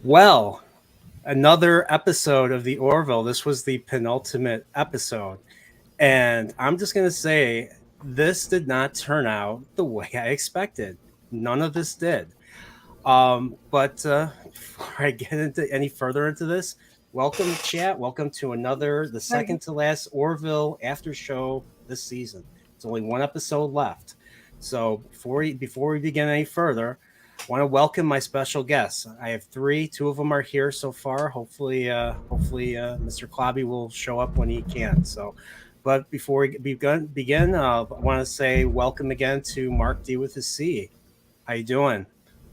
Well, another episode of the Orville. This was the penultimate episode. And I'm just going to say, this did not turn out the way I expected. None of this did. But before I get into any further into this, welcome, chat. Welcome to the Hi. second to last Orville after show this season. It's only one episode left. So before we begin any further, I want to welcome my special guests. I have three. Two of them are here so far. Hopefully, Mr. Clobby will show up when he can. But before we begin, I want to say welcome again to Mark D with his C. How you doing?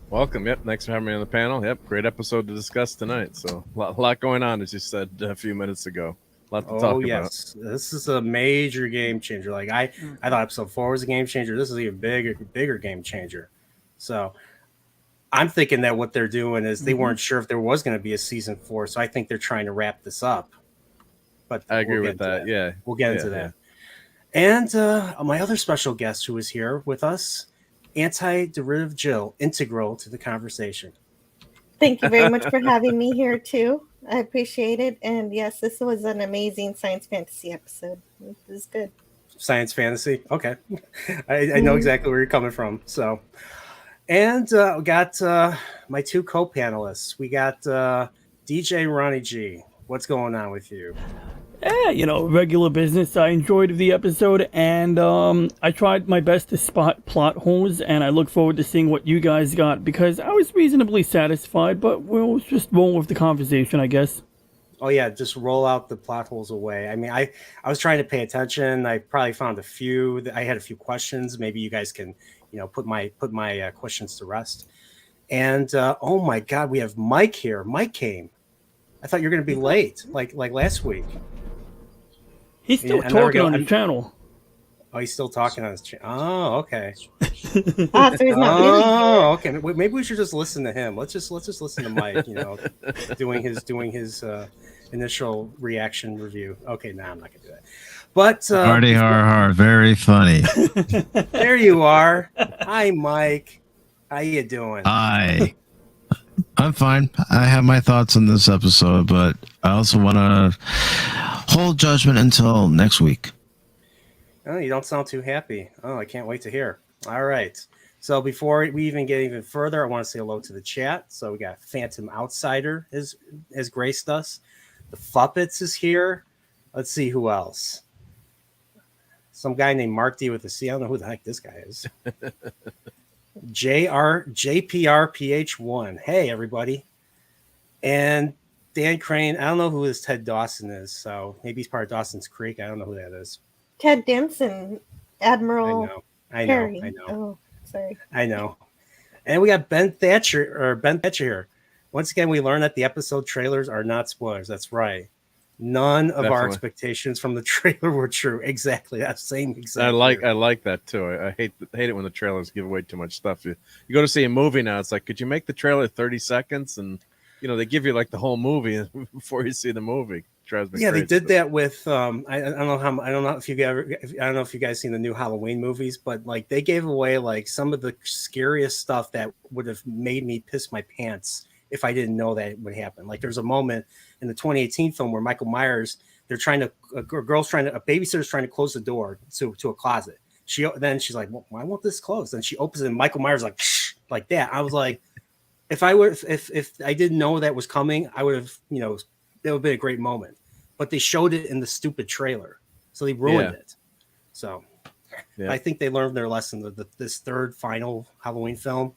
Welcome. Yep. Thanks for having me on the panel. Yep. Great episode to discuss tonight. So a lot going on, as you said a few minutes ago. A lot to Oh talk about. yes, this is a major game changer. Like I thought episode 4 was a game changer. This is even bigger game changer. So I'm thinking that what they're doing is they weren't sure if there was going to be a season 4, so I think they're trying to wrap this up. But I agree we'll with that. Yeah. we'll get into that. And my other special guest who is here with us, Antiderivative Jill, integral to the conversation. Thank you very much for having me here too. I appreciate it. And yes, this was an amazing science fantasy episode. It was good. Science fantasy. Okay, I know exactly where you're coming from. So. And we got my two co-panelists. We got DJ Ronnie G. What's going on with you? Regular business. I enjoyed the episode, and I tried my best to spot plot holes, and I look forward to seeing what you guys got, because I was reasonably satisfied, but we'll just roll with the conversation, I guess. Oh yeah, just roll out the plot holes away. I mean, I was trying to pay attention. I probably found a few. I had a few questions. Maybe you guys can, put my questions to rest. And oh my God, we have Mike here. Mike came. I thought you were going to be late, like last week. He's still I'm never talking on gonna- the channel. Oh, he's still talking on his channel. Oh, okay. Ah, so he's not really Oh, okay. Maybe we should just listen to him. Let's just listen to Mike. Doing his initial reaction review. Okay, nah, I'm not gonna do that. But Hardy har har, very funny. there you are. Hi, Mike. How you doing? Hi. I'm fine. I have my thoughts on this episode, but I also want to hold judgment until next week. Oh, you don't sound too happy. Oh, I can't wait to hear. All right. So before we even get even further, I want to say hello to the chat. So we got Phantom Outsider has graced us. The Fuppets is here. Let's see who else. Some guy named Mark D with a C. I don't know who the heck this guy is. JPRPH1. Hey, everybody. And Dan Crane. I don't know who this Ted Dawson is. So maybe he's part of Dawson's Creek. I don't know who that is. Ted Danson, Admiral I Perry. know. Oh, sorry. I know. And we got Ben Thatcher here. Once again, we learned that the episode trailers are not spoilers. That's right. None of our expectations from the trailer were true. Exactly. That same exact. I like that too. I hate it when the trailers give away too much stuff. You go to see a movie now, it's like, could you make the trailer 30 seconds? And they give you like the whole movie before you see the movie. Yeah, they did that with I don't know if you guys seen the new Halloween movies, but like they gave away like some of the scariest stuff that would have made me piss my pants if I didn't know that it would happen. Like there's a moment in the 2018 film where Michael Myers, a babysitter's trying to close the door to a closet. She's like, well, why won't this close? Then she opens it and Michael Myers like that. I was like, if I didn't know that was coming, I would have, that would be a great moment, but they showed it in the stupid trailer, so they ruined it. So I think they learned their lesson. This third final Halloween film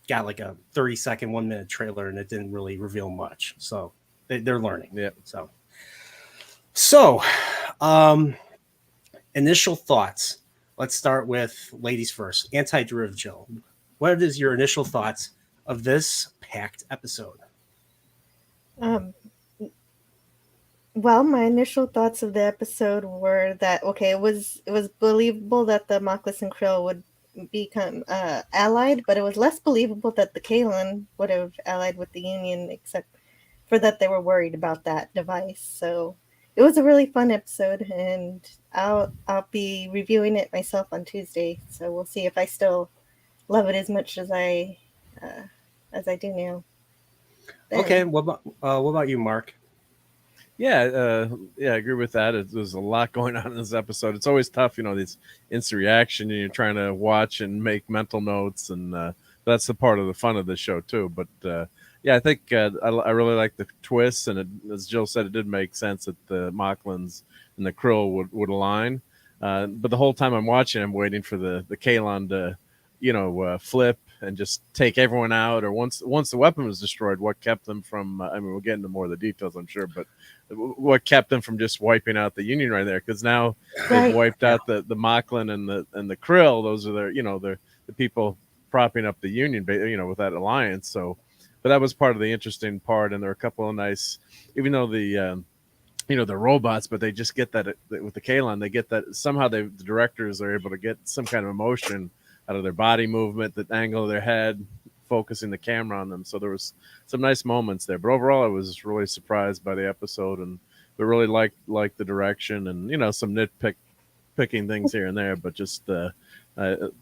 got like a 30-second, 1-minute trailer, and it didn't really reveal much. So they're learning. Yeah. So initial thoughts. Let's start with ladies first. Antiderivative Jill. What is your initial thoughts of this packed episode? Well, my initial thoughts of the episode were that it was believable that the Mockless and Krill would become allied, but it was less believable that the Kaylin would have allied with the Union, except for that they were worried about that device. So it was a really fun episode, and I'll be reviewing it myself on Tuesday. So we'll see if I still love it as much as I do now. then. Okay, what about you, Mark? Yeah, I agree with that. There's a lot going on in this episode. It's always tough, these instant reaction, and you're trying to watch and make mental notes, and that's the part of the fun of the show too. But yeah, I think I really like the twists, and as Jill said, it did make sense that the Mocklins and the Krill would align. But the whole time I'm watching, I'm waiting for the Kalon to, flip and just take everyone out. Or once the weapon was destroyed, what kept them from? I mean, we'll get into more of the details, I'm sure, but what kept them from just wiping out the Union right there? Because now they've wiped out the Mocklin and the Krill. Those are the people propping up the Union, with that alliance. So, but that was part of the interesting part, and there are a couple of nice, even though the they're robots, but they just get that with the Kalon. They get that somehow. The directors are able to get some kind of emotion out of their body movement, the angle of their head, focusing the camera on them. So there was some nice moments there. But overall, I was really surprised by the episode, and we really liked the direction, and some picking things here and there. But just I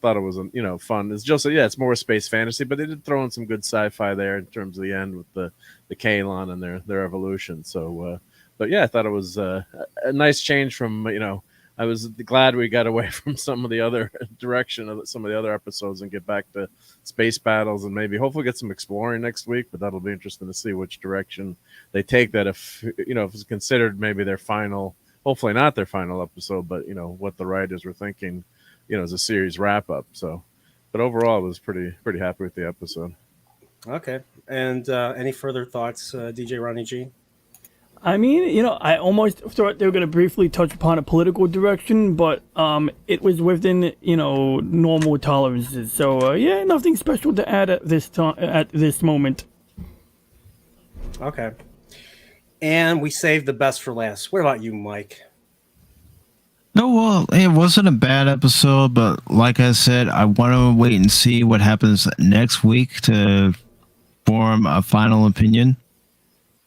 thought it was fun. It's just it's more space fantasy, but they did throw in some good sci-fi there in terms of the end with the Kalon and their evolution. So. But yeah, I thought it was a nice change from, I was glad we got away from some of the other direction of some of the other episodes and get back to space battles, and maybe hopefully get some exploring next week. But that'll be interesting to see which direction they take that. If it's considered maybe their final, hopefully not their final episode, but what the writers were thinking, as a series wrap up. So, but overall, I was pretty happy with the episode. Okay, and any further thoughts, DJ Ronnie G? I mean, I almost thought they were going to briefly touch upon a political direction, but it was within, normal tolerances. So, yeah, nothing special to add at this moment. Okay. And we saved the best for last. What about you, Mike? No, well, it wasn't a bad episode, but like I said, I want to wait and see what happens next week to form a final opinion.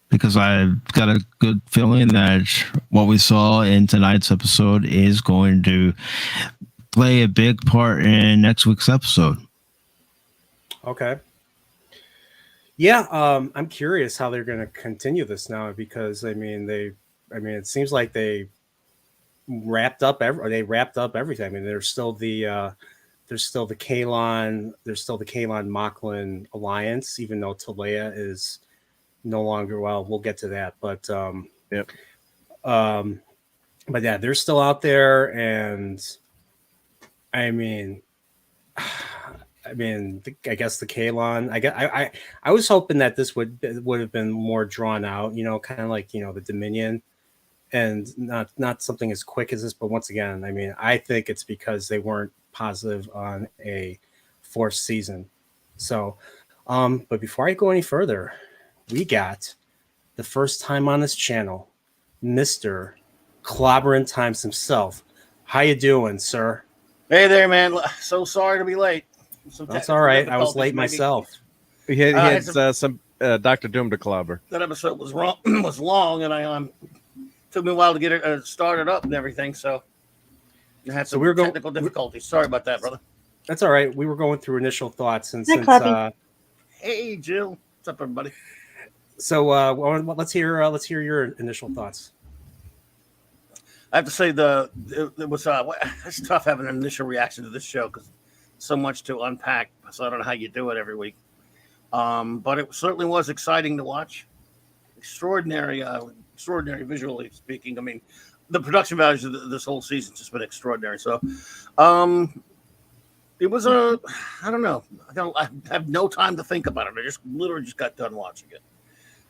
Because I've got a good feeling that what we saw in tonight's episode is going to play a big part in next week's episode. Okay. Yeah, I'm curious how they're going to continue this now, because it seems like they wrapped up everything. I mean, there's still the Kalon, Mocklin alliance, even though Talea is no longer. Well, we'll get to that, but yep. But yeah, they're still out there, and I guess the Kalon. I was hoping that this would have been more drawn out, kind of like the Dominion, and not something as quick as this. But once again, I think it's because they weren't positive on a fourth season. So, but before I go any further, we got the first time on this channel, Mr. Clobberin Times himself. How you doing, sir? Hey there, man. So sorry to be late. That's all right. I was late myself. He had some Dr. Doom to clobber. That episode was long, and I took me a while to get it started up and everything. So I had some technical difficulties. Sorry about that, brother. That's all right. We were going through initial thoughts, and hey, Jill. What's up, everybody? So let's hear your initial thoughts. I have to say it was it's tough having an initial reaction to this show because so much to unpack. So I don't know how you do it every week, but it certainly was exciting to watch. Extraordinary visually speaking. I mean, the production values of this whole season just been extraordinary. So, it was I don't know. I have no time to think about it. I literally just got done watching it.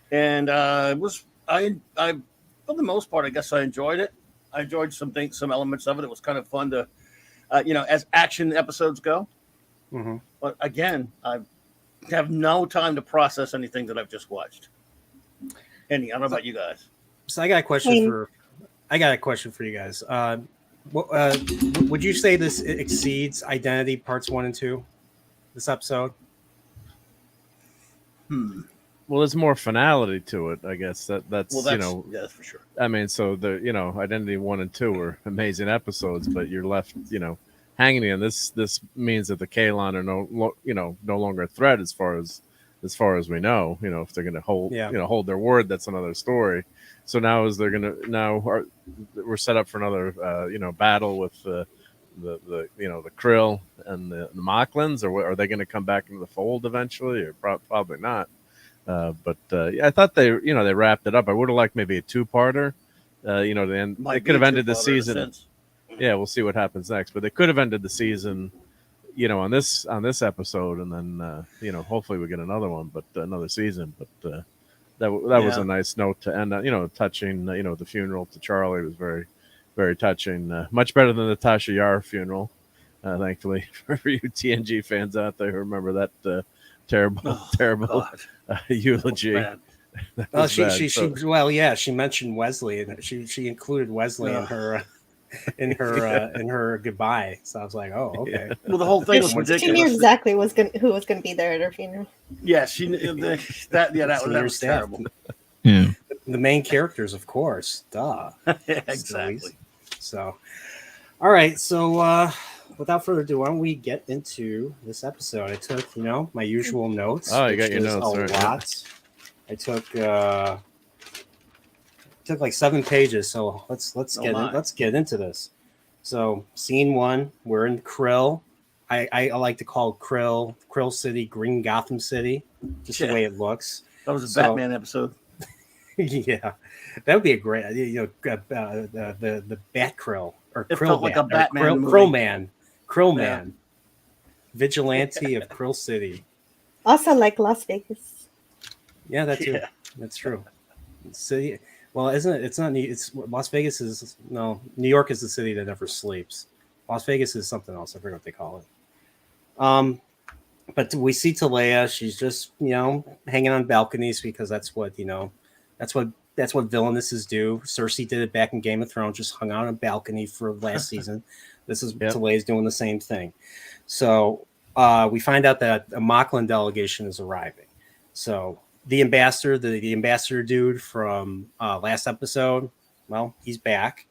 And it was I for the most part, I guess I enjoyed it. I enjoyed some elements of it. It was kind of fun to, as action episodes go. Mm-hmm. But again, I have no time to process anything that I've just watched. I don't know about you guys. So I got a question for you guys. Would you say this exceeds Identity Parts 1 and 2? This episode? Well, there's more finality to it, I guess. That's that's for sure. I mean, so the Identity 1 and 2 were amazing episodes, but you're left hanging in. This means that the Kalon are no longer a threat as far as as far as we know. If they're going to hold Yeah. hold their word, that's another story. So now we're set up for another battle with the Krill and the Mocklins, or are they going to come back into the fold eventually, or probably not. But I thought they wrapped it up. I would have liked maybe a two-parter. They could have ended the season. Yeah, we'll see what happens next. But they could have ended the season, on this episode, and then hopefully we get another one, but another season. But that was a nice note to end on. Touching. The funeral to Charlie was very, very touching. Much better than the Tasha Yar funeral. Thankfully for you TNG fans out there who remember that terrible eulogy. Well, she mentioned Wesley, and she included Wesley in her goodbye. So I was like, oh, okay. Well, the whole thing was ridiculous. She knew exactly who was going to be there at her funeral. Yeah, she knew that was terrible. Yeah. The main characters, of course. Duh. Exactly. So, all right. So, without further ado, why don't we get into this episode? I took, my usual notes. Oh, you got your notes. A lot. I took like 7 pages. So let's get into this. So scene 1, we're in Krill. I like to call Krill City Green Gotham City, just the way it looks. That was a Batman episode. Yeah, that would be a great, the Bat Krill or It Krill felt like a Batman movie. Krill Man, vigilante of Krill City. Also like Las Vegas. Yeah, that too. Yeah. That's true. City. Well, isn't it? It's not. It's Las Vegas is no. New York is the city that never sleeps. Las Vegas is something else. I forget what they call it. But we see Talea. She's just hanging on balconies because that's what that's what villainesses do. Cersei did it back in Game of Thrones. Just hung out on a balcony for last season. This is Talea's doing the same thing. So we find out that a Mocklin delegation is arriving. So the ambassador, the ambassador dude from last episode, well, he's back.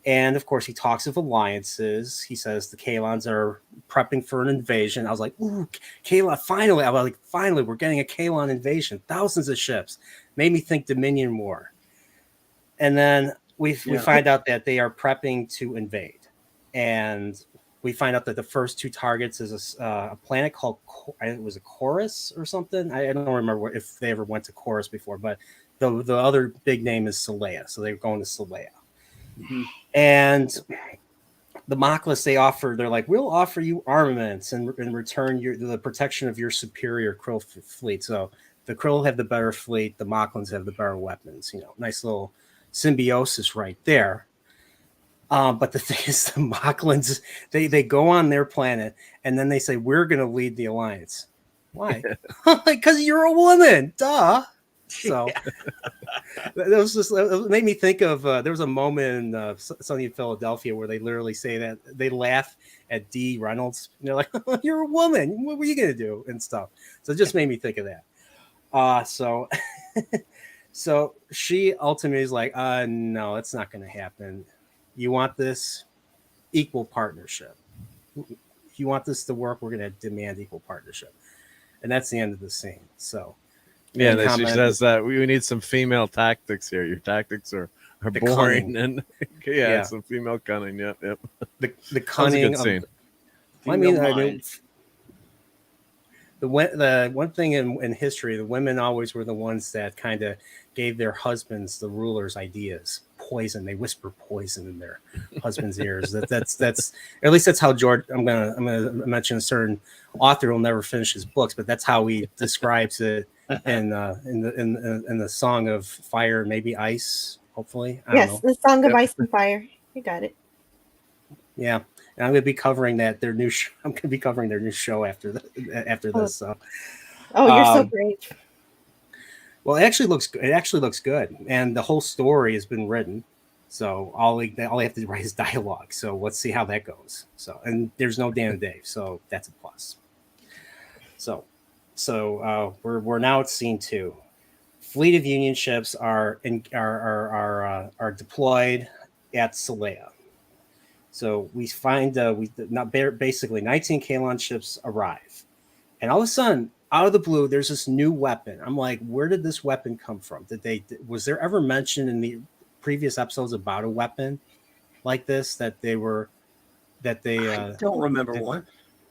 And of course, he talks of alliances. He says the Kalons are prepping for an invasion. I was like, ooh, Kalon, finally. I was like, finally, we're getting a Kalon invasion. Thousands of ships. Made me think Dominion War. And then we find out that they are prepping to invade. And we find out that the first 2 targets is a planet called, it was a Chorus or something. I don't remember if they ever went to Chorus before, but the other big name is Celea. So they're going to Celea. Mm-hmm. And the Mocklins, they're like, we'll offer you armaments and in return the protection of your superior Krill fleet. So the Krill have the better fleet, the Mocklins have the better weapons. Nice little symbiosis right there. But the thing is, the Mocklins, they go on their planet and then they say, we're going to lead the alliance. Why? Because you're a woman. Duh. So it made me think of there was a moment in Sunny in Philadelphia where they literally say that they laugh at Dee Reynolds. And they're like, you're a woman. What were you going to do? And stuff. So it just made me think of that. So she ultimately is like, no, it's not going to happen. You want this equal partnership. If you want this to work, we're going to demand equal partnership. And that's the end of the scene. So yeah, she says that we need some female tactics here. Your tactics are boring, and some female cunning. Yep. The cunning. That's a good scene. I mean, the one thing in history, the women always were the ones that kind of gave their husbands, the rulers, ideas. Poison. They whisper poison in their husband's ears. That's at least that's how George. I'm gonna mention a certain author who will never finish his books, but that's how he describes it in the Song of Fire, maybe Ice. Hopefully, I don't know. The Song of Ice and Fire. You got it. Yeah, and I'm gonna be covering that I'm gonna be covering their new show after this. So. Oh, you're so brave. Well, it actually looks good, and the whole story has been written. So all they have to write is dialogue. So let's see how that goes. So and there's no Dan and Dave, so that's a plus. So we're now at scene 2. Fleet of Union ships are deployed at Celea. So we find basically 19 Kalon ships arrive, and all of a sudden out of the blue, there's this new weapon. I'm like, where did this weapon come from? Was there ever mention in the previous episodes about a weapon like this that they I don't remember one.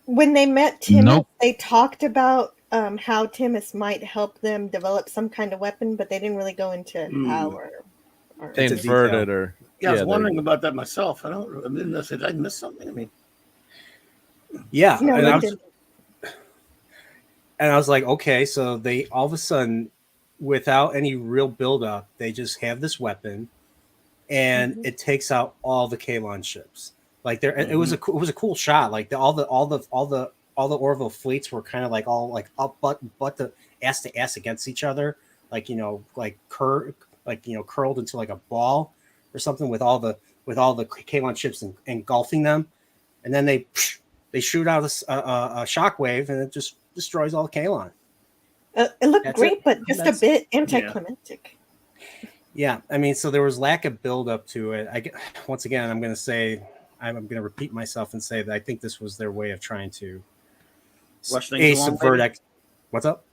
When they met Timus, Nope. they talked about how Timus might help them develop some kind of weapon, but they didn't really go into how or They It's a inferred detail. it, or Yeah, I was they- wondering about that myself. I did I miss something? I mean, Yeah, No, and they I was, didn't. and I was like, okay, so they all of a sudden, without any real buildup, they just have this weapon, and it takes out all the Kalon ships. Like it was a cool shot. Like all the Orville fleets were kind of like all like up but the ass to ass against each other, like curled into like a ball or something with all the Kalon ships engulfing them, and then they shoot out a shockwave and it just destroys all Kalon. It looked That's great, it. but just a bit anticlimactic. Yeah, I mean, so there was lack of build up to it. Once again, I'm going to repeat myself and say that I think this was their way of trying to Rush things along, subvert. maybe? What's up?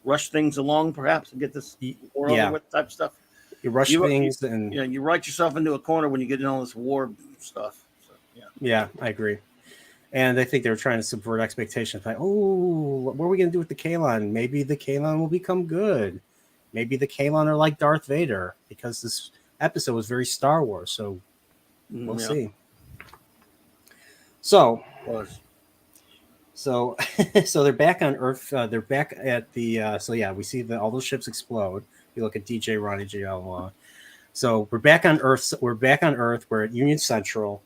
Rush things along, perhaps, and get this war Yeah. over with type stuff. You rush things, and You write yourself into a corner when you get in all this war stuff. So, yeah, I agree. And I think they were trying to subvert expectations. Like, oh, what are we going to do with the Kalon? Maybe the Kalon will become good. Maybe the Kalon are like Darth Vader, because this episode was very Star Wars. So we'll see. So they're back on Earth. They're back at the. We see all those ships explode. You look at DJ Ronnie GL. So we're back on Earth. We're at Union Central,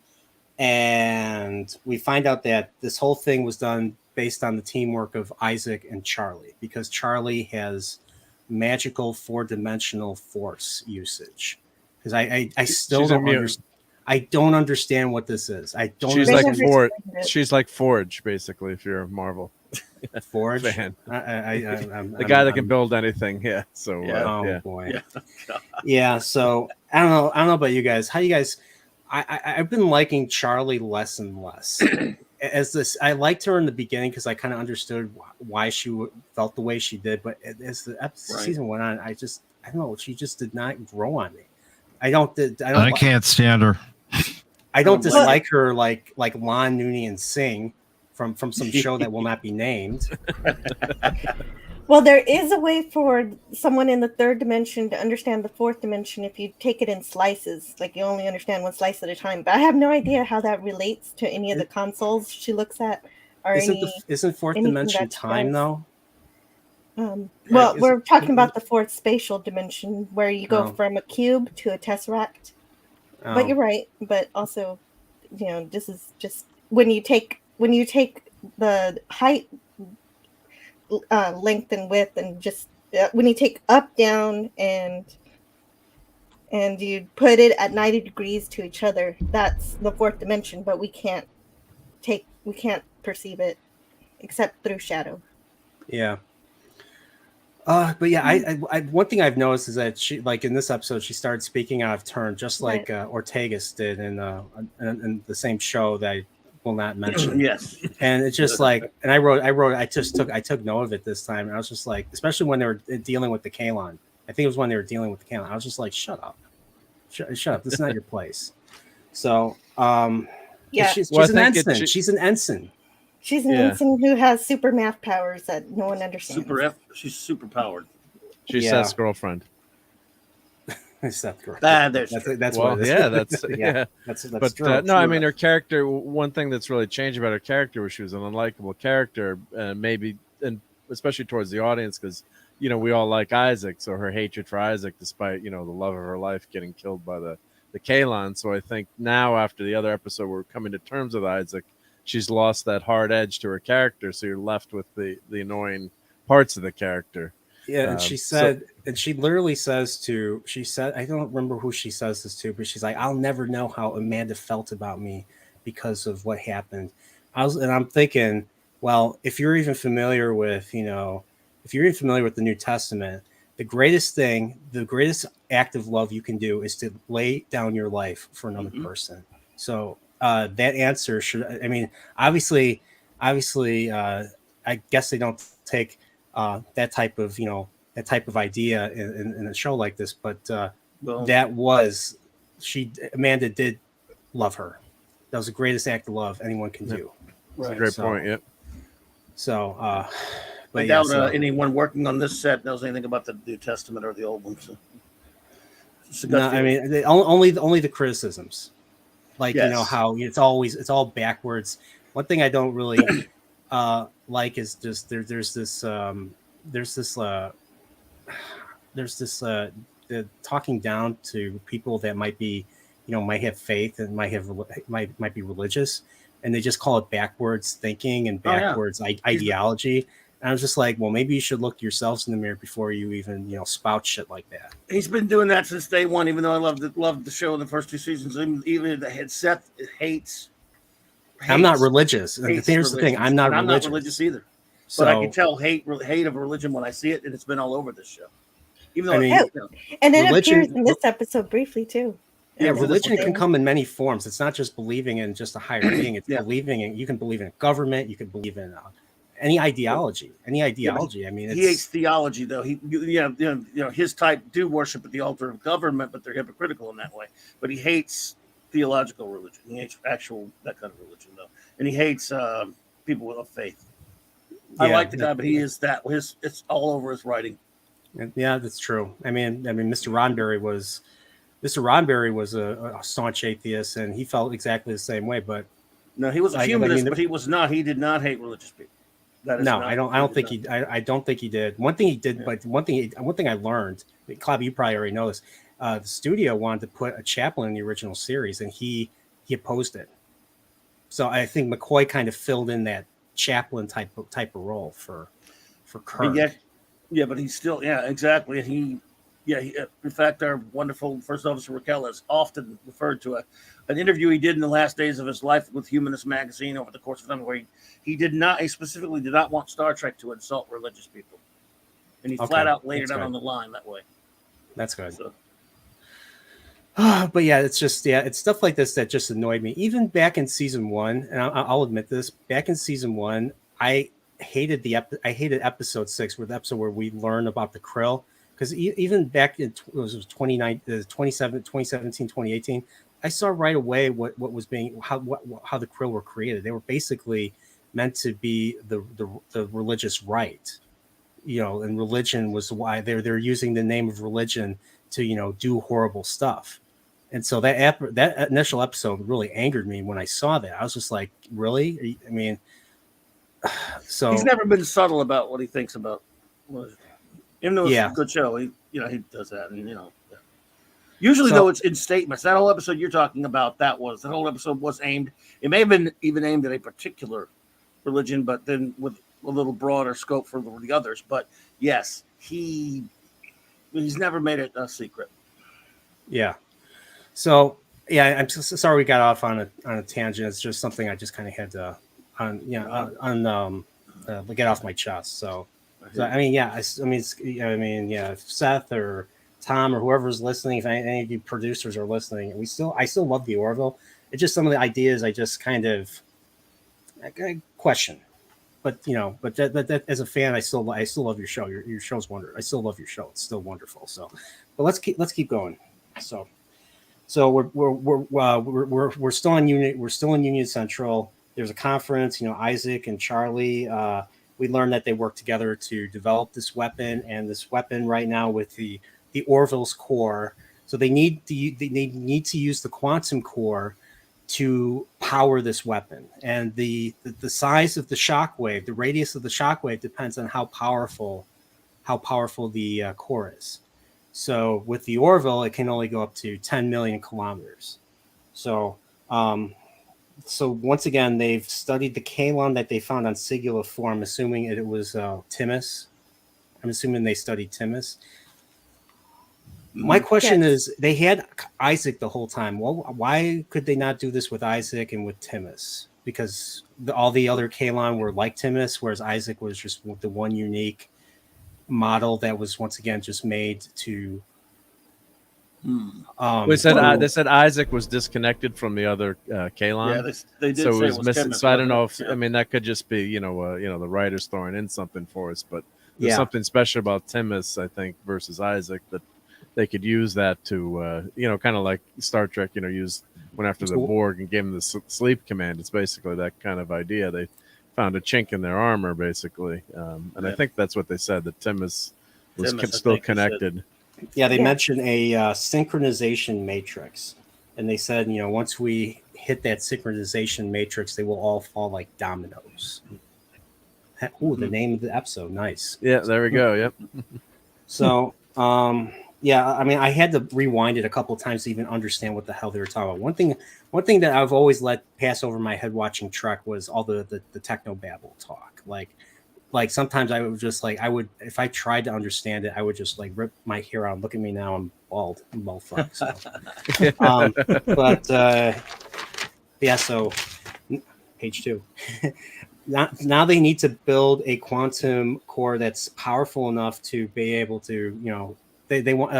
and we find out that this whole thing was done based on the teamwork of Isaac and Charlie, because Charlie has magical 4-dimensional force usage. Because I still don't understand. I don't understand what this is. I don't. She's They like never Forge. explained it. She's like Forge, basically. If you're a Marvel Forge. fan, I'm the guy that can build anything. Yeah. So Oh boy. Yeah. Yeah. So I don't know about you guys. How you guys? I've been liking Charlie less and less. I liked her in the beginning because I kind of understood why she felt the way she did, but as the season went on, I don't know. She just did not grow on me. I can't stand her. I don't dislike her like Lon Nooney Singh from some show that will not be named. Well, there is a way for someone in the third dimension to understand the fourth dimension if you take it in slices. Like, you only understand one slice at a time. But I have no idea how that relates to any of the consoles she looks at. Or Isn't fourth dimension time, though? We're talking about the fourth spatial dimension, where you go Oh. from a cube to a tesseract. Oh. But you're right. But also, this is just when you take the height, length and width, and just when you take up, down, and you put it at 90 degrees to each other, that's the fourth dimension. But we can't perceive it except through shadow. Yeah. But yeah, I one thing I've noticed is that she, like in this episode, she started speaking out of turn, just like Ortegas did in the same show that I will not mention. Yes. And it's just like, and I took note of it this time. And I was just like, especially when they were dealing with the Kalon. I think it was when they were dealing with the Kalon. I was just like, shut up. Shut up. This is not your place. So, she's an ensign. She's an ensign. She's an ensign who has super math powers that no one understands. She's super powered. She's Seth's girlfriend. Seth girl. That's what it is. Yeah, that's that's true. No, I mean, her character. One thing that's really changed about her character was she was an unlikable character, maybe, and especially towards the audience, because we all like Isaac, so her hatred for Isaac, despite the love of her life, getting killed by the Kalon. So I think now, after the other episode, we're coming to terms with Isaac. She's lost that hard edge to her character, so you're left with the annoying parts of the character. Yeah, and she said, and she literally says I don't remember who she says this to, but she's like, I'll never know how Amanda felt about me because of what happened. I'm thinking, well, if you're even familiar with, the New Testament, the greatest act of love you can do is to lay down your life for another person. So that answer should, I mean, obviously, I guess they don't take that type of idea in a show like this. But Well, Amanda did love her. That was the greatest act of love anyone can do. That's a right. great So- point. Yep. So, I but doubt so- anyone working on this set knows anything about the New Testament or the Old one. So. It's a gut no, I feeling. mean only the criticisms, like Yes. how it's all backwards. One thing I don't really like is just there's this talking down to people that might be might have faith and might be religious, and they just call it backwards thinking and Oh, yeah. backwards ideology. And I was just like, well, maybe you should look yourselves in the mirror before you even spout shit like that. He's been doing that since day one. Even though I loved the show in the first 2 seasons, even the head Seth hates. I'm not religious. And hates here's the thing: I'm not and religious. I'm not religious either. So But I can tell hate of religion when I see it, and it's been all over this show. Even though I mean, And it Religion- appears in this episode briefly too. yeah, Yeah, religion yeah. can come in many forms. It's not just believing in just a higher being. It's Yeah. believing in. You can believe in government. You can believe in any ideology. Any ideology. I mean, he hates theology, though. His type do worship at the altar of government, but they're hypocritical in that way. But he hates theological religion. He hates actual that kind of religion, though, and he hates people of faith. I Yeah, like the guy, but he is that. It's all over his writing. Yeah, that's true. I mean, Mr. Roddenberry was a staunch atheist, and he felt exactly the same way. But No, he was a I humanist, mean, but he was not. He did not hate religious people. That is no, not, I don't think he. I don't think he did. One thing he did, Yeah. but one thing I learned, Clobber, you probably already know this. The studio wanted to put a chaplain in the original series, and he opposed it. So I think McCoy kind of filled in that chaplain type of role for Kirk. But he's still, exactly. And in fact, our wonderful first officer Raquel has often referred to an interview he did in the last days of his life with Humanist magazine over the course of time, where he specifically did not want Star Trek to insult religious people, and he Okay, flat out laid it that's out good. on the line that way. That's good. So, But yeah, it's just it's stuff like this that just annoyed me. Even back in season 1, and I'll admit this. Back in season 1, I hated episode 6, where the episode where we learn about the krill. Because even back in 2017, 2018, I saw right away what was being how the krill were created. They were basically meant to be the religious right, and religion was why they're using the name of religion to do horrible stuff. And so that initial episode really angered me when I saw that. I was just like, really? I mean, so he's never been subtle about what he thinks about. Even though it's a good show, he does that, and Usually, though, it's in statements. That whole episode you're talking about, that whole episode was aimed. It may have been even aimed at a particular religion, but then with a little broader scope for the others. But yes, he's never made it a secret. Yeah. So I'm sorry we got off on a tangent. It's just something I just kind of had to get off my chest. So if Seth or Tom or whoever's listening, if any of you producers are listening, I still love the Orville. It's just some of the ideas I just kind of question. But that as a fan, I still love your show. Your show's wonderful. I still love your show. It's still wonderful. So, but let's keep going. So we're still in Union. We're still in Union Central. There's a conference. Isaac and Charlie. We learned that they work together to develop this weapon, and this weapon right now with the Orville's core. So they need to use the quantum core to power this weapon, and the size of the shockwave, the radius of the shockwave depends on how powerful the core is. So with the Orville, it can only go up to 10 million kilometers. So once again, they've studied the kaolin that they found on Sigiliform, assuming it was Timus. I'm assuming they studied Timus. My question is, they had Isaac the whole time. Well, why could they not do this with Isaac and with Timus? Because all the other kaolin were like Timus, whereas Isaac was just the one unique model that was once again just made to. They said Isaac was disconnected from the other kaolin. Yeah, they did. So say it was missing. Timus, So I don't know if yeah. that could just be the writers throwing in something for us, but there's Yeah. something special about Timus, I think, versus Isaac, that they could use that to, kind of like Star Trek, went after the Cool. Borg and gave them the sleep command. It's basically that kind of idea. They found a chink in their armor, basically. And I think that's what they said, that Timus was Timus, I still think he said. connected. Yeah, they Yeah. mentioned a synchronization matrix, and they said, once we hit that synchronization matrix, they will all fall like dominoes. Ooh, the name of the episode, nice. Yeah, there we go. Yep. So, yeah, I mean, I had to rewind it a couple of times to even understand what the hell they were talking about. One thing that I've always let pass over my head watching Trek was all the techno babble talk. Like sometimes I would just if I tried to understand it, I would just like rip my hair out. Look at me now, I'm bald. I'm bald fuck. So. Yeah. So page 2. Now they need to build a quantum core that's powerful enough to be able to, they want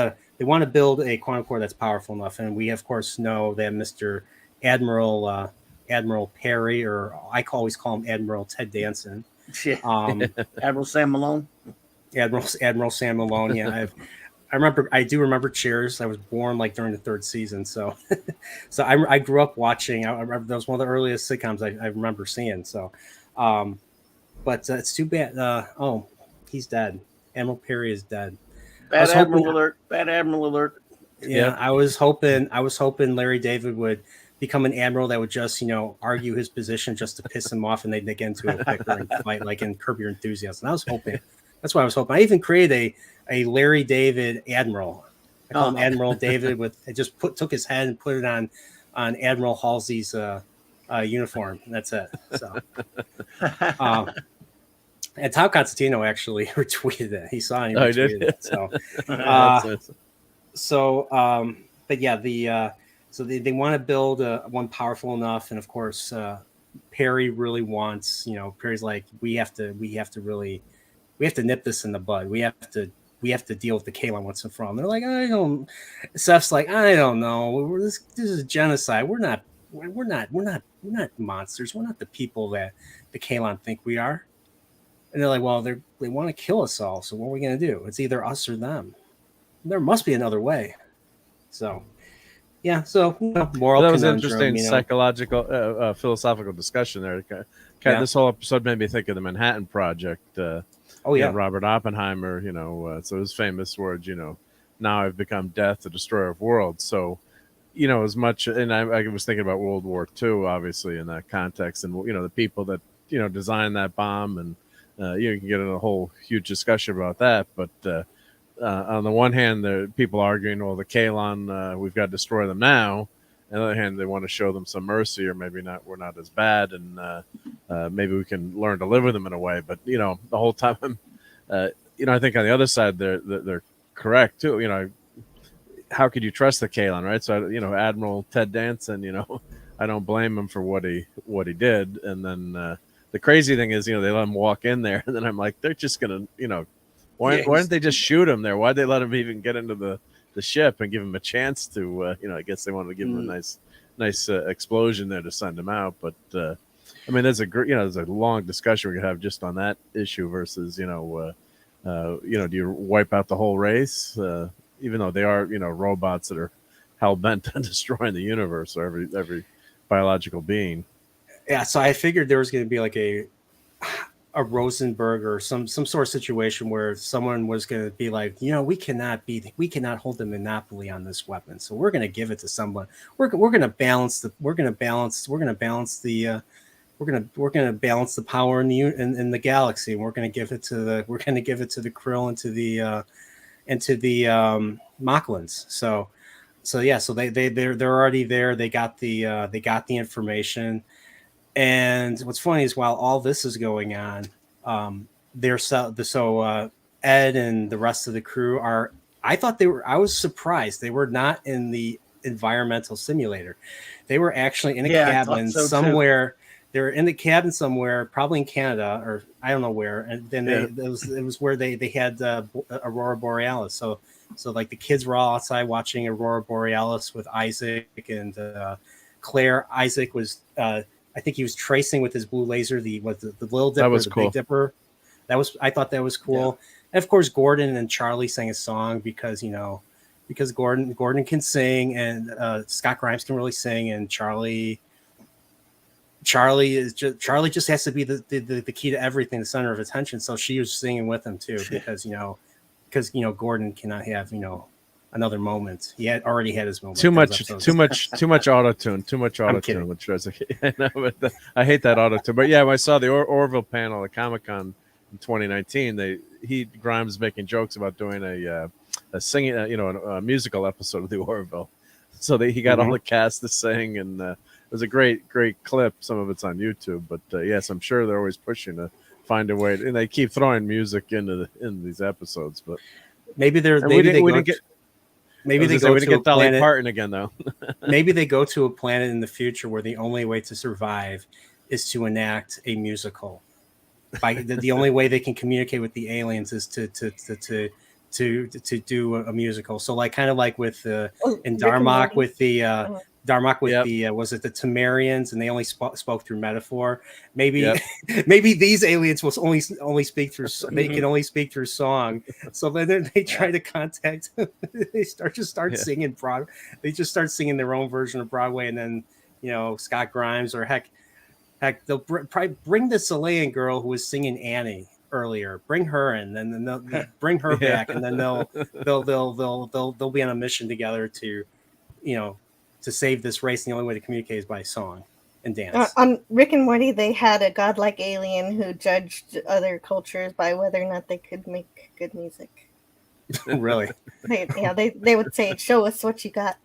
to build a quantum core that's powerful enough, and we of course know that Mr. Admiral Perry, or I always call him Admiral Ted Danson. Admiral Sam Malone. Admiral Sam Malone. Yeah, I do remember Cheers. I was born like during the 3rd season, so I grew up watching. I remember that was one of the earliest sitcoms I remember seeing. So, but it's too bad. He's dead. Admiral Perry is dead. Bad Admiral alert! Bad Admiral alert! Yeah, I was hoping Larry David would become an admiral that would just, argue his position just to piss him off, and they'd get into a bickering fight like in Curb Your Enthusiasm. I was hoping. That's what I was hoping. I even created a Larry David admiral. I call him Admiral David. I just took his head and put it on Admiral Halsey's uniform. That's it. So, and Tom Constantino actually retweeted it. He saw it. And he retweeted it. So, but yeah, so they want to build one powerful enough, and of course, Perry really wants. Perry's like, we have to nip this in the bud. We have to deal with the Kaylon once and for all. And they're like, I don't. Seth's like, I don't know. This is genocide. We're not monsters. We're not the people that the Kaylon think we are. And they're like, well, they want to kill us all. So what are we going to do? It's either us or them. There must be another way. So, yeah. So moral. That was conundrum, interesting psychological, philosophical discussion there. This whole episode made me think of the Manhattan Project. Robert Oppenheimer. So his famous words. Now I've become death, the destroyer of worlds. So, as much. And I was thinking about World War II, obviously, in that context, and the people that designed that bomb, and you can get in a whole huge discussion about that, but. On the one hand, the people arguing, well, the Kaylon, we've got to destroy them now. On the other hand, they want to show them some mercy, or maybe not. We're not as bad, and maybe we can learn to live with them in a way. But the whole time, I think on the other side, they're correct too. How could you trust the Kaylon, right? So Admiral Ted Danson, I don't blame him for what he did. And then the crazy thing is, they let him walk in there, and then I'm like, they're just gonna, Why didn't they just shoot him there? Why'd they let him even get into the ship and give him a chance to, I guess they wanted to give him a nice explosion there to send him out. But, I mean, there's a long discussion we could have just on that issue versus, do you wipe out the whole race? Even though they are, robots that are hell-bent on destroying the universe or every biological being. Yeah, so I figured there was going to be like a Rosenberg or some sort of situation where someone was going to be like, we cannot hold the monopoly on this weapon, so we're going to give it to someone. We're going to balance the power in the galaxy, and we're going to give it to the Krill and to the Mocklins. So they're already there. They got the information. And what's funny is while all this is going on, Ed and the rest of the crew are. I was surprised they were not in the environmental simulator. They were actually in a cabin somewhere. Too. They were in the cabin somewhere, probably in Canada or I don't know where. And then it was where they had Aurora Borealis. So like the kids were all outside watching Aurora Borealis with Isaac and Claire. Isaac was. I think he was tracing with his blue laser the Little Dipper, that was the cool. Big Dipper. I thought that was cool. And of course, Gordon and Charlie sang a song because Gordon can sing, and Scott Grimes can really sing, and Charlie just has to be the key to everything, the center of attention. So she was singing with him too, because Gordon cannot have another moment. He had already had his moment. Too much auto tune. Which was I hate that auto tune. But yeah, when I saw the Orville panel at Comic-Con in 2019, Grimes making jokes about doing a singing, a musical episode of the Orville. So he got all the cast to sing, and it was a great clip. Some of it's on YouTube, but yes, I'm sure they're always pushing to find a way, and they keep throwing music into these episodes. But maybe we didn't get Dolly Parton again, though. Maybe they go to a planet in the future where the only way to survive is to enact a musical. The only way they can communicate with the aliens is to do a musical. So kind of like with in Darmok with the was it the Temerians, and they only spoke through metaphor. Maybe maybe these aliens will only speak through they can only speak through song. So then they try to contact they start singing they just start singing their own version of Broadway, and then Scott Grimes, or heck they'll probably bring the Chilean girl who was singing Annie earlier, bring her in, and then they'll bring her back, and then they'll be on a mission together to save this race, and the only way to communicate is by song and dance. On Rick and Morty, they had a godlike alien who judged other cultures by whether or not they could make good music. Really? They would say, "Show us what you got."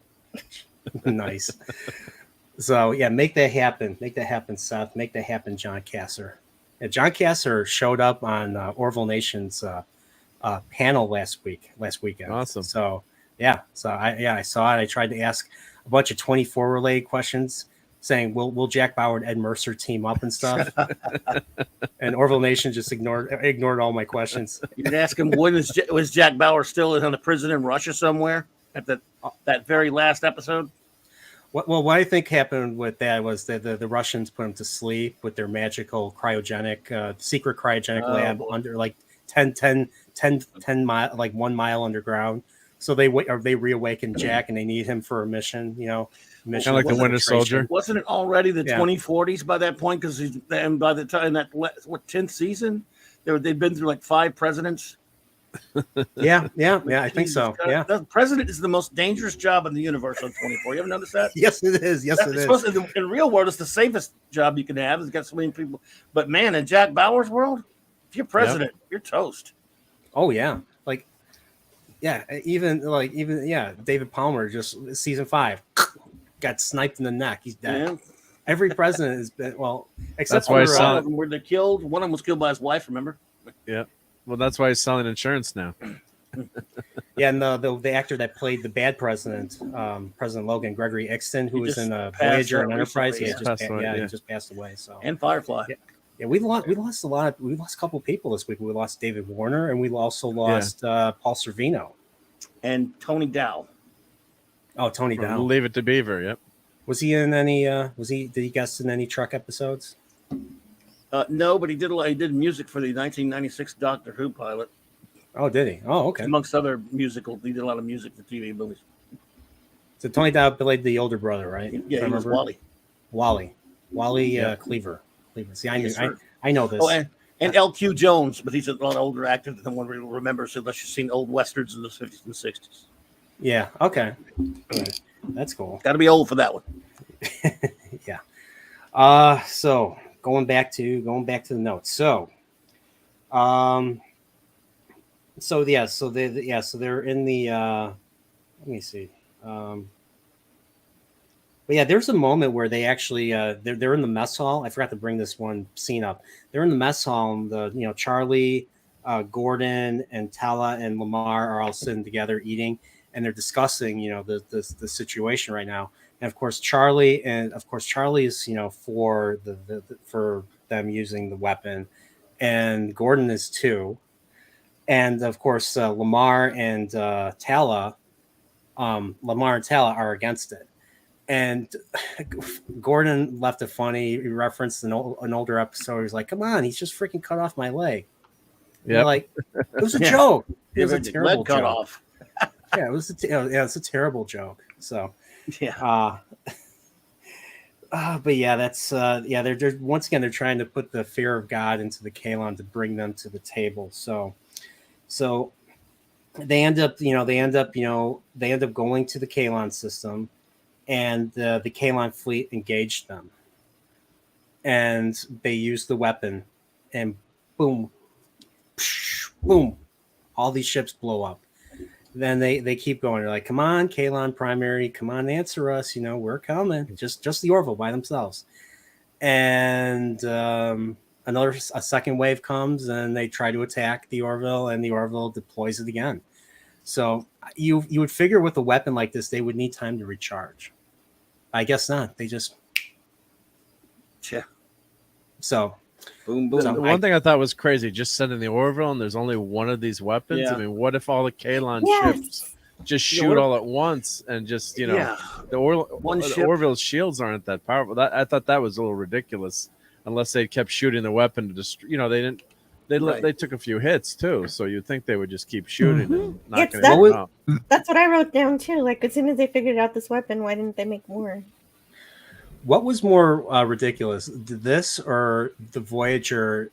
Nice. So make that happen. Make that happen, Seth. Make that happen, John Kasser. John Kasser showed up on Orville Nation's panel last weekend. Awesome. So I saw it. I tried to ask a bunch of 24 related questions, saying, "Will Jack Bauer and Ed Mercer team up and stuff?" And Orville Nation just ignored all my questions. You can ask him, was Jack Bauer still in the prison in Russia somewhere at that very last episode? What I think happened with that was that the Russians put him to sleep with their magical secret cryogenic lab under 10 mile, 1 mile underground. So they reawakened Jack, and they need him for a mission. Mission kind of like the Winter Soldier. Wasn't it already the 2040s by that point? Because by the time that 10th season, they'd been through 5 presidents. Yeah, I think so. Yeah, the president is the most dangerous job in the universe on 24. You ever noticed that? Yes, it is. In real world, it's the safest job you can have. It's got so many people. But man, in Jack Bauer's world, if you're president, you're toast. Oh yeah, even David Palmer, just season 5, got sniped in the neck. He's dead. Yeah. Every president has been except for some of them were they killed. One of them was killed by his wife. Remember? Yeah. Well, that's why he's selling insurance now. Yeah, and the actor that played the bad president, President Logan, Gregory Ixton, who was in Voyager and Enterprise, he just passed away. So and Firefly. Yeah, we lost a lot. We lost a couple of people this week. We lost David Warner, and we also lost Paul Sorvino and Tony Dow. Oh, Tony Dow. Leave It to Beaver. Yep. Was he in any? Did he guest in any Trek episodes? No, but he did music for the 1996 Doctor Who pilot. Oh, did he? Oh, okay. Amongst other musicals, he did a lot of music for TV movies. So Tony Dow played the older brother, right? Yeah, he was Wally. Cleaver. See, I know this. Oh, and L.Q. Jones, but he's a lot older actor than one remembers unless you've seen old westerns in the 50s and 60s. Yeah. Okay. Good. That's cool. Got to be old for that one. Yeah. So. Going back to the notes. So they're in the let me see. But yeah, there's a moment where they actually they're in the mess hall. I forgot to bring this one scene up. They're in the mess hall, and Charlie, Gordon, and Tala and Lamar are all sitting together eating, and they're discussing the situation right now. And of course, Charlie is for for them using the weapon, and Gordon is too, and of course Lamar and Tala are against it. And Gordon left a funny reference in an older episode. He was like, "Come on, he's just freaking cut off my leg." They're like, it was a joke. It was a terrible Lead cut joke. off. Yeah, it was it's a terrible joke. So Yeah. but yeah, that's they're once again they're trying to put the fear of God into the Kalon to bring them to the table. So they end up going to the Kalon system, and the Kalon fleet engaged them, and they used the weapon, and boom, boom, all these ships blow up. Then they keep going. They're like, come on, Kalon primary, come on, answer us. We're coming. Just the Orville by themselves. And a second wave comes, and they try to attack the Orville, and the Orville deploys it again. So you would figure with a weapon like this, they would need time to recharge. I guess not. They just so. Boom, boom. The one thing I thought was crazy, just sending the Orville, and there's only one of these weapons. Yeah. I mean, what if all the Kalon ships just shoot all at once and just, the Orville's shields aren't that powerful? I thought that was a little ridiculous, unless they kept shooting the weapon to destroy. They didn't. They took a few hits too, so you'd think they would just keep shooting and not going to out. That's what I wrote down too. Like, as soon as they figured out this weapon, why didn't they make more? What was more ridiculous, this or the Voyager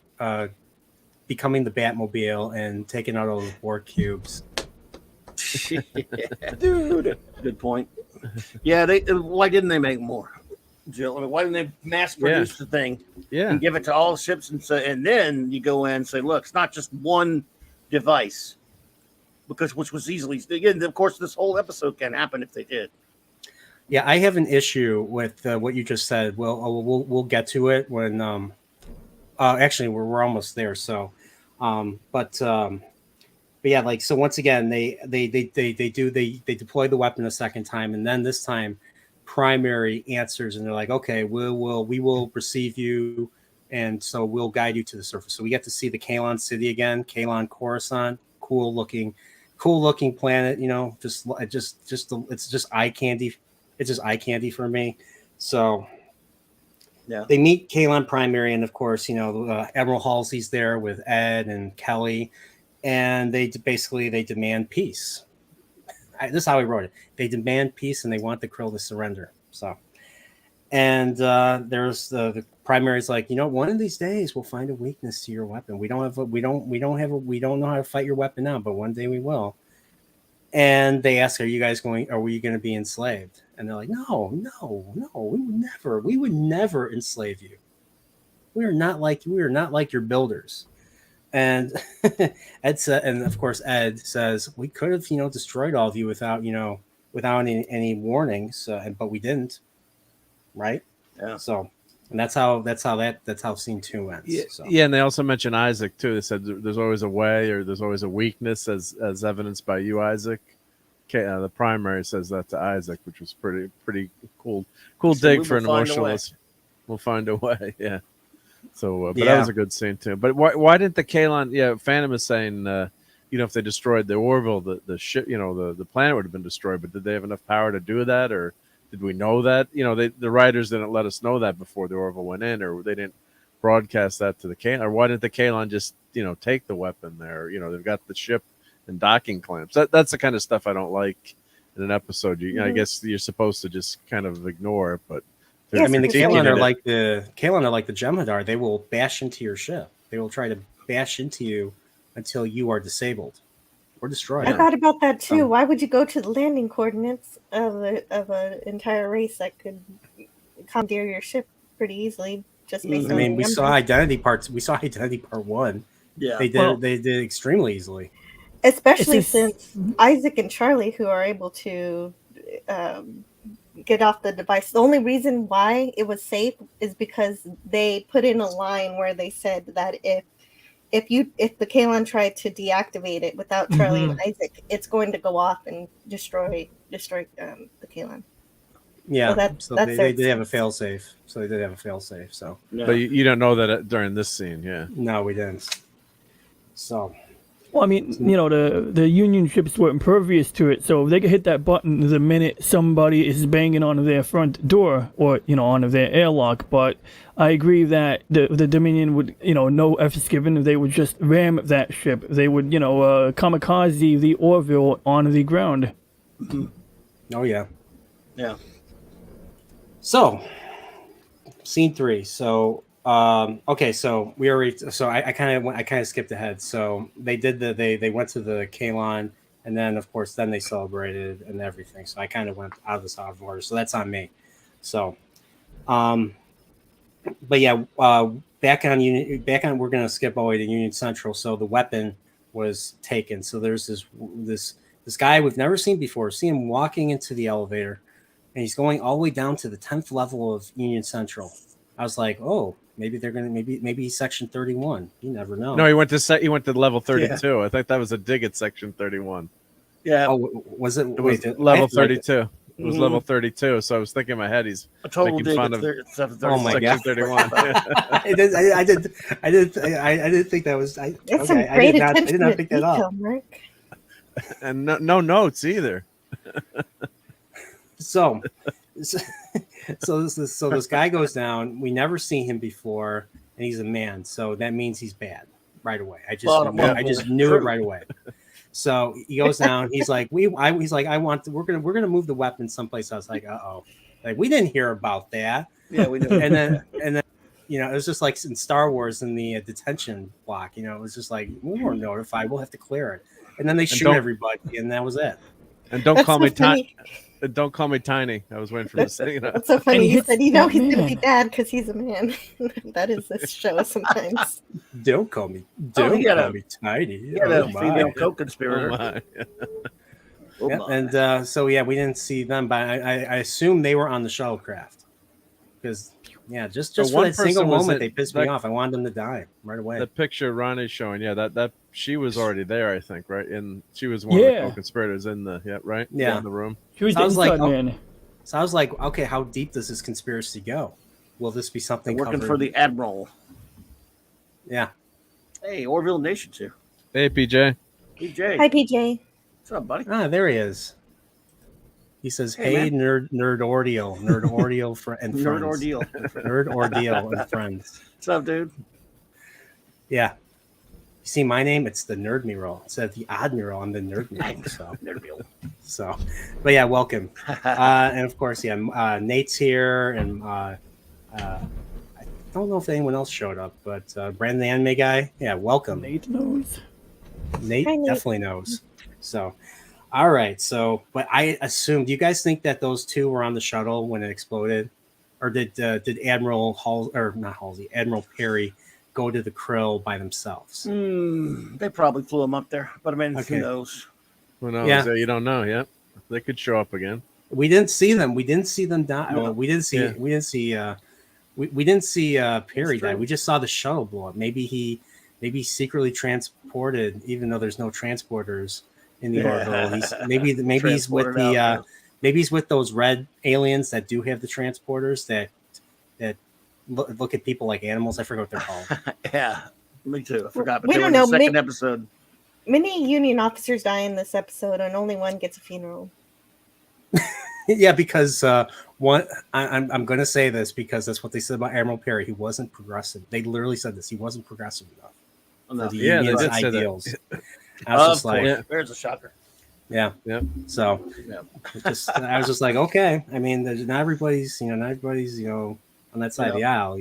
becoming the Batmobile and taking out all the Borg cubes? Dude, good point. Yeah, why didn't they make more, Jill? I mean, why didn't they mass produce the thing and give it to all ships and then you go in and say, look, it's not just one device, which was easily, again, of course, this whole episode can happen if they did. Yeah, I have an issue with what you just said. We'll get to it when actually we're almost there. So, but yeah, like, so once again they deploy the weapon a second time, and then this time primary answers, and they're like, okay, we will receive you, and so we'll guide you to the surface. So we get to see the Kalon city again, Kalon Coruscant, cool looking planet. It's just eye candy. It's just eye candy for me. So they meet Kalon primary, and of course, Admiral Halsey's there with Ed and Kelly, and they demand peace. This is how I wrote it. They demand peace, and they want the Krill to surrender. So, and there's the primary's like, one of these days we'll find a weakness to your weapon. We don't know how to fight your weapon now, but one day we will. And they ask, are we going to be enslaved? And they're like, no, we would never enslave you. We are not like your builders. And Ed said, and of course Ed says, we could have, destroyed all of you without any warnings, but we didn't. Right? Yeah. So, and that's how scene 2 ends. Yeah, so. Yeah, and they also mentioned Isaac too. They said there's always a way, or there's always a weakness, as evidenced by you, Isaac. The primary says that to Isaac, which was pretty cool dig for an emotionalist. We'll find a way. Yeah. So, but that was a good scene too. But why didn't the Kalon? Yeah, Phantom is saying, if they destroyed the Orville, the ship, the planet would have been destroyed. But did they have enough power to do that, or did we know that? The writers didn't let us know that before the Orville went in, or they didn't broadcast that to the Kalon. Or why didn't the Kalon just take the weapon there? They've got the ship and docking clamps. That's the kind of stuff I don't like in an episode. I guess you're supposed to just kind of ignore it, but the Kalon are like the Jem'Hadar. They will bash into your ship. They will try to bash into you until you are disabled or destroyed. I thought about that too. Why would you go to the landing coordinates of an entire race that could commandeer your ship pretty easily? Just based on we saw Identity Part 1. Yeah, they did extremely easily. Especially since Isaac and Charlie, who are able to get off the device. The only reason why it was safe is because they put in a line where they said that if the Kalon tried to deactivate it without Charlie and Isaac, it's going to go off and destroy the Kalon. Yeah, so they did have a failsafe. So, but you don't know that during this scene, yeah. No, we didn't. So, Well, I mean, the Union ships were impervious to it, so they could hit that button the minute somebody is banging on their front door or, on their airlock. But I agree that the Dominion would, no F's given. They would just ram that ship. They would, kamikaze the Orville on the ground. Oh, yeah. Yeah. So, scene 3. So, okay, so we already. So I kind of skipped ahead. So they went to the Kalon, and then of course they celebrated and everything. So I kind of went out of order. So that's on me. So, but yeah, back on we're gonna skip all the way to Union Central. So the weapon was taken. So there's this guy we've never seen before. See him walking into the elevator, and he's going all the way down to the 10th level of Union Central. I was like, oh, maybe they're gonna maybe he's section 31. You never know. No, he went to level 32. Yeah. I think that was a dig at section 31. Yeah. Oh, was it? It was level 32. It was level 32. So I was thinking in my head he's making fun of. Oh my god! 31. I didn't think that was. That's some great attention. I did not pick that up. Mark. And no notes either. So this guy goes down. We never seen him before, and he's a man. So that means he's bad right away. I just knew it right away. So he goes down. He's like, we're gonna move the weapon someplace else. Like, like we didn't hear about that. Yeah, we did. And then it was just like in Star Wars in the detention block. It was just like we weren't notified. We'll have to clear it. And then they shoot everybody, and that was it. And don't call me Tiny. Don't call me Tiny. I was waiting for this. That's so funny. He said, he's gonna be dad because he's a man. That is this show sometimes. Don't call me. Don't call me Tiny. Yeah, female co-conspirator. And so we didn't see them, but I assume they were on the shuttlecraft because just for that single moment they pissed me off. I wanted them to die right away. The picture Ronnie's showing, that she was already there, I think, right? And she was one of the co-conspirators in the in the room. She was the inside man. So I was like, okay, how deep does this conspiracy go? Will this be something working for the Admiral? Yeah. Hey, Orville Nation too. Hey, PJ. PJ. Hi, PJ. What's up, buddy? Ah, there he is. He says, "Hey, nerd ordeal and friends. Nerd ordeal, nerd ordeal and friends." What's up, dude? Yeah. You see my name? It's the Nerd Mural. Instead of the Admiral, I'm the Nerd Mural. So, but yeah, welcome. And of course, Nate's here, and I don't know if anyone else showed up, but Brandon the Anime Guy, welcome. Nate knows. Nate definitely knows. So, all right. So, but I assume. Do you guys think that those two were on the shuttle when it exploded, or did Admiral Admiral Perry go to the Krill by themselves? They probably flew him up there, but who knows? Who knows? Yeah. You don't know yet. They could show up again. We didn't see them. We didn't see them die. No. We didn't see. We didn't see. We didn't see Perry die. We just saw the shuttle blow up. Maybe he secretly transported, even though there's no transporters in the Orville. Maybe he's with the maybe he's with those red aliens that do have the transporters that look at people like animals. I forgot what they're called. Yeah, me too. I forgot. But we don't know. The second episode. Many Union officers die in this episode, and only one gets a funeral. Yeah, because one, I'm going to say this because that's what they said about Admiral Perry. He wasn't progressive. They literally said this. He wasn't progressive enough for the Union's ideals. I was just like, there's a shocker. Yeah. So, I was just like, okay. I mean, not everybody's on that side of the aisle.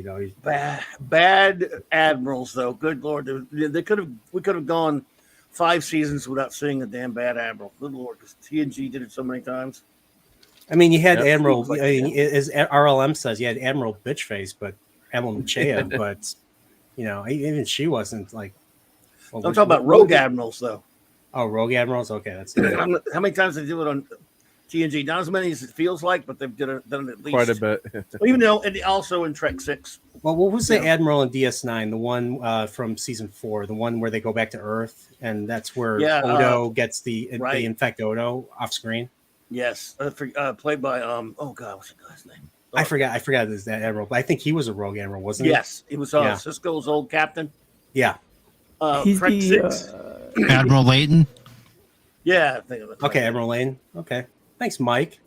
Bad admirals, though. Good Lord, we could have gone 5 seasons without seeing a damn bad admiral. Good Lord, because TNG did it so many times. I mean, you had Admiral, as RLM says, you had Admiral Bitchface, but Admiral Machea, but even she wasn't like. I'm talking about rogue admirals, though. Oh, rogue admirals. Okay, that's how many times they do it on TNG? Not as many as it feels like, but they've done it at least quite a bit. Even though, and also in Trek 6. Well, what was the admiral in DS9? The one from season 4, the one where they go back to Earth, and that's where Odo gets they infect Odo off screen. Yes, played by oh god, what's the guy's name? I forgot this that admiral, but I think he was a rogue admiral, wasn't he? Yes, he was Cisco's old captain. Yeah. He's Trek the 6. Admiral Layton. Yeah, I think of it. Okay, Admiral Lane. Okay, thanks, Mike.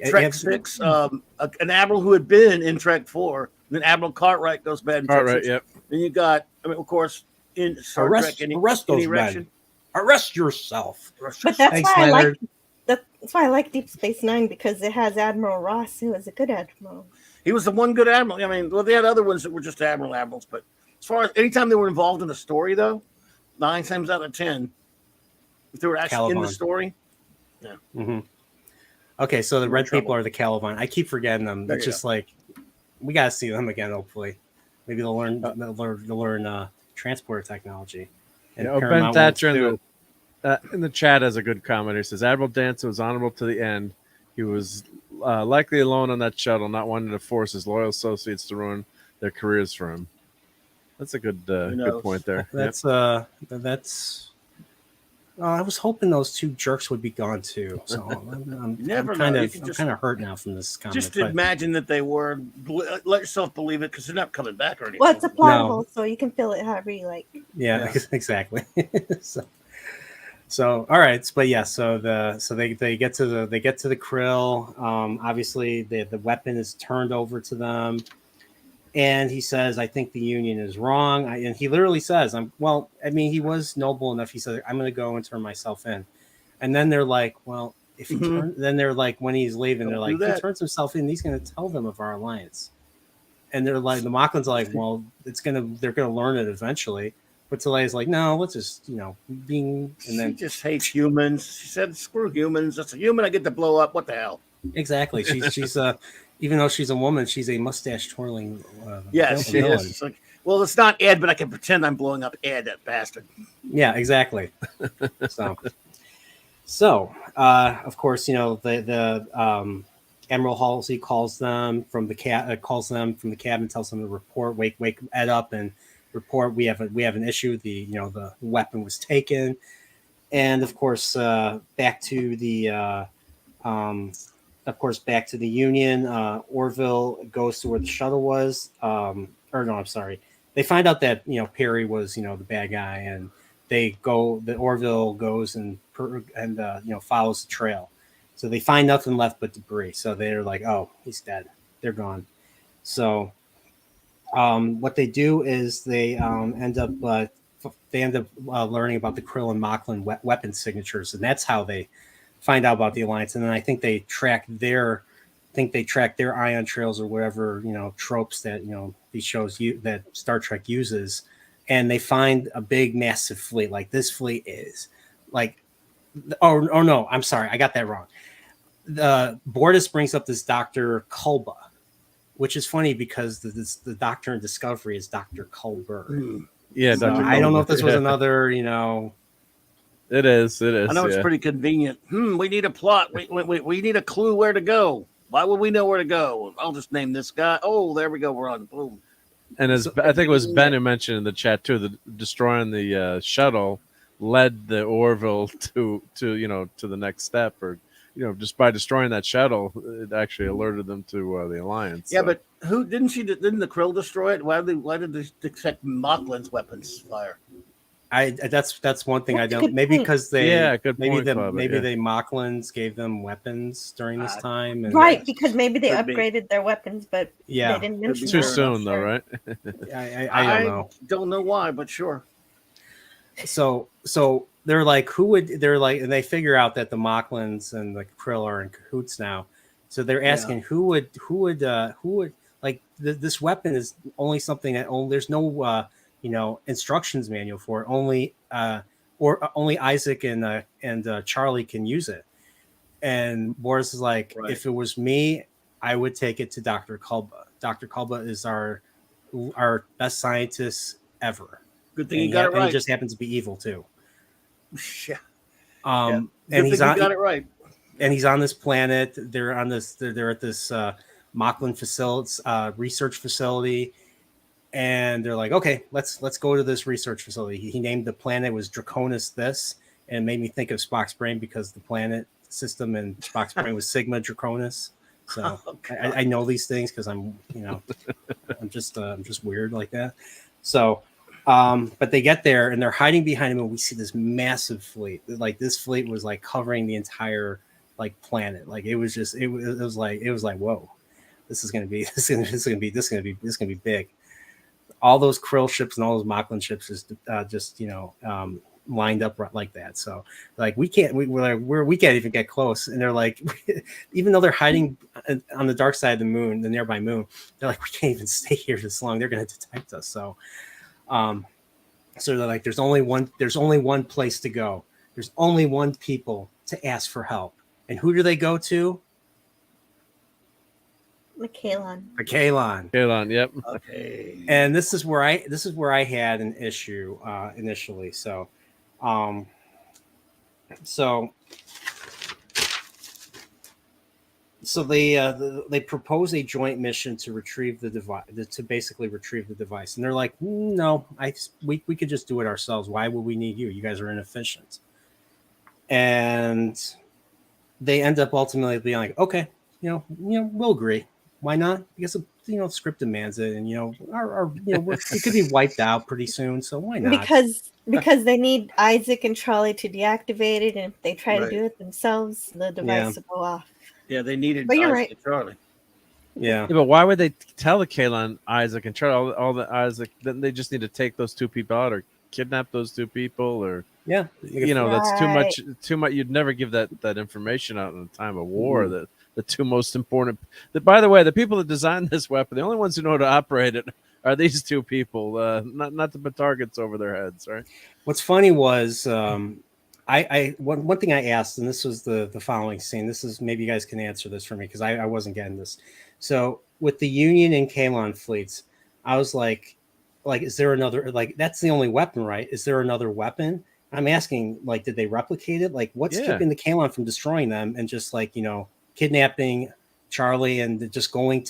Trek 6, an admiral who had been in Trek 4. Then Admiral Cartwright goes bad in Trek Cartwright, 6. yep. Then you got, of course, in Star Trek, arrest those erection. men. Arrest yourself. But that's Thanks, why I like Leonard. that's why I like Deep Space Nine, because it has Admiral Ross, who is a good admiral. He was the one good admiral. I mean, well, they had other ones that were just admirals, but as far as anytime they were involved in the story, though, 9 times out of 10, if they were actually in the Caliban. story, Mm-hmm. Okay, so the red trouble. people are the Caliban. I keep forgetting them. There It's you just like we gotta see them again. Hopefully, maybe they'll learn transporter technology. And Ben Paramount Thatcher wants in the chat has a good comment. He says Admiral Dancer was honorable to the end. He was likely alone on that shuttle, not wanting to force his loyal associates to ruin their careers for him. That's a good good point there. to. That's. I was hoping those two jerks would be gone too. So I'm never kind know. You of can I'm just- kind of hurt now from this comment. just but- imagine that they were. Let yourself believe it, because they're not coming back or anything. Well, it's a plot No. hole, so you can fill it however you like. Yeah, exactly. so all right, but yeah, so they get to the krill. Obviously the weapon is turned over to them, and he says, I think the Union is wrong. And he literally says, he was noble enough. He said, I'm going to go and turn myself in. And then they're like, well, if he then they're like, when he's leaving, they're Don't like, do he that. turns himself in, he's going to tell them of our alliance. And they're like, the Mocklins are like, well, they're going to learn it eventually. But Taleia's like, no, let's just, being, and then She just hates humans. She said, screw humans. That's a human I get to blow up. What the hell? exactly. She's even though she's a woman, she's a mustache twirling. Yes, she villain. is. It's like, well, it's not Ed, but I can pretend I'm blowing up Ed, that bastard. Yeah, exactly. so of course, the Admiral Halsey calls them from the cabin, tells them to report. Wake Ed up and report. We have an issue. The weapon was taken, and of course back to the Union. Orville goes to where the shuttle was. They find out that Perry was the bad guy, and they go. The Orville goes and follows the trail. So they find nothing left but debris. So they're like, "Oh, he's dead. They're gone." So what they do is they end up learning about the Krill and Mocklin weapon signatures, and that's how they find out about the alliance. And then I think they track their ion trails or whatever tropes that these shows that Star Trek uses, and they find a big massive fleet. Like this fleet is like, oh no, I'm sorry, I got that wrong. The Bortus brings up this Dr. Kulba, which is funny because the doctor in Discovery is Dr. Kulber. Yeah, So Dr. I don't know if this was Yeah. another, It is. I know it's pretty convenient. We need a plot. We need a clue where to go. Why would we know where to go? I'll just name this guy. Oh, there we go. We're on. Boom. And I think it was Ben who mentioned in the chat too, the destroying the shuttle led the Orville to the next step, or just by destroying that shuttle, it actually alerted them to the alliance. Yeah, So- but didn't the Krill destroy it? Why did they detect Mocklin's weapons fire? That's one thing I That's a don't. good Maybe point. because they good point, Clobberin, yeah. they Mocklins gave them weapons during this time, and Right, because maybe they Could be. upgraded their weapons, but Yeah, they didn't mention too that. soon though, right? I don't know. Don't know why, but sure. So they're like, and they figure out that the Mocklins and the Krill are in cahoots now. So they're asking who would like this weapon is only something that there's no instructions manual for it. Only Isaac and Charlie can use it. And Boris is like, Right. if it was me, I would take it to Dr. Kulba. Dr. Kulba is our best scientist ever. Good thing And you got it and he right. just happens to be evil too. Yeah. And Good he's thing on you got it right. and he's on this planet. They're at this Mocklin facility, research facility, and they're like, okay, let's go to this research facility. He named the planet was Draconis this, and it made me think of Spock's brain because the planet system in Spock's brain was Sigma Draconis. So I know these things because I'm just weird like that. So But they get there and they're hiding behind him, and we see this massive fleet. Like this fleet was like covering the entire like planet. Like it was just it was like whoa, this is gonna be big. All those Krill ships and all those Mocklin ships just lined up like that. So like we can't even get close. And they're like, even though they're hiding on the dark side of the moon, the nearby moon, they're like, we can't even stay here this long. They're going to detect us. So, so they're like, there's only one place to go. There's only one people to ask for help. And who do they go to? The Kalon. The Kalon. Kalon, yep. Okay. And this is where I had an issue initially. So, so they propose a joint mission to retrieve the device, to basically retrieve the device, and they're like, no, we could just do it ourselves. Why would we need you? You guys are inefficient. And they end up ultimately being like, okay, we'll agree. Why not? Because the script demands it, and we could be wiped out pretty soon, so why not? Because they need Isaac and Charlie to deactivate it, and if they try to do it themselves, the device will go off. Yeah, they needed But you're Isaac right. and Charlie. Yeah, but why would they tell the Kalon, Isaac and Charlie, all the Isaac? Then they just need to take those two people out, or kidnap those two people, or yeah. that's too much. Too much. You'd never give that information out in a time of war. Mm-hmm. The two most important. By the way, the people that designed this weapon, the only ones who know how to operate it are these two people. Not to put targets over their heads, right? What's funny was one thing I asked, and this was the following scene. This is, maybe you guys can answer this for me because I wasn't getting this. So with the Union and Kalon fleets, I was like, is there another, like, that's the only weapon, right? Is there another weapon? I'm asking, like, did they replicate it? Like, what's keeping the Kalon from destroying them and just like, kidnapping Charlie and just going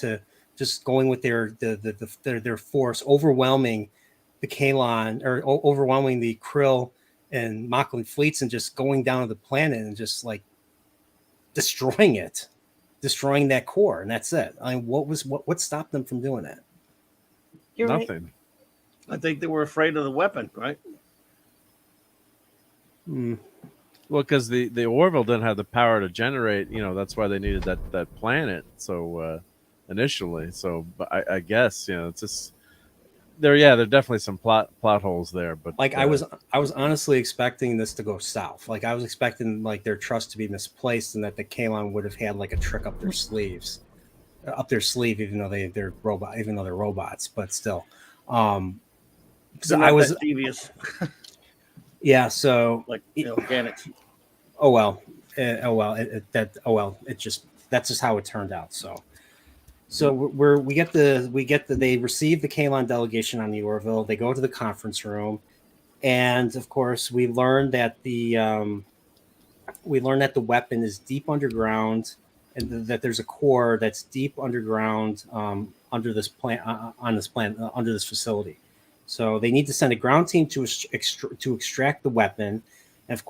with their force, overwhelming the Kalon, or overwhelming the Krill and Mocklin fleets, and just going down to the planet and just like destroying that core, and that's it. I mean, what stopped them from doing that? You're Nothing. I think they were afraid of the weapon, right? Well, because the Orville didn't have the power to generate, that's why they needed that planet. So initially, but I guess it's just there are definitely some plot holes there. But like I was honestly expecting this to go south. Like I was expecting like their trust to be misplaced, and that the Kalon would have had like a trick up their sleeve, even though they're robots, but still. So I was devious. Yeah, so like organics. That's just how it turned out. So they receive the Kalon delegation on the Orville. They go to the conference room, and of course we learn that the weapon is deep underground, and that there's a core that's deep underground under this under this facility. So they need to send a ground team to extract the weapon. And of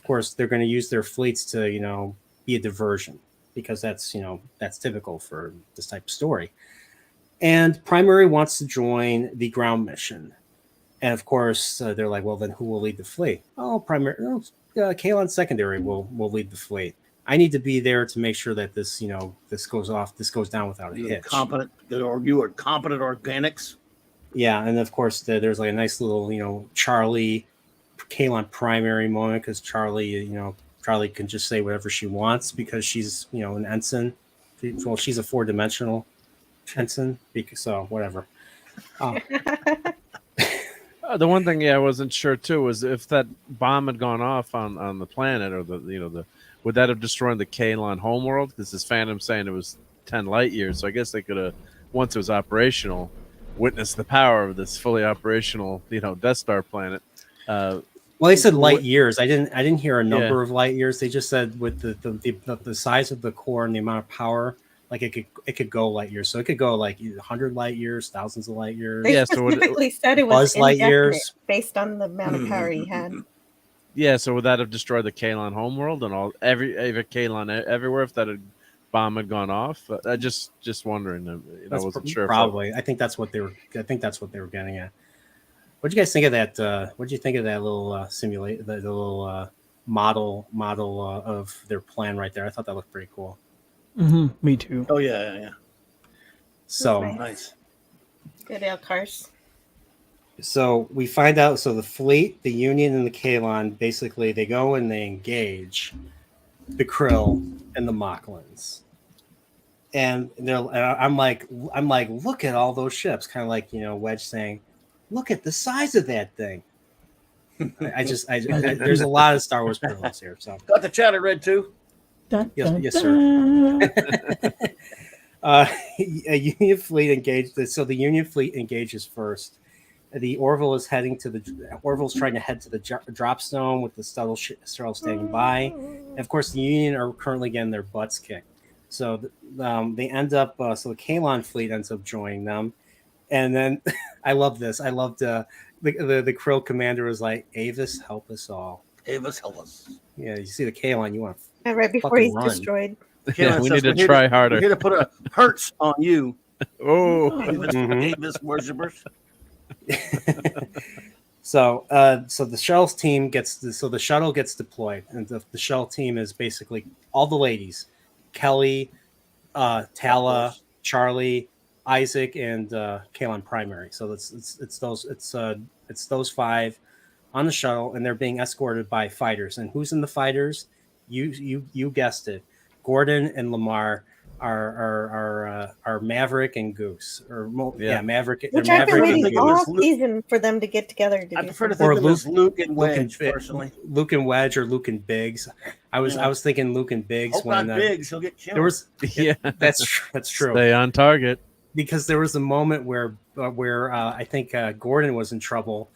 course, they're going to use their fleets to, be a diversion, because that's typical for this type of story. And Primary wants to join the ground mission. And of course, they're like, well, then who will lead the fleet? Oh, Kalon Secondary will lead the fleet. I need to be there to make sure that this goes down without a hitch. You are competent organics. Yeah, and of course there's like a nice little Charlie Kalon Primary moment, because Charlie can just say whatever she wants because she's an ensign. Well, she's a 4-dimensional ensign, so whatever. The one thing I wasn't sure too was if that bomb had gone off on the planet, or would that have destroyed the Kalon homeworld? Because this Phantom saying it was 10 light years, so I guess they could have, once it was operational, witness the power of this fully operational, Death Star planet. Well, they said light years. I didn't hear a number of light years. They just said with the size of the core and the amount of power, like it could go light years. So it could go like 100 light years, thousands of light years. They specifically said it was light years based on the amount of power he had. Yeah, so would that have destroyed the Kalon homeworld and every Kalon everywhere if that bomb had gone off? I just wondering. I wasn't sure. Probably. I think that's what they were getting at. What'd you guys think of that? What'd you think of that little simulate, the little model of their plan right there? I thought that looked pretty cool. Me too. Oh yeah. So Nice. Nice. Good old cars. So we find out. So the fleet, the Union, and the Kalon basically they go and they engage the Krill and the Mocklins. And I'm like, look at all those ships. Kind of like Wedge saying, look at the size of that thing. There's a lot of Star Wars parallels here. So Got the chatter read too. yes, sir. A Union fleet engaged. So the Union fleet engages first. The Orville is Orville's trying to head to the drop zone with the shuttle standing by. And of course, the Union are currently getting their butts kicked. So they end up. So the Kalon fleet ends up joining them, and then I love this. I loved the Krill commander was like, "Avis, help us all." Avis, help us. Yeah, you see the Kalon, you want to Right before fucking he's run. destroyed. Yeah, we need to We're try We're harder. here to put a hurts on you. Oh, Avis worshippers. So the shuttle's team the shuttle gets deployed, and the shuttle team is basically all the ladies, Kelly, Tala, Charlie, Isaac, and Kalon primary. So it's those five on the shuttle, and they're being escorted by fighters. And who's in the fighters? You guessed it, Gordon and Lamar are Maverick and Goose, Maverick. Which they're I've been Maverick waiting and Goose. all season for them to get together to I do prefer to something. think of them as Luke and Wedge, Luke personally. Luke and Wedge or Luke and Biggs. I was thinking Luke and Biggs Hope when not Biggs, he'll get killed. there was yeah. that's true Stay on target. because there was a moment where I think Gordon was in trouble.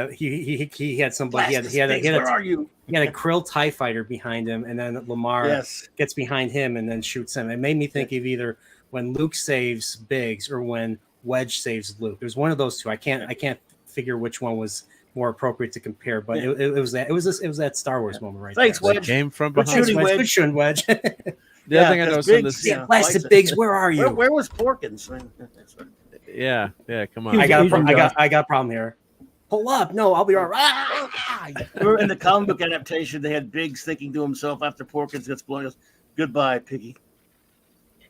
He had somebody where are you? he had a Krill TIE fighter behind him, and then Lamar gets behind him and then shoots him. It made me think of either when Luke saves Biggs or when Wedge saves Luke. There's one of those two. I can't figure which one was more appropriate to compare, but it was that Star Wars moment right Thanks, there. Wedge. Came from Good behind. shooting, Wedge. Wedge. Good shooting, Wedge. The other thing I noticed on this, Blasted Biggs, where are you? Where was Porkins? yeah, come on. He was I got Asian guy. I got a problem here. Pull up. No, I'll be all right. Remember in the comic book adaptation, they had Biggs thinking to himself after Porkins gets blown, he goes, "Goodbye, Piggy."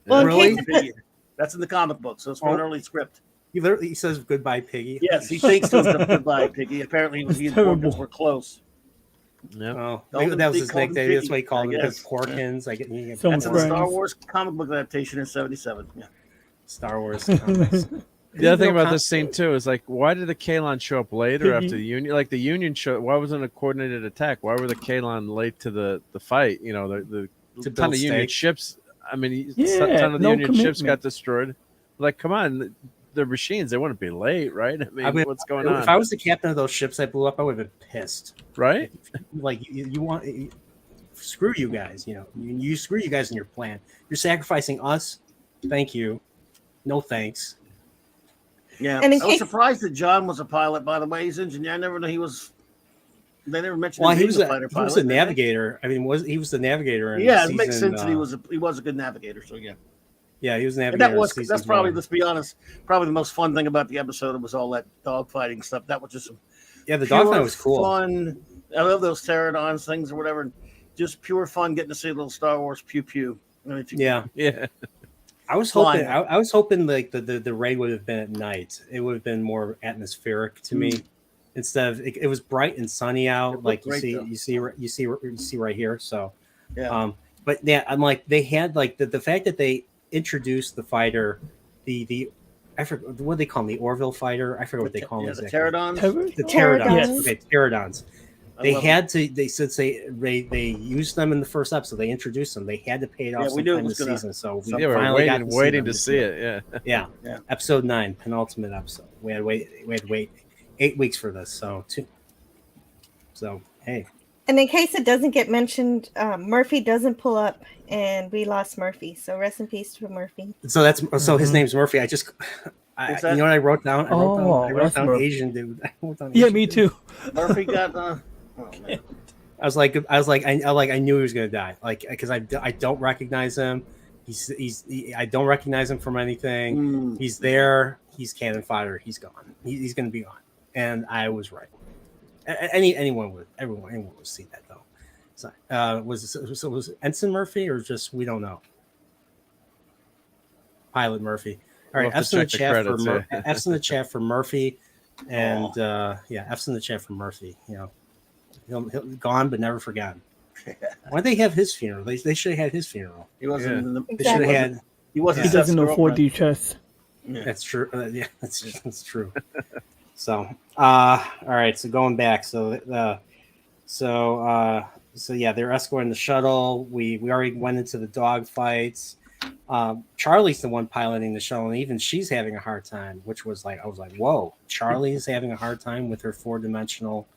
Well, Really? Piggy. That's in the comic book, so it's from an early script. He says goodbye, Piggy. Yes, he thinks to himself, "Goodbye, Piggy." Apparently, he and terrible. Porkins were close. Yep. Oh, Called maybe that was him- his called him nickname. That's Piggy, why he called I him because guess. Porkins. I get Some That's in friends. the Star Wars comic book adaptation in '77. Yeah. Star Wars. Comics. The other thing about this scene too is like, why did the Kalon show up later Piggy. after the Union? Like the Union show, why wasn't it a coordinated attack? Why were the Kalon late to the fight? You know, the To ton build of Union stakes. ships. I mean, Yeah, a ton of the no Union ships commitment. got destroyed. Like, come on, they're machines. They wouldn't be late, right? I mean, what's going on? If I was the captain of those ships that blew up, I would have been pissed. Right? Like you want, screw you guys. You screw you guys in your plan. You're sacrificing us. Thank you. No thanks. Yeah, And in I was case- surprised that John was a pilot. By the way, he's engineer. I never knew he was. They never mentioned. Well, him he being was a fighter he pilot. was a did they? navigator. I mean, he was the navigator. In Yeah, it season, makes sense that he was a good navigator. So yeah, Yeah, he was a and navigator. that was in season that's probably, one. let's be honest, probably the most fun thing about the episode was all that dogfighting stuff. That was just some Yeah, the pure dogfight was cool. Fun. I love those pterodons things or whatever. Just pure fun getting to see a little Star Wars pew pew. I mean, if you- Yeah. Yeah. I was Flying. hoping. I was hoping like the raid would have been at night. It would have been more atmospheric to me. Instead of it was bright and sunny out, looked like great, though. you see right here. So, Yeah. but yeah, I'm like they had like the fact that they introduced the fighter, the I forget what do they call him, the Orville fighter. I forget what they call him. Yeah, the exactly. pterodons. The pterodons. Yes. Okay, pterodons. I They love had to. They since they used them in the first episode. They introduced them. They had to pay it off Yeah, we knew it sometime was this gonna- season. So we Yeah, we're finally got waiting them to see it. Yeah. Yeah. Yeah. Episode 9, penultimate episode. We had to wait 8 weeks for this. So hey, And in case it doesn't get mentioned, Murphy doesn't pull up, and we lost Murphy. So rest in peace to Murphy. so his name's Murphy. What's You that? know what I wrote down? I wrote that's down Murphy. Asian dude. I wrote down Yeah, Asian me dude. too. Murphy got. Oh, man. I was like, I knew he was gonna die. Like, because I don't recognize him. I don't recognize him from anything. Mm. He's there. He's cannon fodder. He's gone. He's gonna be gone. and I was right. Everyone would see that though. So, was it Ensign Murphy or just we don't know? Pilot Murphy. All right, We'll have F's to in the check the chat for credits, F's in the chat for Murphy, and F's in the chat for Murphy. You know, he'll gone but never forgotten. Why'd they have his funeral? They should have had his funeral. He wasn't. Yeah. In the, They should have had. He wasn't. He doesn't know 4D chess. Yeah. That's true. Yeah, that's true. So, all right. So going back. So yeah, they're escorting the shuttle. We already went into the dog fights. Charlie's the one piloting the shuttle, and even she's having a hard time. Which was like, I was like, whoa, Charlie's having a hard time with her 4-dimensional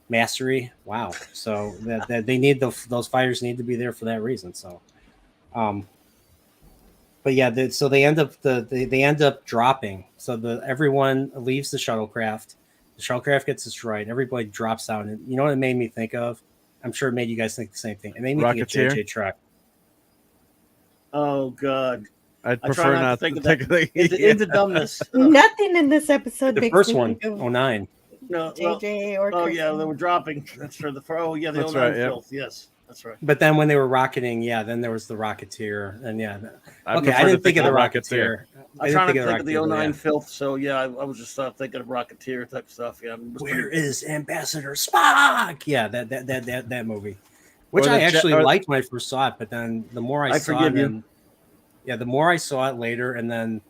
mastery. Wow. So that they need those fighters need to be there for that reason. So, but yeah, so they end up dropping. So everyone leaves the shuttlecraft. The shuttlecraft gets destroyed. Everybody drops out, and you know what it made me think of? I'm sure it made you guys think the same thing. It made me think of JJ Truck. Oh God. I'd prefer not to think of that. Into dumbness. Nothing in this episode The makes first me one, think of 09. No, JJ or oh Chris. yeah, they were dropping. That's for the the That's 09 right, yeah. filth. Yes, that's right. But then when they were rocketing, then there was the Rocketeer, and I'd okay, I prefer to didn't think of the Rocketeer. Rocketeer. I'm trying to think of the Rocketeer, 09 yeah. filth. So yeah, I was just thinking of Rocketeer type stuff. Yeah. Where is Ambassador Spock? Yeah, that movie, which Or I the actually or- liked when I first saw it, but then the more I saw it, forgive you. and, the more I saw it later, and then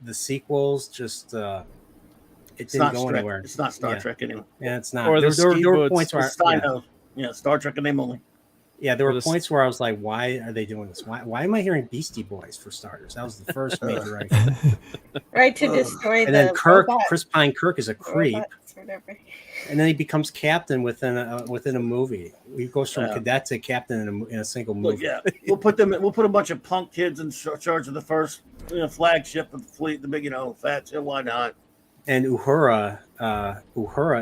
the sequels just it didn't go Trek. anywhere. It's not Star Yeah. Trek anymore. Yeah, it's not. Or the there were ski points where It's Steino. Yeah, Star Trek in name only. there or were the points where I was like, why are they doing this? Why am I hearing Beastie Boys for starters? That was the first major idea. Right, to destroy And the then Kirk, robot, Chris Pine Kirk is a creep. robots or whatever. And then he becomes captain within a movie. He goes from cadet to captain in a single Look, movie. yeah, we'll put a bunch of punk kids in charge of the first flagship of the fleet, the big fats. Yeah, why not? And Uhura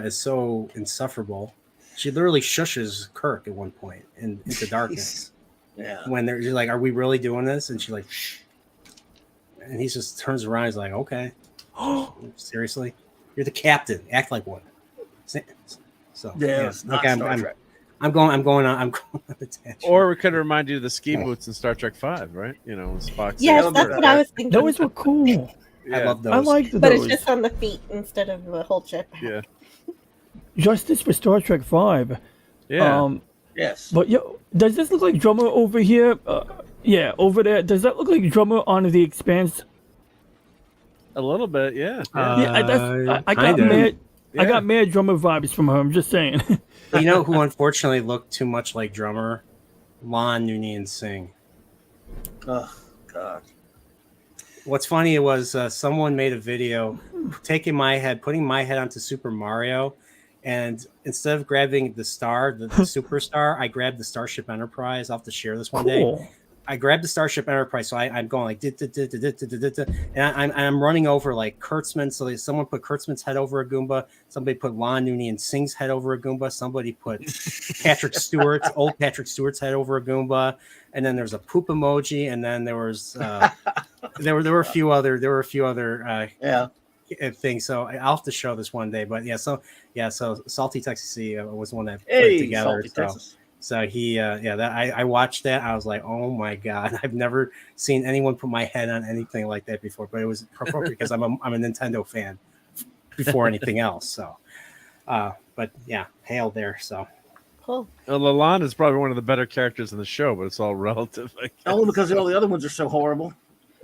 is so insufferable. She literally shushes Kirk at one point into darkness. Yeah. When they're like, "Are we really doing this?" And she's like, "Shh." And he just turns around. He's like, "Okay, seriously, you're the captain. Act like one." So It's not Star Trek. I'm going on the tangent. Or we could remind you of the ski boots in Star Trek 5, right? You know, when Spock. Yes, said- that's what I was thinking. Those were cool. I love those. I liked those. But it's just on the feet instead of the whole ship. Yeah. Justice for Star Trek 5. Yeah. Yes. But does this look like Drummer over here? Yeah, over there. Does that look like Drummer on The Expanse? A little bit, yeah. I got kinda. mad. I Yeah. got mad Drummer vibes from her. I'm just saying. You know who unfortunately looked too much like Drummer? Lon Noonien Singh. Oh God. What's funny was someone made a video putting my head onto Super Mario, and instead of grabbing the star, the superstar, I grabbed the Starship Enterprise. I'll have to share this one day. Cool. I grabbed the Starship Enterprise, so I'm going like and I'm running over like Kurtzman. So someone put Kurtzman's head over a Goomba. Somebody put Lon Noonien Singh's head over a Goomba. Somebody put old Patrick Stewart's head over a Goomba. And then there's a poop emoji. And then there was there were a few other things. So I'll have to show this one day. But so Salty Texas C was the one that put it together. Salty Texas. So he, I watched that. I was like, oh my God, I've never seen anyone put my head on anything like that before. But it was appropriate because I'm a Nintendo fan before anything else. So, but yeah, hail there. So, Cool. Well, Lalonde is probably one of the better characters in the show, but it's all relative. I guess. Only because all the other ones are so horrible.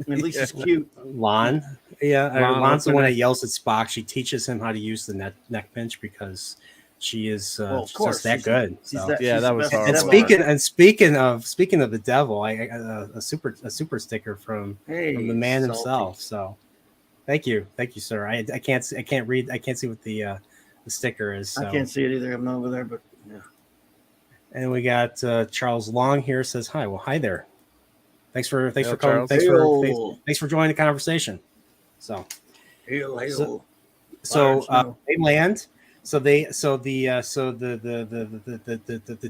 And at least it's cute. Lon, Lon's the what's one her that yells at Spock. She teaches him how to use the neck pinch because she is Well, of just course, that good. She's So. that, Yeah, she's that the was best horrible. ever. Speaking of the devil, I got a super sticker from the man Salty. himself. So thank you, sir. I can't see what the sticker is. So. I can't see it either. I'm not over there, but yeah. And we got Charles Long here says hi. Well, hi there. Thanks for coming. Charles. Thanks for joining the conversation. So Hail. so they land. So the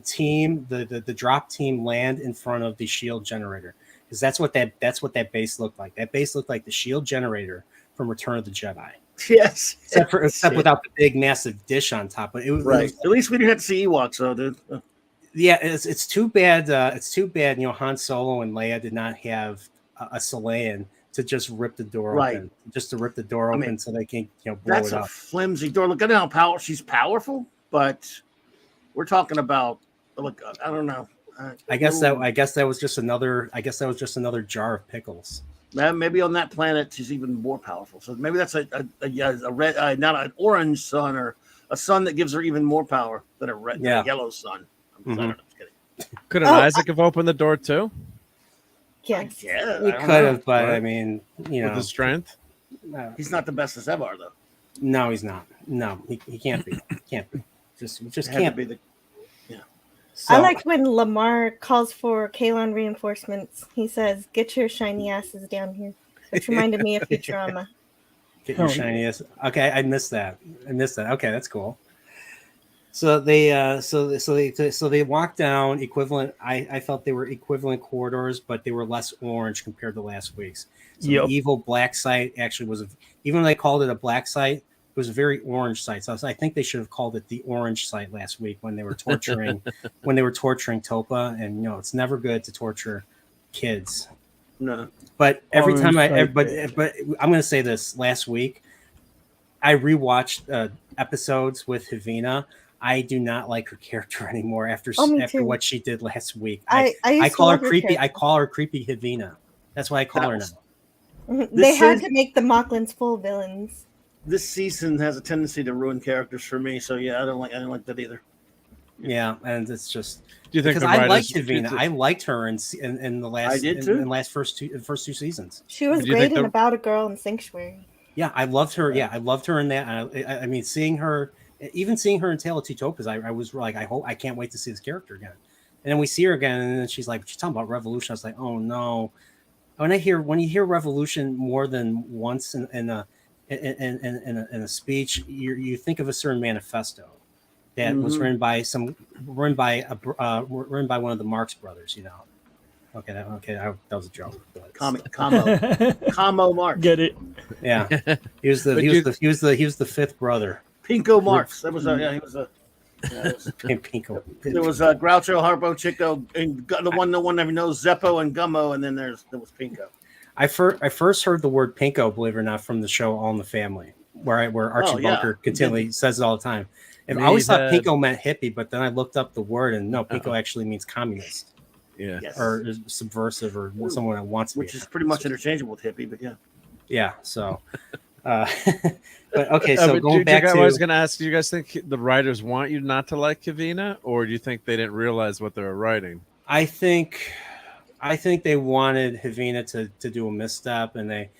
team, the drop team land in front of the shield generator because that's what that base looked like. That base looked like the shield generator from Return of the Jedi. Yes. except without the big massive dish on top. But it was Right. At least we didn't have to see Ewoks, though, dude. yeah, it's too bad. It's too bad. Han Solo and Leia did not have a Chilean to just rip the door open, just to rip the door open so they can blow That's it a up. flimsy door. Look at how she's powerful, but we're talking about. Look, I don't know. I guess that was just another jar of pickles. Maybe on that planet she's even more powerful. So maybe that's a red, not an orange sun, or a sun that gives her even more power than a red, than a yellow sun. I don't know, I'm just kidding. Couldn't Isaac have opened the door too? Yes. Yeah, He could have, but I mean, with his strength. he's not the best as Evar, though. No, he's not. No, he can't be. Can't be. Just Had can't to be. the. I like when Lamar calls for Kalon reinforcements. He says, "Get your shiny asses down here." Which reminded me of Futurama. Get your shiny ass. Okay, I missed that. Okay, that's cool. So they walked down equivalent. I felt they were equivalent corridors, but they were less orange compared to last week's. So the evil black site actually was even though they called it a black site, it was a very orange site. So I think they should have called it the orange site last week when they were torturing Topa. And it's never good to torture kids. No. But every time but I'm going to say this: last week, I rewatched episodes with Havina. I do not like her character anymore after what she did last week. I call her creepy. I call her creepy Havina. That's why I call her now. They had to make the Mocklins full villains. This season has a tendency to ruin characters for me. So yeah, I don't like that either. Yeah, and it's just do you think because I liked Havina. I liked her in the last. I did too. In the first two seasons. She was great in About a Girl in Sanctuary. Yeah, I loved her. Yeah, I loved her in that. I mean, seeing her in Tale of Two Topas, I was like, I can't wait to see this character again. And then we see her again, and then she's like, she's talking about revolution. I was like, oh no. When you hear revolution more than once in a speech, you think of a certain manifesto that was written by one of the Marx brothers. Okay, that was a joke. Combo Marx. Get it? Yeah, he was the fifth brother. Pinko Marx. That was he was a. Pinko. There was Groucho, Harpo, Chico, and the one everyone knows, Zeppo and Gummo, and then there was Pinko. I first heard the word Pinko, believe it or not, from the show All in the Family, where Archie Bunker continually says it all the time. And I always thought Pinko meant hippie, but then I looked up the word, and no, Pinko actually means communist. Yeah, or subversive, or someone that wants to which is pretty much interchangeable with hippie, but yeah. Yeah, so. But okay, so going back to, I was going to ask, do you guys think the writers want you not to like Kavina, or do you think they didn't realize what they were writing? I think they wanted Havina to do a misstep, and they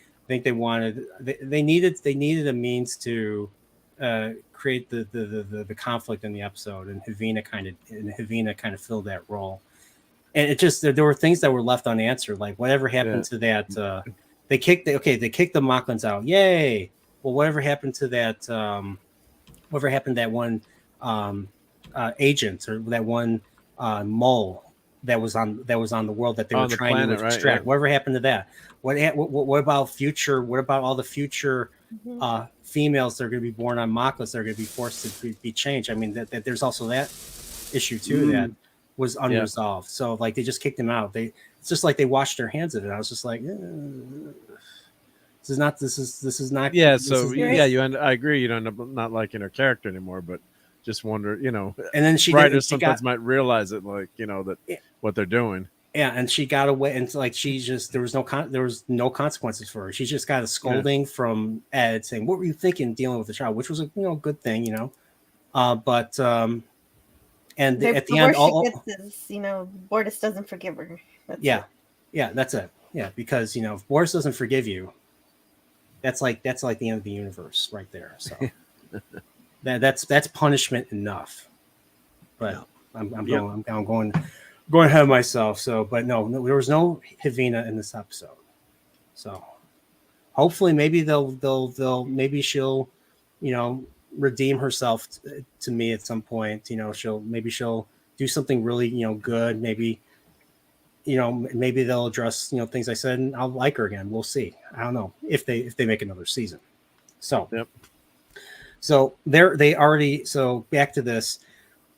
needed a means to create the conflict in the episode, and Havina kind of filled that role. And it just there were things that were left unanswered, like whatever happened to that. They kicked the Mocklins out. Yay! Well, whatever happened to that? Whatever happened to that one agent or that one mole that was on the world that they were trying to extract? Right? Yeah. Whatever happened to that? What about future? What about all the future females that are going to be born on Mocklins that are going to be forced to be changed? I mean, that there's also that issue too that was unresolved. So like they just kicked him out. It's just like they washed their hands of it. I was just like, this is not. Yeah. I agree. You don't end up not liking her character anymore, but just wonder, And then writers sometimes might realize it, like that what they're doing. Yeah, and she got away, and like there was no consequences for her. She just got a scolding from Ed saying, "What were you thinking dealing with the child?" Which was a good thing, But and at the end, Boris doesn't forgive her. That's it. Yeah, because if Boris doesn't forgive you, that's like the end of the universe right there. So that's punishment enough. But I'm going ahead of myself. So, but no, there was no Havina in this episode. So hopefully, maybe maybe she'll, redeem herself to me at some point. She'll do something really, good. Maybe they'll address, things I said, and I'll like her again. We'll see. I don't know if they make another season. So, Yep. so back to this,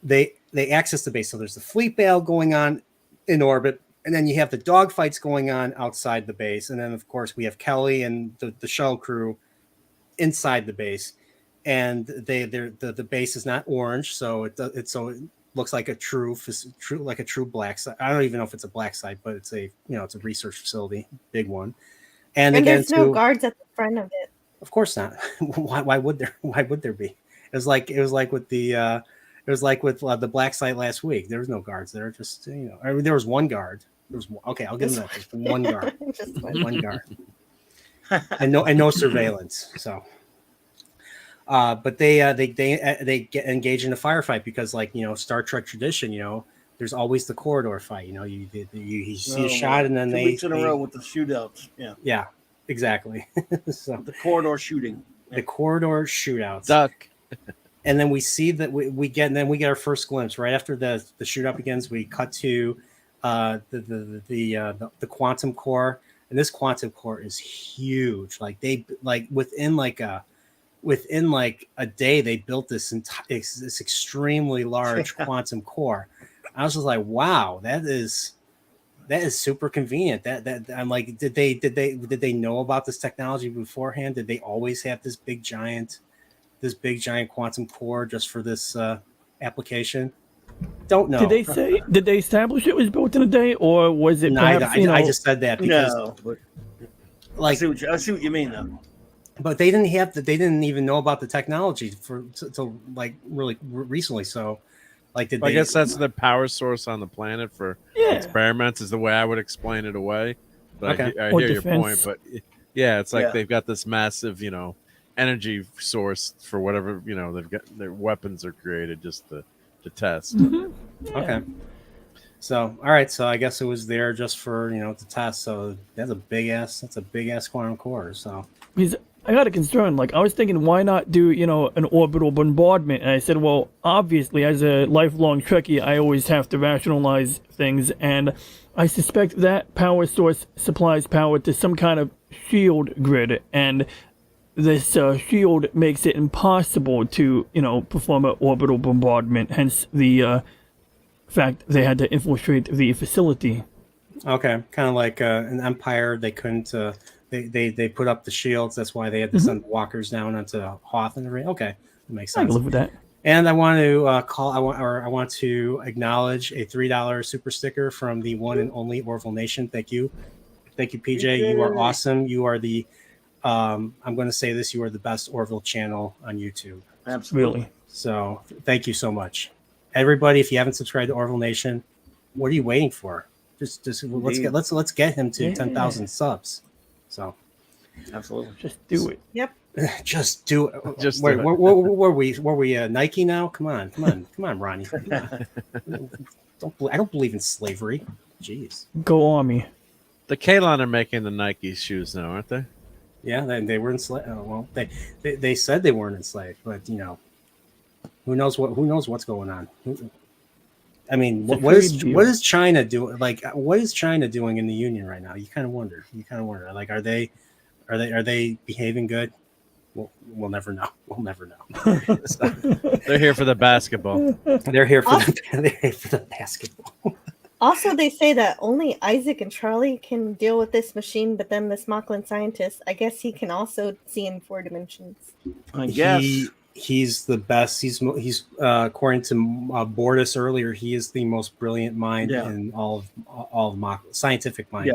they access the base. So there's the fleet battle going on in orbit, and then you have the dogfights going on outside the base, and then of course we have Kelly and the shuttle crew inside the base, and the base is not orange, so it looks like a true black site. I don't even know if it's a black site, but it's a it's a research facility, big one. And again, there's no guards at the front of it. Of course not. Why would there? Why would there be? It was like with the the black site last week. There was no guards there. Just I mean, there was one guard. There was okay. I'll give them that. There's one guard. Just one guard. And no surveillance. So, but they get engaged in a firefight because Star Trek tradition. There's always the corridor fight. You see a shot and then 2 weeks in a row with the shootouts. Yeah, exactly. So the corridor shooting. The corridor shootouts. Duck. And then we see that we get our first glimpse right after the shootout begins. We cut to the quantum core, and this quantum core is huge. Within a day they built this extremely large quantum core. I was just like, wow, that is super convenient. That I'm like, did they know about this technology beforehand? Did they always have this big giant quantum core just for this application? Don't know. Did they establish it was built in a day, or was it? No, perhaps, I just said that because I see what you mean though. But they didn't even know about the technology till really recently. So I guess that's the power source on the planet for experiments is the way I would explain it away. But okay. I hear your point. But yeah, it's like they've got this massive, energy source for whatever, they've got their weapons are created just to test. Mm-hmm. Yeah. Okay. So, all right. So I guess it was there just for, to test. So that's a big ass quantum core. So because I got a concern. I was thinking, why not do, an orbital bombardment? And I said, well, obviously, as a lifelong Trekkie, I always have to rationalize things. And I suspect that power source supplies power to some kind of shield grid. And this shield makes it impossible to, perform an orbital bombardment. Hence the fact they had to infiltrate the facility. Okay. Kind of like an Empire. They couldn't... They put up the shields. That's why they had to send walkers down onto Hoth and the ring. Okay, that makes sense. I can live with that. And I want to I want to acknowledge a $3 super sticker from the one and only Orville Nation. Thank you, PJ. You are awesome. You are the I'm going to say this. You are the best Orville channel on YouTube. Absolutely. Really. So thank you so much, everybody. If you haven't subscribed to Orville Nation, what are you waiting for? Just let's get him to 10,000 subs. So, absolutely, just do it. Yep. Just do it. Just where do it. were we? Nike now? Come on, Ronnie. Come on. I don't believe in slavery. Jeez. Go Army. The Kalon are making the Nike shoes now, aren't they? Yeah, they were enslaved. Well, they said they weren't enslaved, but who knows what's going on? I mean, what is China doing? What is China doing in the Union right now? You kind of wonder. Like, are they behaving good? We'll never know. So, they're here for the basketball. they're here for the basketball. Also, they say that only Isaac and Charlie can deal with this machine, but then this Moclan scientist, I guess he can also see in 4 dimensions. I guess. He's the best. He's according to Bordas earlier, he is the most brilliant mind in all of Moclan, scientific mind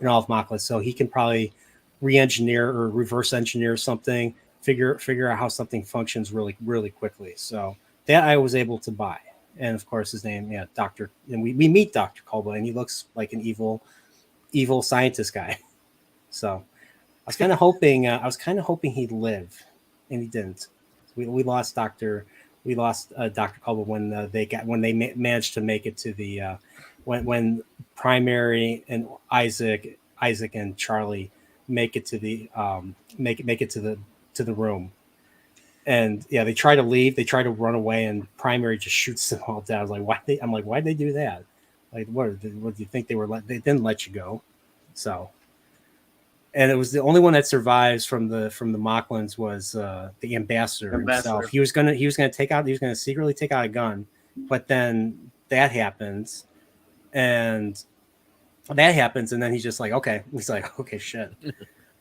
in all of Moclan. So he can probably re-engineer or reverse engineer something, figure out how something functions really, really quickly. So that I was able to buy. And of course his name, Dr. And we meet Dr. Kolba, and he looks like an evil scientist guy. So I was kind of hoping he'd live, and he didn't. We lost Dr. Kolba when they managed to make it to the when Primary and Isaac and Charlie make it to the to the room. And they try to leave, they try to run away, and Primary just shoots them all down. I was like, why'd they do that? Like, what do you think they were? They didn't let you go. So, and it was the only one that survives from the Mocklins was the ambassador himself. He was gonna secretly take out a gun, but then that happens, and then he's just like, okay, shit.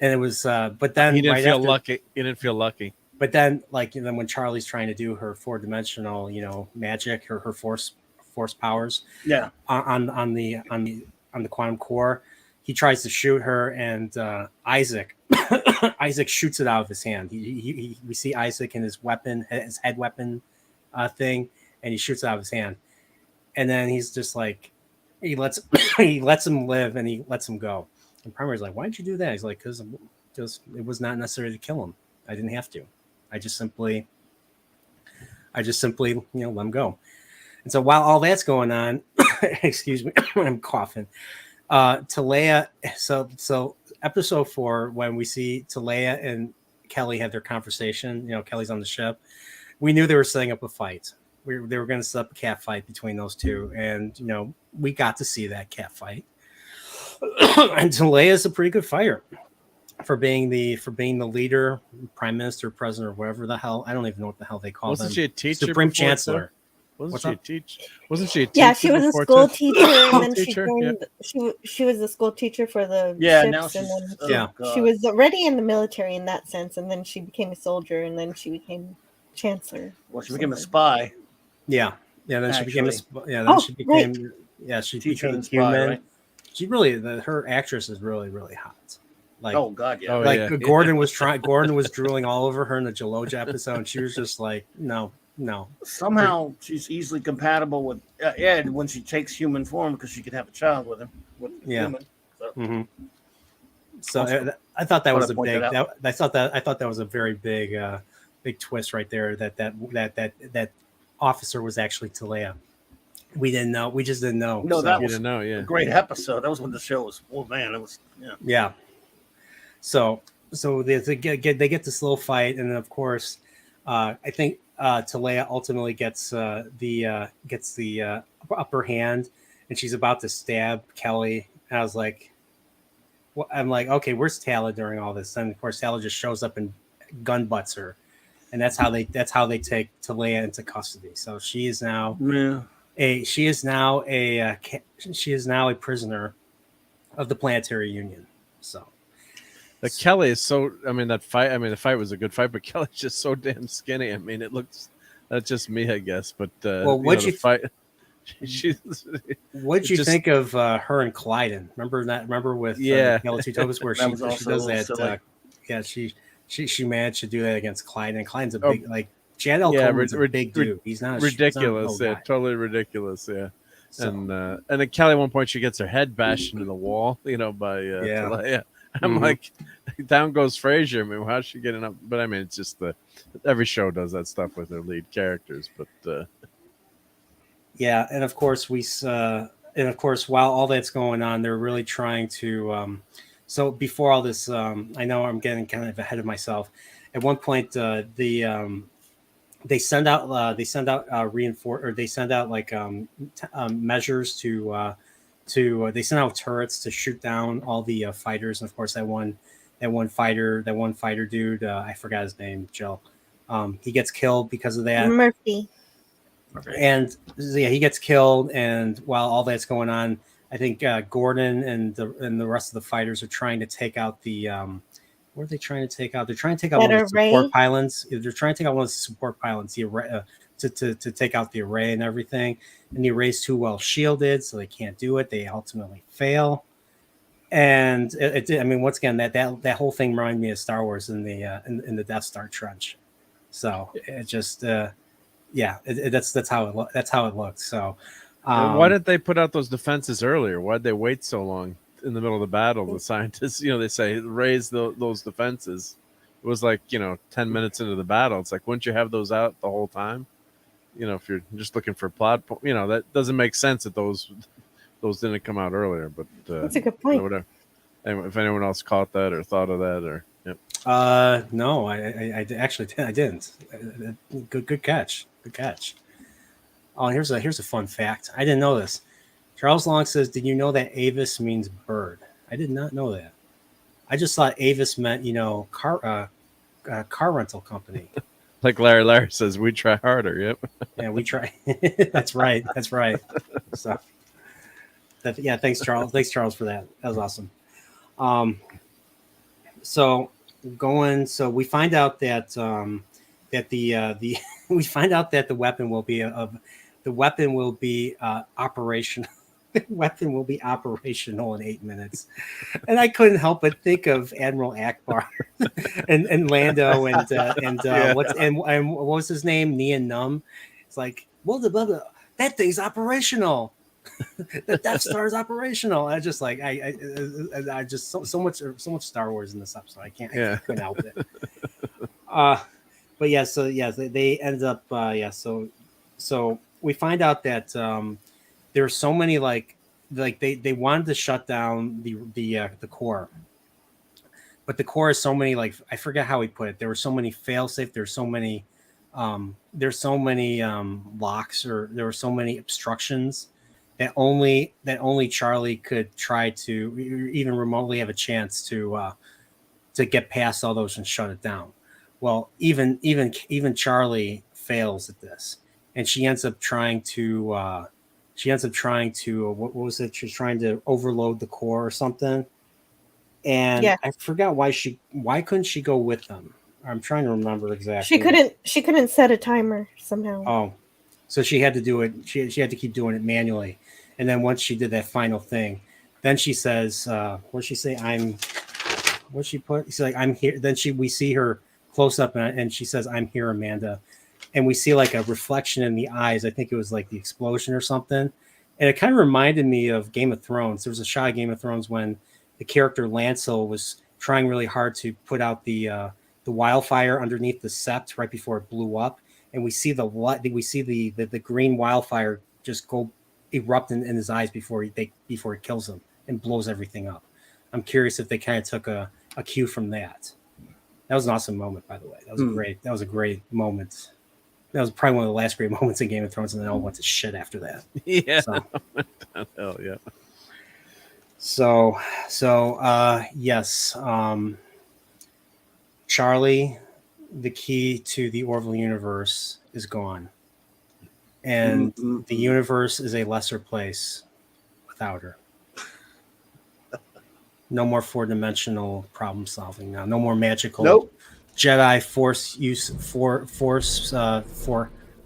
And it was, but then he didn't feel lucky. He didn't feel lucky. But then, then when Charlie's trying to do her 4-dimensional, magic, her force powers, on the quantum core, he tries to shoot her, and Isaac shoots it out of his hand. We see Isaac in his head weapon thing, and he shoots it out of his hand, and then he's just like, he lets him live, and he lets him go. And Primary's like, why'd you do that? He's like, because it was not necessary to kill him. I didn't have to. I just simply let him go. And so while all that's going on, excuse me, I'm coughing. Talea. So episode 4, when we see Talea and Kelly had their conversation, Kelly's on the ship. We knew they were setting up a fight. They were going to set up a cat fight between those two, and we got to see that cat fight. And Talea is a pretty good fighter for being the leader, prime minister, president, or whatever the hell. I don't even know what the hell they call them. Wasn't she a teacher? Supreme Chancellor. Wasn't she a teacher? Wasn't she a teacher? Yeah, she was a school teacher, and then teacher? she was a school teacher for the ships, ships, and then she was already in the military in that sense, and then she became a soldier, and then she became chancellor. Well, she became a spy. Yeah. Then she became she became human. Right? She really, her actress is really, really hot. Like, oh god, yeah. Gordon was drooling all over her in the Jaloja episode, and she was just like, no. Somehow she's easily compatible with Ed when she takes human form, because she could have a child with him. Human. So, I thought that was a big. I thought that was a very big, big twist right there. That officer was actually Talea. We didn't know. We just didn't know. No, that was a great episode. That was when the show was. Oh man, it was. Yeah. So they get this little fight, and then of course, I think Talea ultimately gets the upper hand, and she's about to stab Kelly. And I was like, I'm like, okay, where's Tala during all this? And of course, Tala just shows up and gun butts her, and that's how they take Talea into custody. So she is now a prisoner of the Planetary Union. So. The Kelly is so. The fight was a good fight, but Kelly's just so damn skinny. It looks. That's just me, I guess. But what'd you fight? What'd you think of her and Clyden? Remember with Yellow Two Topaz where she does that? She managed to do that against Clyden. And Clyden's a big Chad L. Coleman's a big dude. He's not ridiculous. Totally ridiculous. Yeah. So. And then Kelly at one point she gets her head bashed into the wall. By Talea. I'm like, down goes Frazier. How's she getting up? But it's just every show does that stuff with their lead characters. But and of course while all that's going on, they're really trying to. So before all this, I know I'm getting kind of ahead of myself. At one point, they send out measures to. They sent out turrets to shoot down all the fighters, and of course that one fighter dude, I forgot his name, Jill. He gets killed because of that. Murphy. And he gets killed. And while all that's going on, I think Gordon and the rest of the fighters are trying to take out the. What are they trying to take out? They're trying to take out one of the support pylons. They're trying to take out one of the support pylons. The array, to take out the array and everything. And the array's too well shielded, so they can't do it. They ultimately fail. And once again, that whole thing reminded me of Star Wars in the Death Star trench. So it just that's how it looked. So why did they put out those defenses earlier? Why did they wait so long in the middle of the battle? The scientists, they say raise those defenses. It was 10 minutes into the battle. It's like, wouldn't you have those out the whole time? If you're just looking for plot, that doesn't make sense that those didn't come out earlier. But that's a good point. Whatever. Anyway, if anyone else caught that or thought of that, or no, I actually didn't. Good catch. Oh, here's a fun fact. I didn't know this. Charles Long says, "Did you know that Avis means bird?" I did not know that. I just thought Avis meant car rental company. Like Larry says, we try harder. Yep. Yeah, we try. That's right. So thanks Charles. Thanks Charles for that. That was awesome. So we find out that we find out that the weapon will be operational. The weapon will be operational in 8 minutes, and I couldn't help but think of Admiral Akbar and Lando and what was his name? Neon Numb. It's like, well, that thing's operational. The Death Star is operational. I just like I just so much Star Wars in this episode. I couldn't help it. But they ended up so we find out that there's so many like they wanted to shut down the core, but the core is so many, like, I forget how he put it. There were so many fail-safe. There's so many locks, or there were so many obstructions that only Charlie could try to even remotely have a chance to get past all those and shut it down. Well, even Charlie fails at this, and she ends up trying to what was it? She's trying to overload the core or something. And yeah. I forgot why couldn't she go with them? I'm trying to remember exactly. She couldn't set a timer somehow. Oh, so she had to do it. She had to keep doing it manually. And then once she did that final thing, then she says, what did she say? What'd she put? She's like, I'm here. Then we see her close up and she says, I'm here, Amanda. And we see like a reflection in the eyes. I think it was like the explosion or something. And it kind of reminded me of Game of Thrones. There was a shot of Game of Thrones when the character Lancel was trying really hard to put out the wildfire underneath the sept right before it blew up. And we see the green wildfire just go erupt in his eyes before it kills him and blows everything up. I'm curious if they kind of took a cue from that. That was an awesome moment, by the way. That was a great moment. That was probably one of the last great moments in Game of Thrones, and then all went to shit after that. Yeah. So. Hell yeah. So yes. Charlie, the key to the Orville universe, is gone. And the universe is a lesser place without her. No more 4-dimensional problem solving now. No more magical Jedi force use,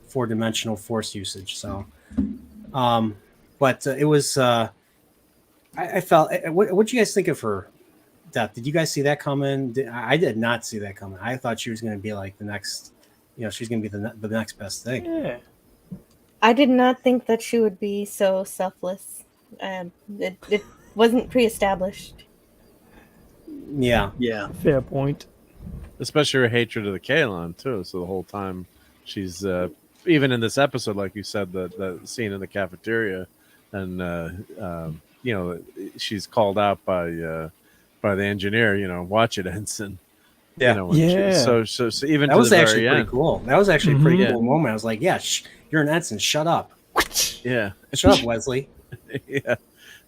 four-dimensional force usage. So, but it was. I felt. What do you guys think of her death? Did you guys see that coming? I did not see that coming. I thought she was going to be like the next. She's going to be the next best thing. Yeah. I did not think that she would be so selfless. It wasn't pre-established. Yeah. Fair point. Especially her hatred of the Kaelon too. So the whole time she's even in this episode, like you said, the scene in the cafeteria, and she's called out by the engineer. Watch it, ensign. Yeah. So even that to was the actually very pretty end. cool. That was actually a pretty cool moment. I was like, yeah, you're an ensign. Shut up. Yeah. Shut up, Wesley. Yeah.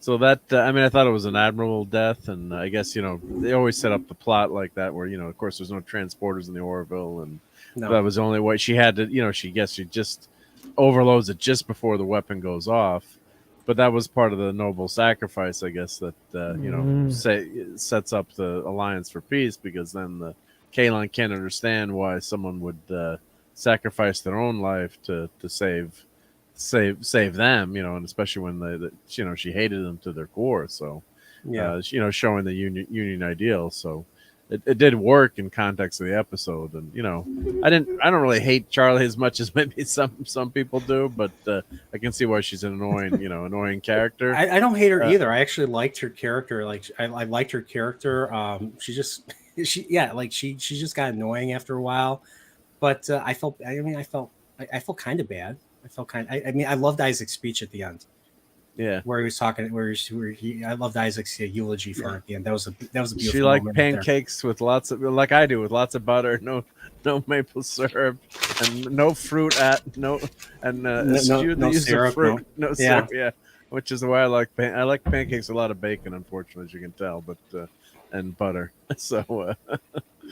So that I thought it was an admirable death, and I guess they always set up the plot like that, where of course there's no transporters in the Orville, and that was the only way she had to. She just overloads it just before the weapon goes off, but that was part of the noble sacrifice, I guess, that sets up the Alliance for Peace, because then the Kaelon can't understand why someone would sacrifice their own life to save them, and especially when she hated them to their core. So, showing the union ideal. So it did work in context of the episode. And, I don't really hate Charlie as much as maybe some people do, but I can see why she's an annoying character. I don't hate her either. I actually liked her character. Like I liked her character. She just got annoying after a while, but I felt kind of bad. I loved Isaac's speech at the end. Yeah, where he was talking, I loved Isaac's eulogy for her at the end. That was a beautiful. She liked moment pancakes with lots of, like I do, with lots of butter, no maple syrup, and no fruit no syrup, no syrup. Yeah, which is the way I like pancakes. A lot of bacon, unfortunately, as you can tell. But and butter. So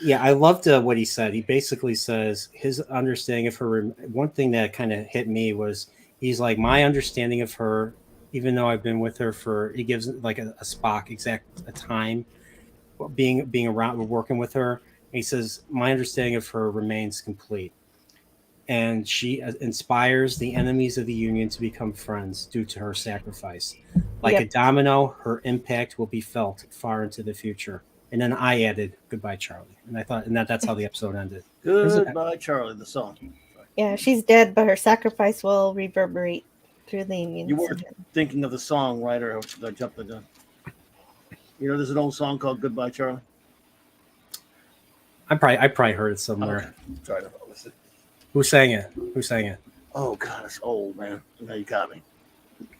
Yeah, I loved what he said. He basically says his understanding of her. One thing that kind of hit me was he's like, my understanding of her, even though I've been with her for, he gives like a Spock exact a time being around working with her. And he says my understanding of her remains complete, and she inspires the enemies of the Union to become friends due to her sacrifice. Like a domino, her impact will be felt far into the future. And then I added "Goodbye, Charlie," and I thought, and that's how the episode ended. Goodbye, Charlie, the song. Yeah, she's dead, but her sacrifice will reverberate through the Union. You weren't thinking of the song, right? Or I jumped the gun. You know, there's an old song called "Goodbye, Charlie." I probably heard it somewhere. Okay. Sorry to listen. Who sang it? Who sang it? Oh God, it's old, man. Now you got me.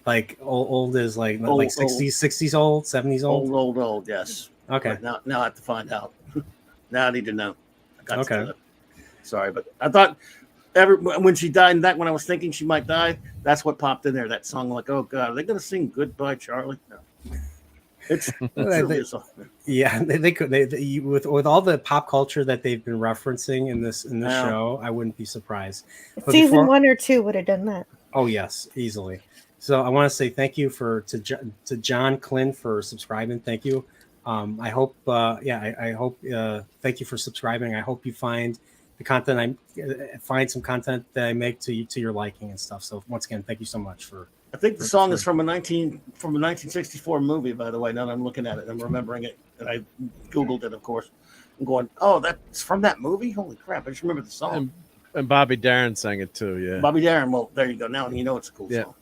Like old is like Old, like 60s old, 70s old. Old. Yes. Okay. But now I have to find out. Now I need to know. I got Okay. to do it. Sorry, but I thought when she died, and that when I was thinking she might die, that's what popped in there. That song, like, oh God, are they going to sing "Goodbye, Charlie"? No. It's really a song. Yeah, they could. They with all the pop culture that they've been referencing in this Yeah. show, I wouldn't be surprised. But Season 1 or 2 would have done that. Oh yes, easily. So I want to say thank you to John Klin for subscribing. Thank you. I hope. I hope. Thank you for subscribing. I hope you find the content find some content that I make to your liking and stuff. So once again, thank you so much for. I think the song is from a 1964 movie, by the way. Now that I'm looking at it, I'm remembering it, and I Googled it, of course. I'm going, oh, that's from that movie? Holy crap! I just remember the song. and Bobby Darin sang it too. Yeah. Bobby Darin. Well, there you go. Now you know it's a cool song.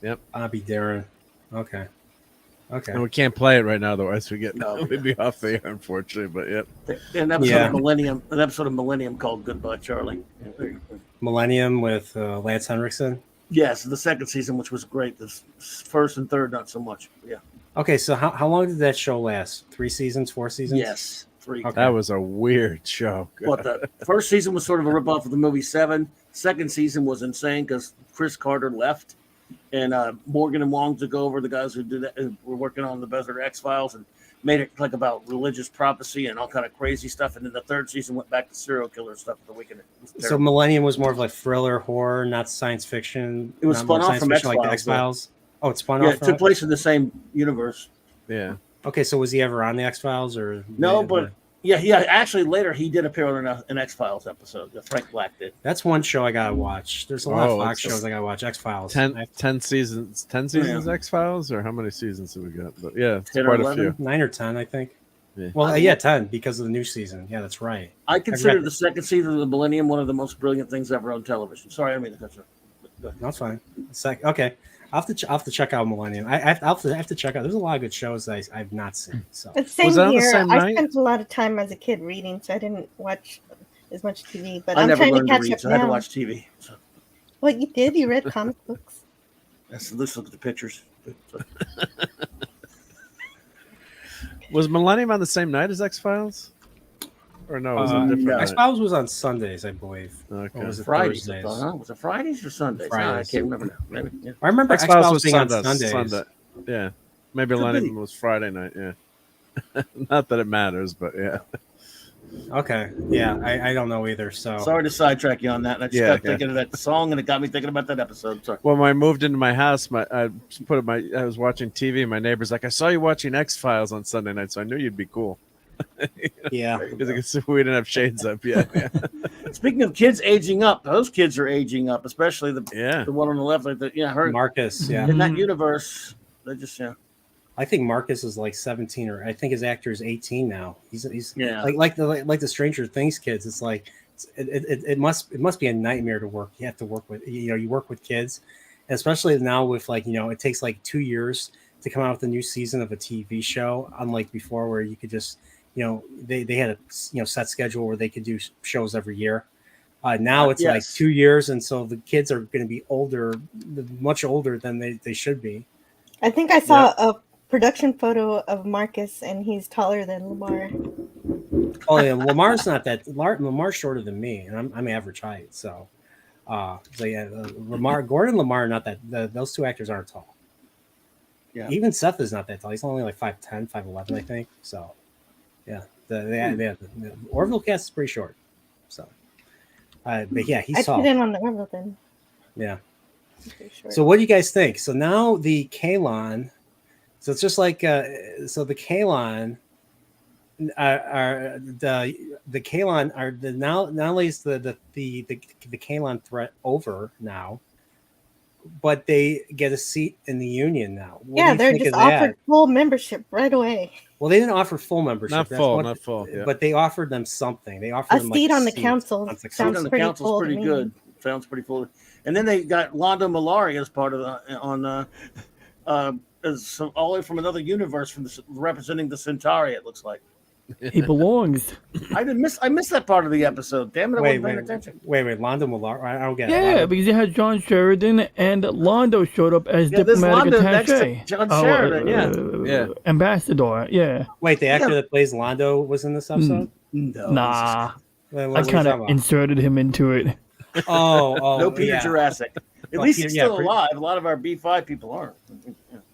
Yep. Bobby Darin. Okay. And we can't play it right now, otherwise we'd be No. off the air, unfortunately. But yep. An episode of Millennium called "Goodbye, Charlie." Millennium with Lance Henriksen. Yes, the second season, which was great. The first and third, not so much. Yeah. Okay, so how long did that show last? 3 seasons, 4 seasons? Yes, 3. Okay. That was a weird show. But the first season was sort of a ripoff of the movie Seven. Second season was insane because Chris Carter left, and Morgan and Wong took over. The guys who did that were working on the better X-Files and made it like about religious prophecy and all kind of crazy stuff. And then the third season went back to serial killer stuff at the weekend. So Millennium was more of like thriller, horror, not science fiction. It was spun off from X-Files, like the X-Files. X-Files. Oh, it's spun Yeah, off. it took place in the same universe. Yeah. Okay, so was he ever on the X-Files or No, but yeah, actually later he did appear on an X-Files episode. Frank Black did. That's one show I gotta watch. There's a lot of Fox shows I gotta watch. X-Files. 10 seasons. 10 seasons X-Files, or how many seasons have we got? But yeah, it's 10 or quite 11? a few. 9 or 10, I think. Yeah. Well, yeah, 10 because of the new season. Yeah, that's right. I consider the second season of the Millennium one of the most brilliant things ever on television. Sorry, I didn't mean to cut you. That's fine. Okay, I'll have to check out Millennium. I have to check out. There's a lot of good shows that I've not seen. So It's same Was that on the here. same I night? spent a lot of time as a kid reading, so I didn't watch as much TV. But I I'm never trying to learned to catch read, up so I had to now. watch TV. So What you did? You read comic books? let's look at the pictures. So, Was Millennium on the same night as X-Files? Or no, it was a different no. night? X-Files was on Sundays, I believe. Okay. Or was it Fridays. Thursdays? Was it Fridays or Sundays? Fridays. I can't remember now. Maybe. Yeah. I remember X-Files being on Sundays. Yeah. Maybe Could Millennium be. was Friday night, yeah. Not that it matters, but yeah. Okay, yeah, I don't know either. So Sorry to sidetrack you on that. I just Yeah, got thinking of that song, and it got me thinking about that episode. Sorry. Well, when I moved into my house, I was watching TV, and my neighbor's like, I saw you watching X-Files on Sunday night, so I knew you'd be cool. yeah, Because we didn't have shades up yet. Yeah. Speaking of kids aging up, those kids are aging up, especially the Yeah. one on the left. Like her Marcus. Yeah, in that universe, they just I think Marcus is like 17, or I think his actor is 18 now. He's Yeah. like the Stranger Things kids. It's like it must be a nightmare to work. You have to work with you work with kids, especially now with it takes like 2 years to come out with a new season of a TV show, unlike before where you could just they had a set schedule where they could do shows every year. Now it's like 2 years, and so the kids are going to be older, much older than they should be. I think I saw a production photo of Marcus, and he's taller than Lamar. Oh yeah, Lamar's not that. Lamar's shorter than me, and I'm average height. So yeah, Gordon and Lamar are not that. Those two actors aren't tall. Yeah. Even Seth is not that tall. He's only like 5'10", 5'11", I think. So Yeah, the Orville cast is pretty short. So, but yeah, he I saw. put in on the Orville then. Yeah. Pretty short. So what do you guys think? So now the Kalon, so it's just like so the Kalon are the Kalon are the now not only is the Kalon threat over now, but they get a seat in the union now. What do yeah, you they're think just of that? offered full membership right away. Well, they didn't offer full membership. Not full. Yeah. But they offered them something. They offered A them seat like on the seat council on the Seat sounds on the pretty council's cool to pretty me. good. Sounds pretty cool. And then they got Londo Malari as part of the as all the way from another universe from representing the Centauri. It looks like He belongs. I missed that part of the episode. Damn it! I wasn't paying attention. Wait, Londo Millar. I don't get it. Yeah, Londo- because you had John Sheridan and Londo showed up as Yeah, this diplomatic Londo next to attaché. John Sheridan. Yeah. Ambassador. Yeah. Wait, the actor Yeah. that plays Londo was in this episode? No, Nah, What I was he kind talking of about? inserted him into it. no Peter yeah. Jurassic. At Well, least Peter- he's yeah, still pretty- alive. A lot of our B5 people aren't.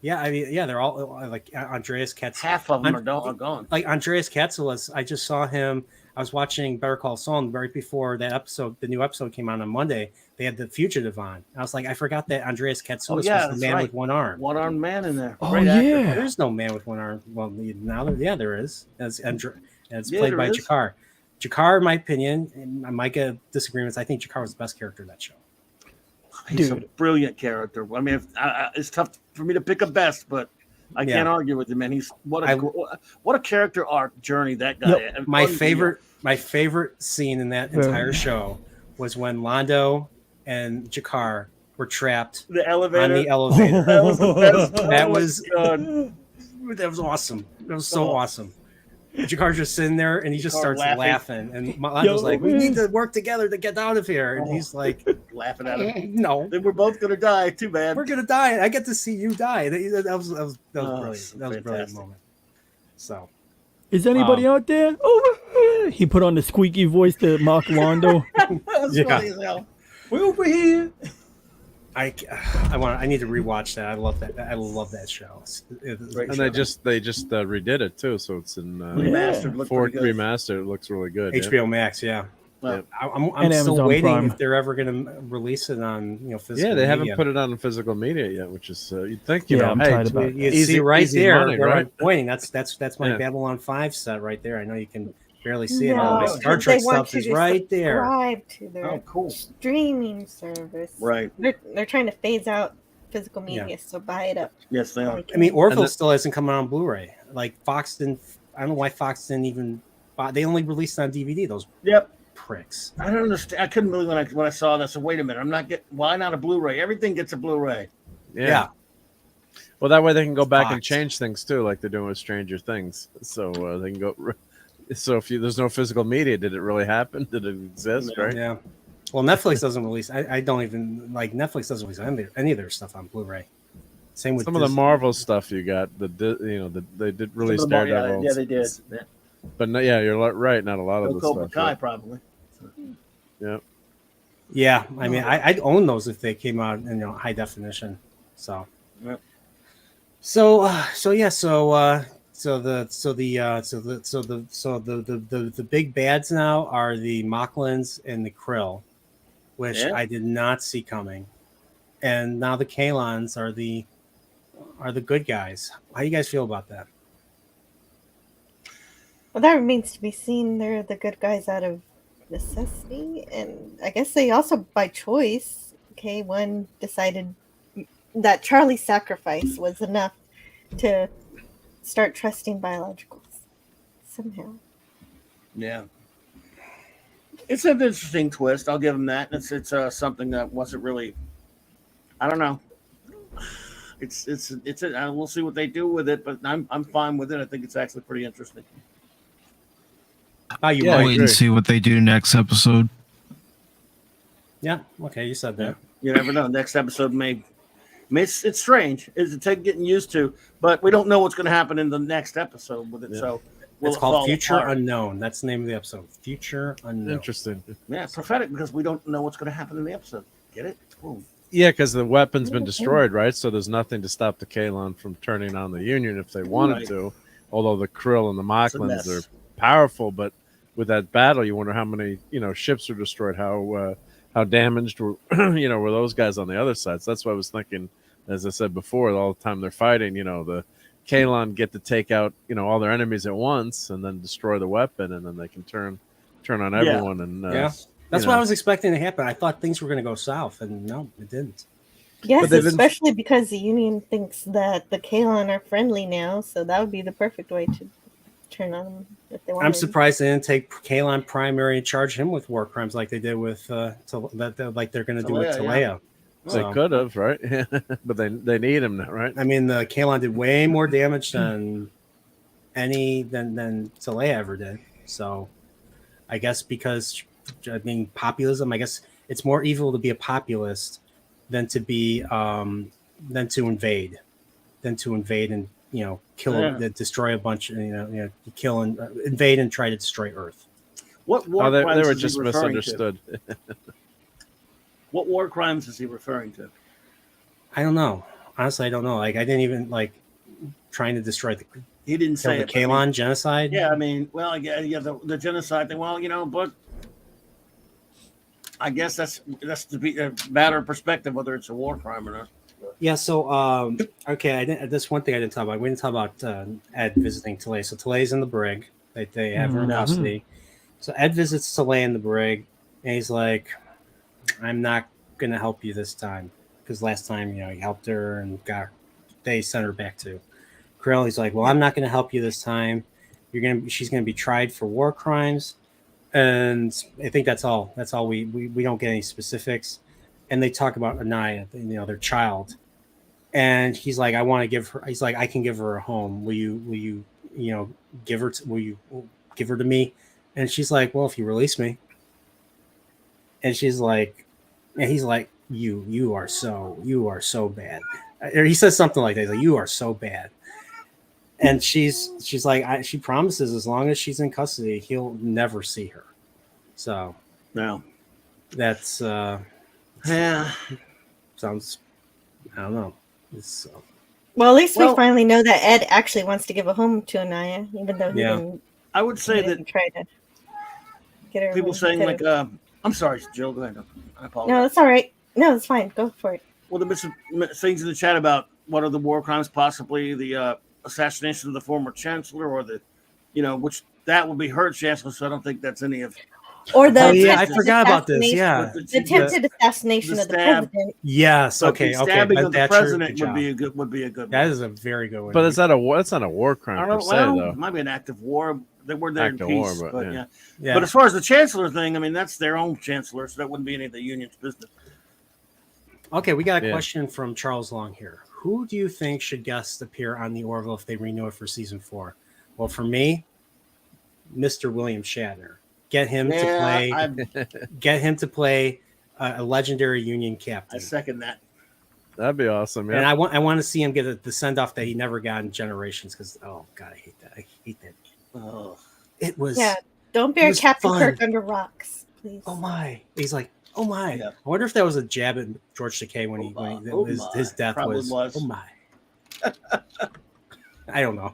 Yeah, I mean, yeah, they're all like Andreas Katz. Half of them are gone. Like Andreas Katsulas, I just saw him. I was watching Better Call Saul right before that episode. The new episode came out on Monday. They had the Fugitive on. I was like, I forgot that Andreas Katsulas was the that's man right. with one arm. One-armed man in there. Oh, Great actor. yeah. There's no man with one arm. Well, now there is. It's Yeah, played there by is. Jakar. Jakar, in my opinion, and I might get disagreements. I think Jakar was the best character in that show. He's a Dude. brilliant character. I mean, it's tough for me to pick a best, but I Yeah. can't argue with him, man. He's what a character arc journey that guy. No, And My fun favorite scene in that Yeah. entire show was when Londo and Jakar were trapped the on elevator. the elevator. That was the best. That Oh, was- God. That was awesome. That was so Oh. awesome. Jakar's just sitting there and he just Jakar starts laughing. And Londo's Yo, like, "We man. need to work together to get out of here." And he's like, laughing at him. "No, Then we're both gonna die. Too bad. we're gonna die. I get to see you die." That was Oh, brilliant. so That was a brilliant fantastic. moment. So Is anybody out there? Over. He put on the squeaky voice to mock Londo. That was Yeah. funny as hell. We're over here. I need to rewatch that. I love that. I love that show. Great And show. they just redid it too, so it's in Remastered. Looked 4 pretty good. remastered. It looks really good. yeah. HBO Max, yeah. Well, I'm And still Amazon waiting Prime. if they're ever going to release it on physical. Yeah, they haven't media. put it on physical media yet, which is you'd think Yeah, I'm tired hey, about You easy- see right easy there money, where right? I'm pointing. That's my Yeah. Babylon 5 set right there. I know you can barely see it. No, All my because Star Trek they want stuff you is to right there. subscribe to their oh, cool. streaming service. Right. They're trying to phase out physical media, Yeah. so buy it up. Yes, they are. I mean, Orville And the- still hasn't come out on Blu-ray. Like Fox didn't. I don't know why Fox didn't even. They only released it on DVD. Those Yep. pricks. I don't understand. I couldn't believe when I saw that. So wait a minute. I'm not getting. Why not a Blu-ray? Everything gets a Blu-ray. Yeah. Well, that way they can go back and Fox. change things too, like they're doing with Stranger Things. So they can go. So if there's no physical media, did it really happen? Did it exist? No. Right? Yeah. Well, Netflix doesn't release. I don't even like Netflix doesn't release any of their stuff on Blu-ray. Same with Some of the Disney. Marvel stuff you got, they did release Some of them- Daredevil. Yeah, they did. Yeah. But no, yeah, you're right. Not a lot of No the Cobra stuff. Kai, yeah. probably. Yeah. Yeah, I mean, I'd own those if they came out in high definition. So, Yep. The big bads now are the Mocklins and the Krill, which Yeah. I did not see coming, and now the Kalons are the good guys. How do you guys feel about that? Well, that remains to be seen. They're the good guys out of necessity, and I guess they also by choice. Okay, one decided that Charlie's sacrifice was enough to start trusting biologicals somehow. Yeah. It's an interesting twist. I'll give them that. It's something that wasn't really. I don't know. We'll see what they do with it, but I'm fine with it. I think it's actually pretty interesting. Oh, you Yeah, I might. Wait agree. and see what they do next episode. Yeah. Okay, you said that. You never know. Next episode may it's strange. It's getting used to, but we don't know what's going to happen in the next episode with it. Yeah. So It's it called fall Future apart? Unknown. That's the name of the episode. Future Unknown. Interesting. Yeah, prophetic because we don't know what's going to happen in the episode. Get it? Cool. Yeah, because the weapon's been destroyed, right? So there's nothing to stop the Kalon from turning on the Union if they wanted Right. to. Although the Krill and the It's a Mocklins mess. are powerful, but with that battle, you wonder how many ships are destroyed, how damaged were were those guys on the other side. So that's what I was thinking. As I said before, all the time they're fighting, the Kalon get to take out all their enemies at once and then destroy the weapon, and then they can turn on everyone. And that's what I was expecting to happen. I thought things were going to go south, and no, it didn't. Yes, especially because the Union thinks that the Kalon are friendly now, so that would be the perfect way to turn on them if they wanted. I'm surprised they didn't take Kalon primary and charge him with war crimes like they did with like they're going to do with Talea. Yeah. So, they could have, right? But they need him now, right? I mean, the Kalon did way more damage than Talea ever did. So, I guess because populism. I guess it's more evil to be a populist than to be than to invade and kill, destroy a bunch, kill and invade and try to destroy Earth. What war they crimes were is just he referring misunderstood. To? What war crimes is he referring to? I don't know. Honestly, I don't know. Like, I didn't even trying to destroy the. He didn't say the Kalon genocide. Yeah, I mean, well, yeah, the genocide thing. Well, but I guess that's to be a matter of perspective whether it's a war crime or not. Yeah. So, okay. This one thing I didn't talk about. We didn't talk about Ed visiting Talea. So Talea's in the brig. They have her in custody. So Ed visits Talea in the brig, and he's like, "I'm not going to help you this time because last time, he helped her and they sent her back to Krill." He's like, "Well, I'm not going to help you this time. She's going to be tried for war crimes." And I think that's all. That's all. We don't get any specifics. And they talk about Anaya, their child. And he's like, "I want to give her." He's like, "I can give her a home. Will you give her? Will you give her to me?" And she's like, "Well, if you release me." And she's like, and he's like, "You are so bad." Or he says something like that. He's like, "You are so bad." And she's like, she promises as long as she's in custody, he'll never see her. So, no, that's sounds. I don't know. Well, at least we finally know that Ed actually wants to give a home to Anaya, even though he didn't. I would say that try to get her. People saying like, "I'm sorry, Jill. Go ahead. I apologize." No, that's all right. No, it's fine. Go for it. Well, there's some things in the chat about what are the war crimes, possibly the assassination of the former chancellor, or the, which that will be her chancellor. So I don't think that's any of. Or the I forgot about this. Yeah, the attempted assassination of the president. Yes. Okay. Stabbing of the president would be a good. That is a very good one. But that's not a war crime per se, though. It might be an act of war. They were there in peace, but yeah. But as far as the chancellor thing, I mean, that's their own chancellor, so that wouldn't be any of the union's business. Okay, we got a question from Charles Long here. Who do you think should guest appear on the Orville if they renew it for season 4? Well, for me, Mr. William Shatner. Get him to play a legendary Union captain. I second that. That'd be awesome. Yeah. And I want to see him get the send off that he never got in Generations because God, I hate that. I hate that. Oh, it was. Yeah, don't bear Captain Kirk under rocks, please. Oh my! He's like, oh my! Yeah. I wonder if that was a jab at George Takei when his death was. Oh my! I don't know.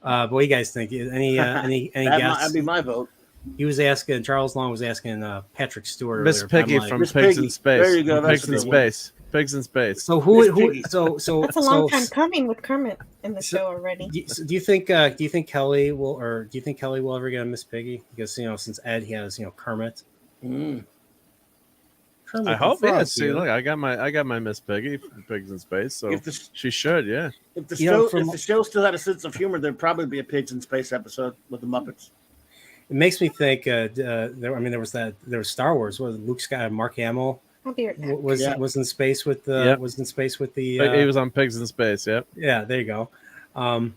But what do you guys think? Any guesses? That'd be my vote. He was asking. Charles Long was asking Patrick Stewart. Miss Piggy from Pigs in Space. There you go. Pigs in Space. Pigs in Space. So who? So that's a long time coming with Kermit in the show already. Do you think Kelly will ever get a Miss Piggy? Because since Ed he has Kermit. Mm. Kermit I hope. Yeah. See, look, I got my Miss Piggy from Pigs in Space. So she should. Yeah. If the show still had a sense of humor, there'd probably be a Pigs in Space episode with the Muppets. It makes me think. There was Star Wars. Was Luke Skywalker, Mark Hamill was in space with the he was on Pigs in Space. Yep. Yeah, there you go. I'm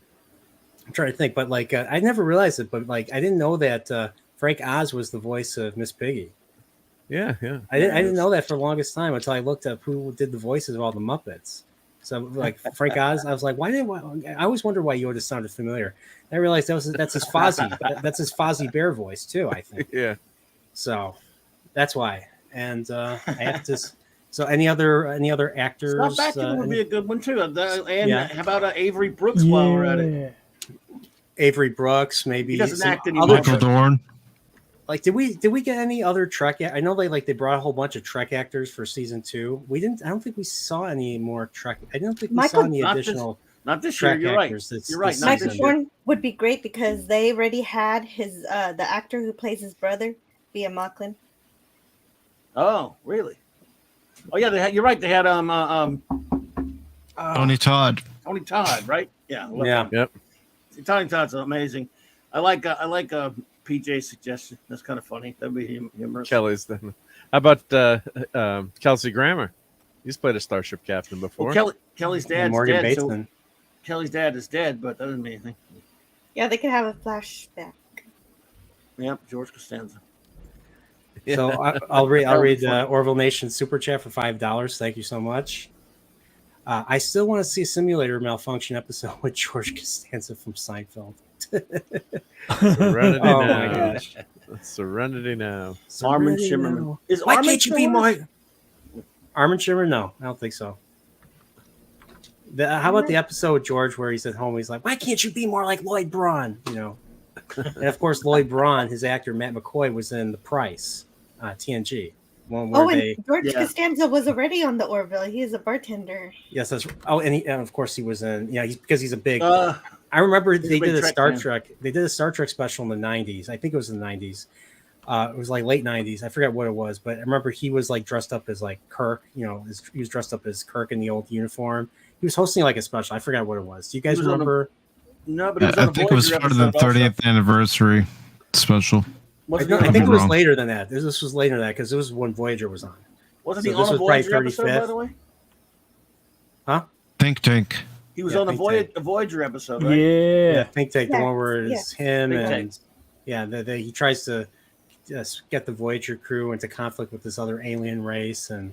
trying to think, but I never realized it, but I didn't know that Frank Oz was the voice of Miss Piggy. Yeah. I didn't know that for the longest time until I looked up who did the voices of all the Muppets. So Frank Oz, I was like, I always wondered why Yoda sounded familiar. I realized that's his Fozzie. That's his Fozzie Bear voice too, I think. Yeah. So that's why. And I have to. So any other actors? Scott Bakula would be a good one too. And how about Avery Brooks while we're at it? Avery Brooks, maybe He doesn't some act other anymore. Michael Dorn. Like, did we get any other Trek? I know they brought a whole bunch of Trek actors for season 2. We didn't. I don't think we saw any more Trek. I don't think we saw any additional. Not this year. Trek You're right. actors this- You're right. this Not Michael this year. Dorn would be great because they already had his the actor who plays his brother be a Mocklin. Oh, really? Oh, yeah. You're right. They had Tony Todd. Tony Todd, right? Yeah. Yeah. Yep. Tony Todd's amazing. I like PJ's suggestion. That's kind of funny. That'd be humorous. Kelly's then. How about Kelsey Grammer? He's played a starship captain before. Well, Kelly's And dad's Morgan dead. Bateman. So Kelly's dad is dead, but that doesn't mean anything. Yeah, they could have a flashback. Yep, George Costanza. So I'll read Orville Nation super chat for $5. Thank you so much. I still want to see a simulator malfunction episode with George Costanza from Seinfeld. Serenity Oh now. my gosh. Serenity now. Armin Serenity Shimmerman. now. Is Why Armin can't you be still more? alive? Armin Shimmer? No, I don't think so. How about the episode with George where he's at home? He's like, "Why can't you be more like Lloyd Braun?" You know, and of course Lloyd Braun, his actor Matt McCoy, was in The Price, TNG. One where And George Yeah. Costanza was already on the Orville. He is a bartender. yes, that's and of course he was in. Yeah, because he's a big. Uh, I remember he's a they big did a Trek Star fan. Trek. They did a Star Trek special in the '90s. I think it was in the '90s. It was like late '90s. I forget what it was, but I remember he was like dressed up as like Kirk. You know, he was dressed up as Kirk in the old uniform. He was hosting like a special. I forgot what it was. Do you guys He was on remember? no, but it was I on a think it was Voyager part of the episode also. 30th anniversary special. Wasn't I he think on it was wrong. later than that. This was later than that because it was when Voyager was on. Wasn't so he this on a was probably Voyager episode, by 35th. the way? Think Tank. He was Yeah, on a Think Tank. Voyager episode, right? Yeah. Think Tank, the Yes, one where it's him Think and Tank. he tries to just get the Voyager crew into conflict with this other alien race, and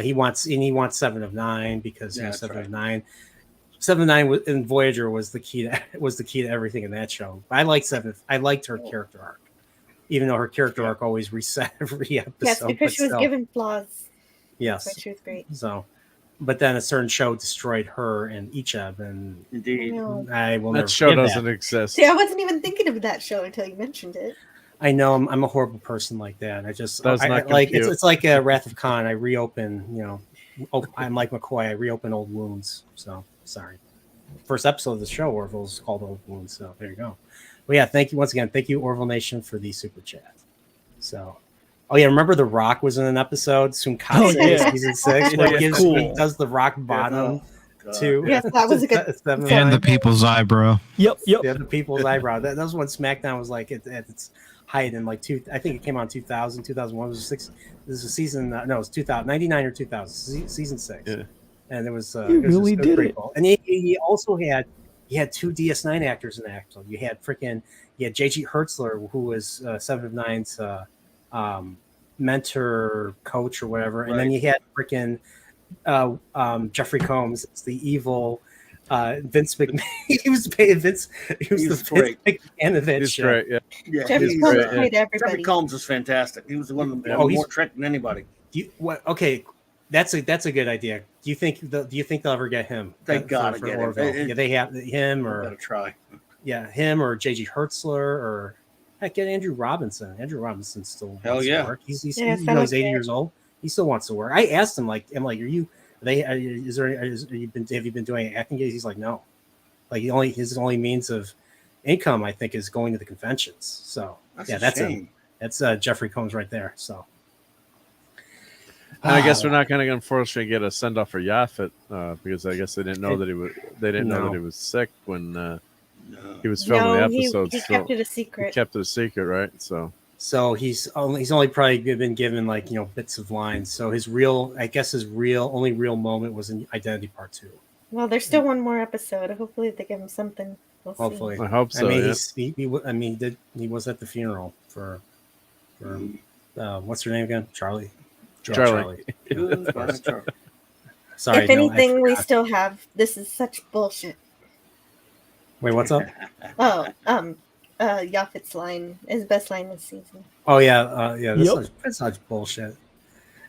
he wants 7 of 9 because Yeah, that's 7 right. of 9. 7 of 9 in Voyager was the key to everything in that show. I liked her character arc, even though her character arc always reset every episode. Yes, because but she was still. given flaws. Yes. But she was great. So, but then a certain show destroyed her and Icheb, and Indeed. No. I will never That show forgive doesn't that. exist. See, I wasn't even thinking of that show until you mentioned it. I know I'm a horrible person like that. I just Does I not like compute. it's like a Wrath of Khan. I reopen, I'm like McCoy. I reopen old wounds. So sorry. First episode of the show, Orville, is called Old Wounds. So there you go. Well, yeah, thank you once again. Thank you, Orville Nation, for the super chat. So, oh yeah, remember The Rock was in an episode, Sunkase, Oh, yeah. season 6, That where was he cool. does the rock bottom God. too. Yes, that was a good. And the people's eyebrow. Yep. Yeah, the people's eyebrow. That was when SmackDown was like at its height in like I think it came out in 2000, 2001. Was 6. This is a season. No, it was 2000, 99 or 2000, season 6. Yeah. And it was. You really did pretty it. cool. And he also had 2 DS9 actors in the episode. You had J.G. Hertzler, who was 7 of 9's mentor, coach, or whatever. And then you had Jeffrey Combs. It's the evil Vince McMahon. He was paying Vince. He was He's the great. Vince McMahon of that He's show. great. Yeah. Yeah, Jeffrey he's, Combs great, played Jeffrey everybody. Combs was fantastic. He was the one that Oh, he's- more Trek than anybody. Okay, that's a good idea. Do you think they'll ever get him? They for gotta get him. Orville? Yeah, they have him Gotta or try. him or J.G. Hertzler or heck, get Andrew Robinson. Andrew Robinson still Hell wants yeah. to work. He's Yeah, even though he's 80 okay. years old, he still wants to work. I asked him I'm like, have you been doing acting gigs? He's like, no. Like his only means of income, I think, is going to the conventions. So That's a shame. That's Jeffrey Combs right there. So And I guess we're not going to unfortunately get a send off for Yaphet because I guess they didn't know that he was. They didn't know No. that he was sick when No. he was filming No, the episodes. he kept it a secret. He kept it a secret, right? So he's only probably been given bits of lines. So his only real moment was in Identity Part 2. Well, there's still one more episode. Hopefully, they give him something. We'll see. Hopefully, I hope so. I mean, yeah. he was at the funeral for what's her name again? Charlie. Charlie. Sorry. If no, I anything, we forgot. still have. This is such bullshit. Wait, what's up? Oh, Yaphet's line, his best line this season. Oh yeah, yeah. Yep. That's such bullshit.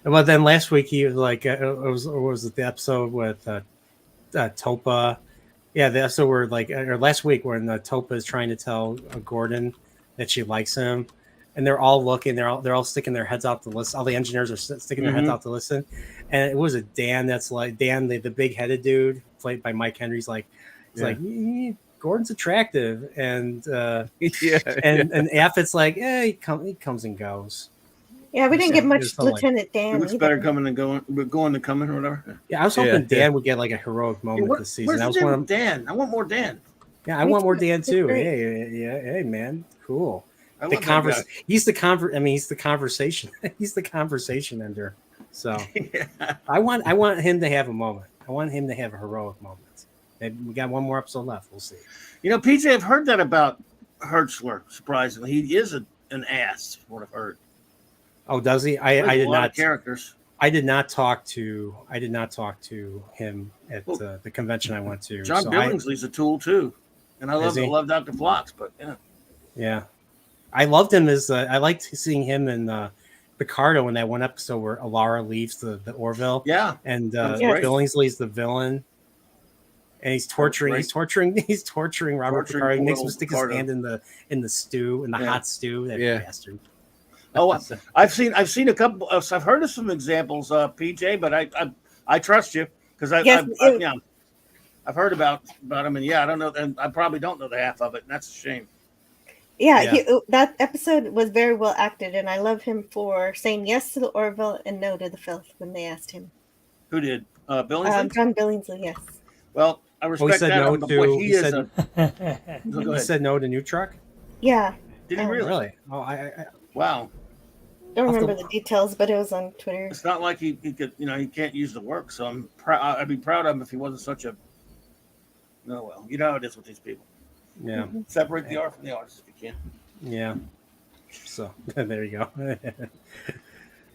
But then last week he was like, was it the episode with Topa? Yeah, the episode where like or last week when Topa is trying to tell Gordon that she likes him, and they're all looking, they're all sticking their heads out to listen. All the engineers are sticking their heads out to listen, and it was a Dan that's like Dan, the big headed dude played by Mike Henry's like, he's like Gordon's attractive, and and Affleck's like, he comes and goes. Yeah, we didn't get much like, Lieutenant Dan. It looks either. better coming and going than coming or whatever. Yeah, I was hoping Dan would get like a heroic moment this season. Where's I was one Dan? I want more Dan. Yeah, I want more Dan too. Hey, man, cool. He's the conversation. He's the conversation ender. So I want him to have a moment. I want him to have a heroic moment. Maybe we got one more episode left. We'll see. You know, PJ, I've heard that about Hertzler. Surprisingly, he is an ass. What I've heard. Oh, does he? I did not. Characters. I did not talk to him at the convention I went to. John Billingsley's a tool too, and I love Dr. Phlox, but yeah, I loved him as I liked seeing him in Picardo in that one episode where Alara leaves the Orville. Yeah, and Billingsley's the villain, and he's torturing Robert Picardo. He makes him stick his hand in the stew, in the hot stew. That bastard. Oh, I've seen a couple. I've heard of some examples, PJ, but I trust you because I've heard about him, and I don't know, and I probably don't know the half of it, and that's a shame. Yeah. That episode was very well acted, and I love him for saying yes to the Orville and no to the filth when they asked him. Who did? Billingsley? John Billingsley, yes. Well, I respect that. He said no to New Truck? Yeah. Did he really? Oh, wow. I don't remember the details, but it was on Twitter. It's not like he could, he can't use the work. So I'd be proud of him if he wasn't such a. No, well, you know how it is with these people. Yeah. Separate the art from the artist if you can. Yeah. So there you go.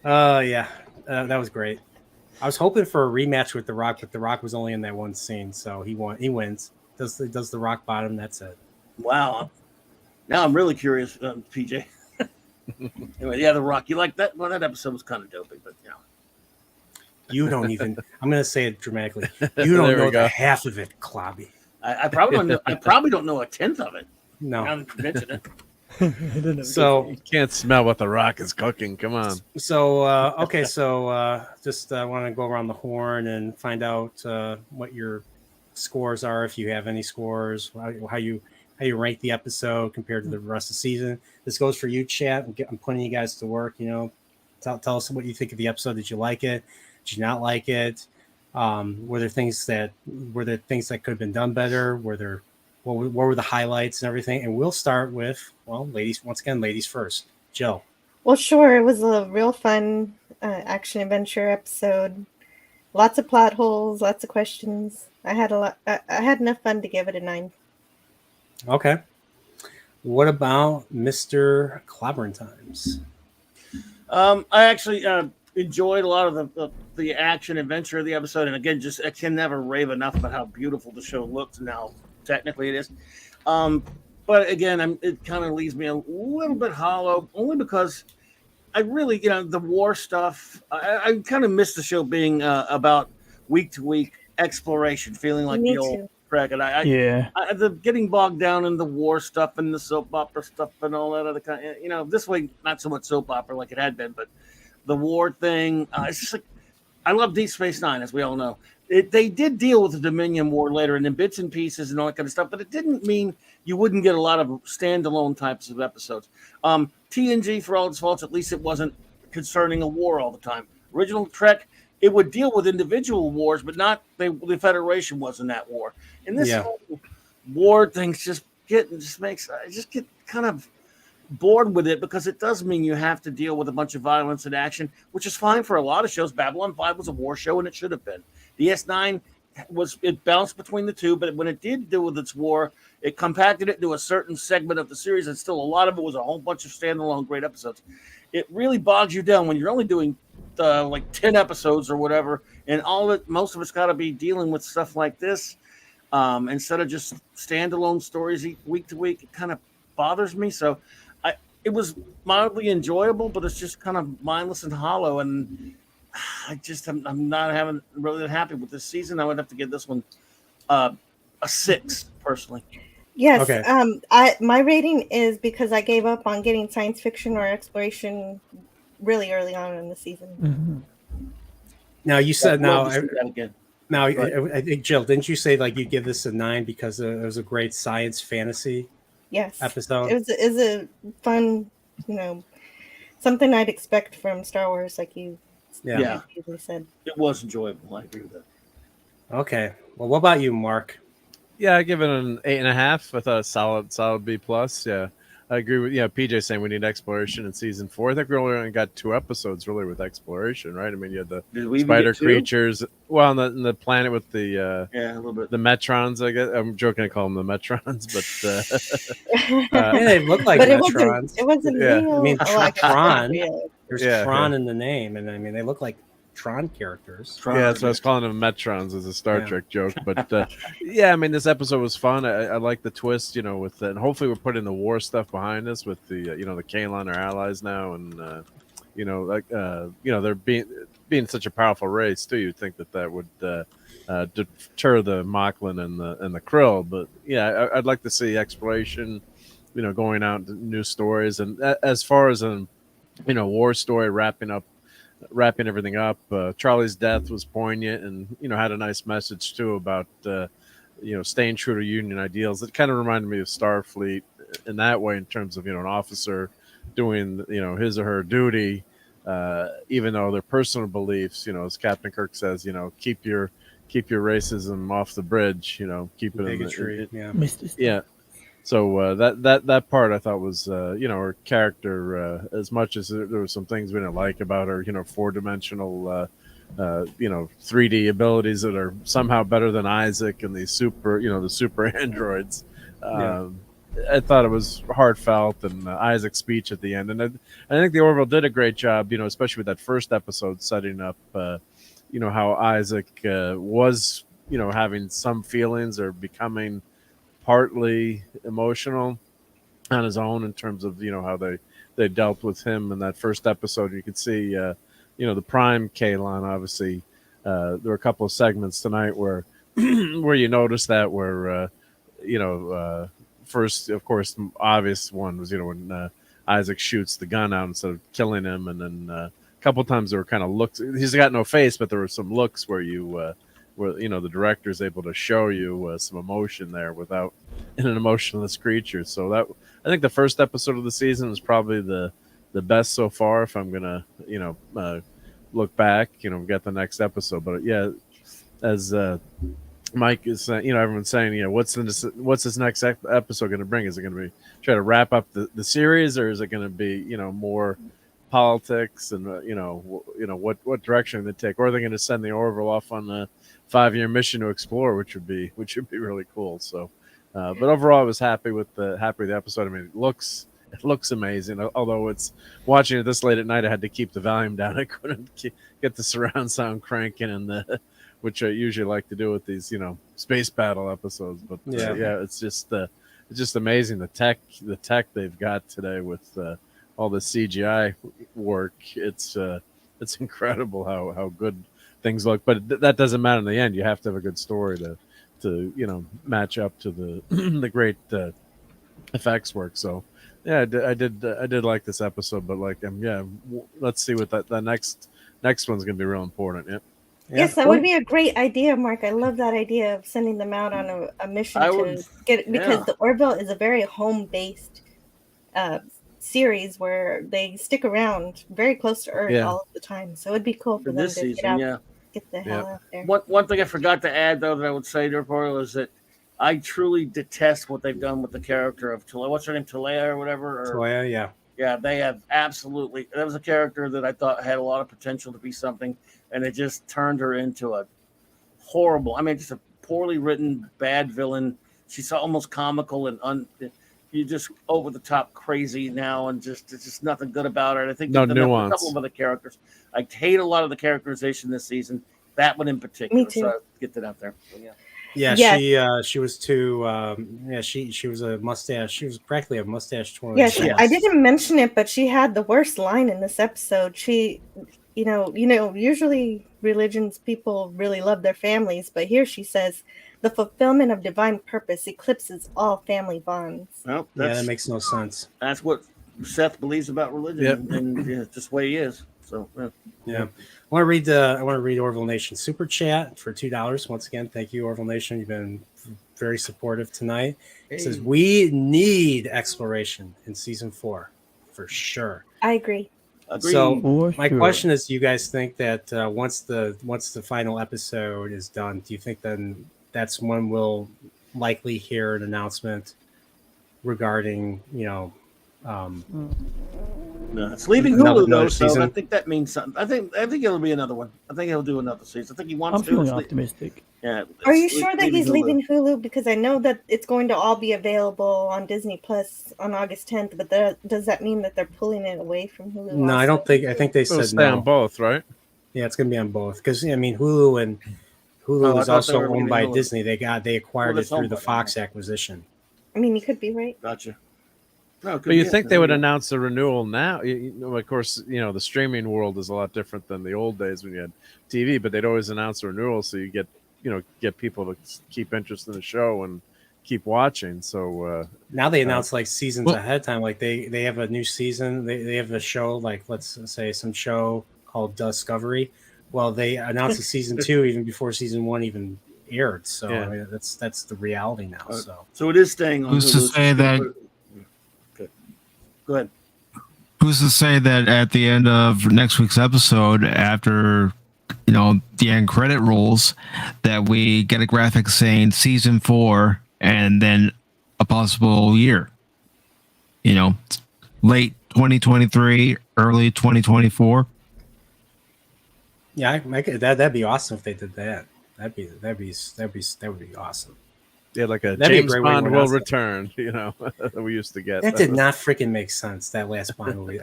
That was great. I was hoping for a rematch with The Rock, but The Rock was only in that one scene, so he wins. Does The Rock bottom? That's it. Wow. Now I'm really curious, PJ. Anyway, The Rock. You like that? Well, that episode was kind of dopey, but you don't even. I'm going to say it dramatically. You don't know the half of it, Clobby. I probably don't know. I probably don't know a tenth of it. No. Now that you mention it. So you can't smell what The Rock is cooking. Come on. So okay. So just want to go around the horn and find out what your scores are, if you have any scores, how you rank the episode compared to the rest of the season. This goes for you, chat. I'm putting you guys to work. Tell us what you think of the episode. Did you like it? Did you not like it? Were there things that could have been done better? What were the highlights and everything? And we'll start with, ladies. Once again, ladies first. Jill. Well, sure. It was a real fun action adventure episode. Lots of plot holes, lots of questions. I had enough fun to give it a 9. Okay. What about Mr. Clobberin Times? I actually enjoyed a lot of the action adventure of the episode, and again, I can never rave enough about how beautiful the show looks and how technically it is. But again, it kind of leaves me a little bit hollow, only because I really, the war stuff. I kind of miss the show being about week to week exploration, feeling like the old Craig. And the getting bogged down in the war stuff and the soap opera stuff and all that other kind. This way, not so much soap opera like it had been, but the war thing. It's just like I love Deep Space Nine, as we all know. They did deal with the Dominion War later and in bits and pieces and all that kind of stuff, but it didn't mean you wouldn't get a lot of standalone types of episodes. TNG, for all its faults, at least it wasn't concerning a war all the time. Original Trek, it would deal with individual wars, but not the Federation was in that war. And this whole war thing just get kind of bored with it, because it does mean you have to deal with a bunch of violence and action, which is fine for a lot of shows. Babylon 5 was a war show, and it should have been. DS9 it bounced between the two, but when it did deal with its war, it compacted it into a certain segment of the series, and still a lot of it was a whole bunch of standalone great episodes. It really bogs you down when you're only doing like 10 episodes or whatever, and most of it's got to be dealing with stuff like this instead of just standalone stories week to week. It kind of bothers me. So it was mildly enjoyable, but it's just kind of mindless and hollow, and I'm not really happy with this season. I would have to give this one a a 6 personally. Yes. Okay. My rating is because I gave up on getting science fiction or exploration really early on in the season. Now you said Love to see that again. now Right. I think Jill, didn't you say like you give this a 9 because it was a great science fantasy Yes. episode? It was a fun, something I'd expect from Star Wars, like you Yeah. usually said. It was enjoyable. I agree with that. Okay. Well, what about you, Mark? Yeah, I give it an 8.5. I thought a solid B plus. Yeah, I agree with PJ saying we need exploration in season 4. I think we only got 2 episodes really with exploration, right? I mean, you had the Did we even spider get 2? creatures. Well, on the planet with the Yeah, a little bit. the Metrons. I guess I'm joking. I call them the Metrons, but I mean, they look like But Metrons. it wasn't Yeah. real. I mean, I guess Tron. real. There's Yeah, Tron yeah. in the name, and I mean, they look like Tron characters. Yeah, so I was calling them Metrons as a Star Yeah. Trek joke. But yeah, I mean, this episode was fun. I like the twist, with and hopefully we're putting the war stuff behind us with the the Kalan are allies now, and they're being such a powerful race too. You'd think that would deter the Mocklin and the Krill, but yeah, I'd like to see exploration, going out into new stories, and as far as an war story wrapping everything up. Charlie's death was poignant and, had a nice message too about, staying true to Union ideals. It kind of reminded me of Starfleet in that way, in terms of, an officer doing, his or her duty, even though their personal beliefs, as Captain Kirk says, keep your racism off the bridge, keep it Bigotry. in Yeah. yeah. So that part I thought was her character, as much as there were some things we didn't like about her, 4-dimensional 3D abilities that are somehow better than Isaac and these the super androids. I thought it was heartfelt, and Isaac's speech at the end, and I think the Orville did a great job, especially with that first episode setting up how Isaac was having some feelings or becoming partly emotional on his own, in terms of how they dealt with him in that first episode. You could see the prime Kalan, obviously. There were a couple of segments tonight where where you notice that, where first, of course, the obvious one was when Isaac shoots the gun out instead of killing him, and then a couple of times there were kind of looks. He's got no face, but there were some looks where where the director is able to show you some emotion there without an emotionless creature. So that, I think the first episode of the season is probably the best so far. If I'm gonna look back, we got the next episode. But yeah, as Mike is saying, everyone's saying, what's this next episode going to bring? Is it going to be try to wrap up the series, or is it going to be more politics and what direction they take, or are they going to send the Orville off on a 5-year mission to explore, which would be really cool. So but overall I was happy with the episode. I mean, it looks amazing, although it's watching it this late at night, I had to keep the volume down. I couldn't get the surround sound cranking, and which I usually like to do with these space battle episodes. But yeah, it's just amazing the tech they've got today with all the CGI work. It's incredible how good things look, but that doesn't matter in the end. You have to have a good story to match up to the the great effects work. So yeah, I did like this episode, but let's see what that next one's gonna be real important. Yeah. Yes, that would be a great idea, Mark. I love that idea of sending them out on a mission because the Orville is a very home-based series where they stick around very close to Earth all of the time. So it'd be cool for them to get the hell out there. One thing I forgot to add, though, that I would say to Orville is that I truly detest what they've done with the character of Talea. What's her name, Talea or whatever? Talea, yeah. Yeah, they have absolutely. That was a character that I thought had a lot of potential to be something, and it just turned her into a horrible. I mean, just a poorly written, bad villain. She's almost comical and you just over the top crazy now, and it's just nothing good about her. And I think no nuance. A couple of other characters. I hate a lot of the characterization this season. That one in particular. Me too. So I'll get that out there. So, she was too. She was a mustache. She was practically a mustache twirler. I didn't mention it, but she had the worst line in this episode. Usually religions people really love their families, but here she says the fulfillment of divine purpose eclipses all family bonds. Well, Yeah, that makes no sense. That's what Seth believes about religion, and it's just the way he is. So yeah. I want to read Orville Nation super chat for $2. Once again, thank you, Orville Nation. You've been very supportive tonight. It says we need exploration in season 4 for sure. I agree. So my question is, do you guys think that once the final episode is done, do you think then that's when we'll likely hear an announcement regarding no, it's leaving Hulu though, so I think that means something. I think it'll be another one. I think he'll do another season. I think he wants to. I'm feeling optimistic. Yeah. Are you sure that he's leaving Hulu? Because I know that it's going to all be available on Disney Plus on August 10th, but does that mean that they're pulling it away from Hulu? No, I don't think. I think they said no. On both, right? Yeah, it's going to be on both because Hulu is also owned by Disney. They acquired it through the Fox acquisition. I mean, you could be right. Gotcha. No, but you think they would announce a renewal now? Of course, the streaming world is a lot different than the old days when you had TV, but they'd always announce a renewal so you get people to keep interest in the show and keep watching. So now they announce like seasons ahead of time. Like they have a new season. They have a show, like let's say some show called Discovery. Well, they announced the season 2 even before season 1 even aired. So I mean, that's the reality now. So it is staying on. Who's to say that? Go ahead. Who's to say that at the end of next week's episode, after the end credit rolls, that we get a graphic saying season 4 and then a possible year? Late 2023, early 2024. Yeah, that'd be awesome if they did that. That would be awesome. Yeah, like a That'd James Bond will return, that we used to get. That did not freaking make sense, that last Bond movie.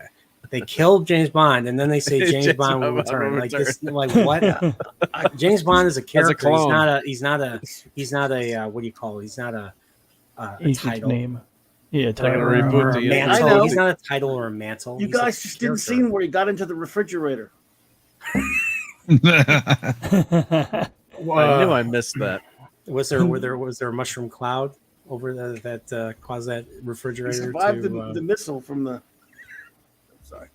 They killed James Bond, and then they say James Bond will return. Like this, like what? James Bond is a character. He's not a what do you call it? He's not a title name. Yeah, title or a mantle. He's not a title or a mantle. You guys just didn't see him where he got into the refrigerator. I knew I missed that. Was there a mushroom cloud over that caused that refrigerator? He survived the missile from the. Sorry,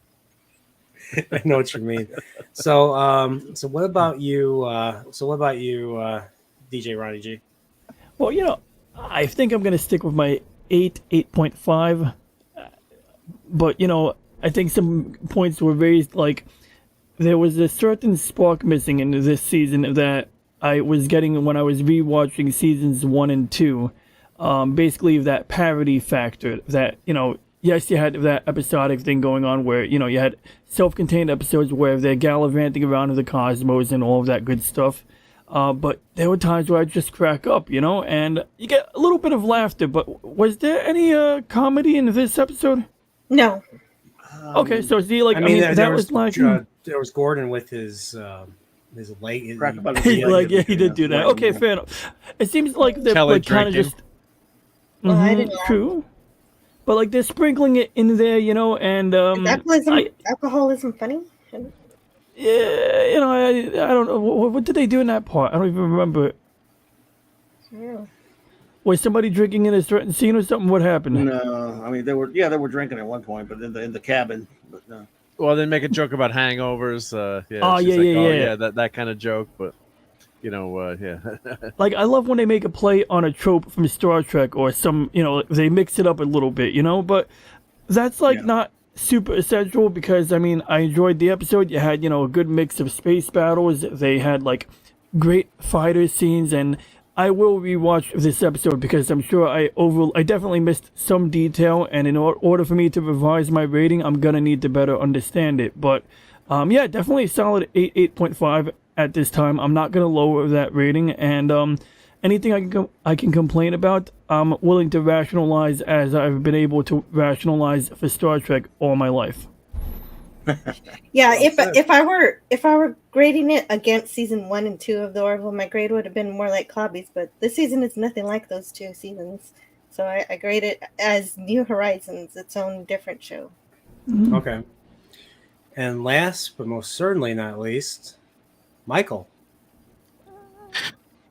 I know what you mean. So what about you? DJ Ronnie G? Well, I think I'm gonna stick with my 8.5. But I think some points were raised, like there was a certain spark missing in this season that I was getting when I was rewatching seasons 1 and 2. Basically, that parody factor that, yes, you had that episodic thing going on where, you had self-contained episodes where they're gallivanting around in the cosmos and all of that good stuff. But there were times where I'd just crack up, and you get a little bit of laughter. But was there any comedy in this episode? No. Okay, so see, like, that was like... there was Gordon with his leg. He did do that. Okay, fair enough. It seems like they're kind of just true, but like they're sprinkling it in there, and is alcoholism funny? Yeah, I don't know what did they do in that part. I don't even remember. Yeah. Was somebody drinking in a certain scene or something? What happened? No, I mean they were drinking at one point, but in the cabin. But no. Well, they make a joke about hangovers. That kind of joke, but yeah. Like I love when they make a play on a trope from Star Trek or some, they mix it up a little bit, but that's not super essential because I enjoyed the episode. You had, a good mix of space battles. They had like great fighter scenes, and I will rewatch this episode because I'm sure I definitely missed some detail, and in order for me to revise my rating, I'm gonna need to better understand it. But definitely a solid 8.5 at this time. I'm not gonna lower that rating, and anything I can complain about, I'm willing to rationalize as I've been able to rationalize for Star Trek all my life. Yeah, if I were grading it against season 1 and 2 of the Orville, my grade would have been more like Clobby's, but this season is nothing like those 2 seasons. So I grade it as New Horizons, its own different show. Okay. And last but most certainly not least, Michael.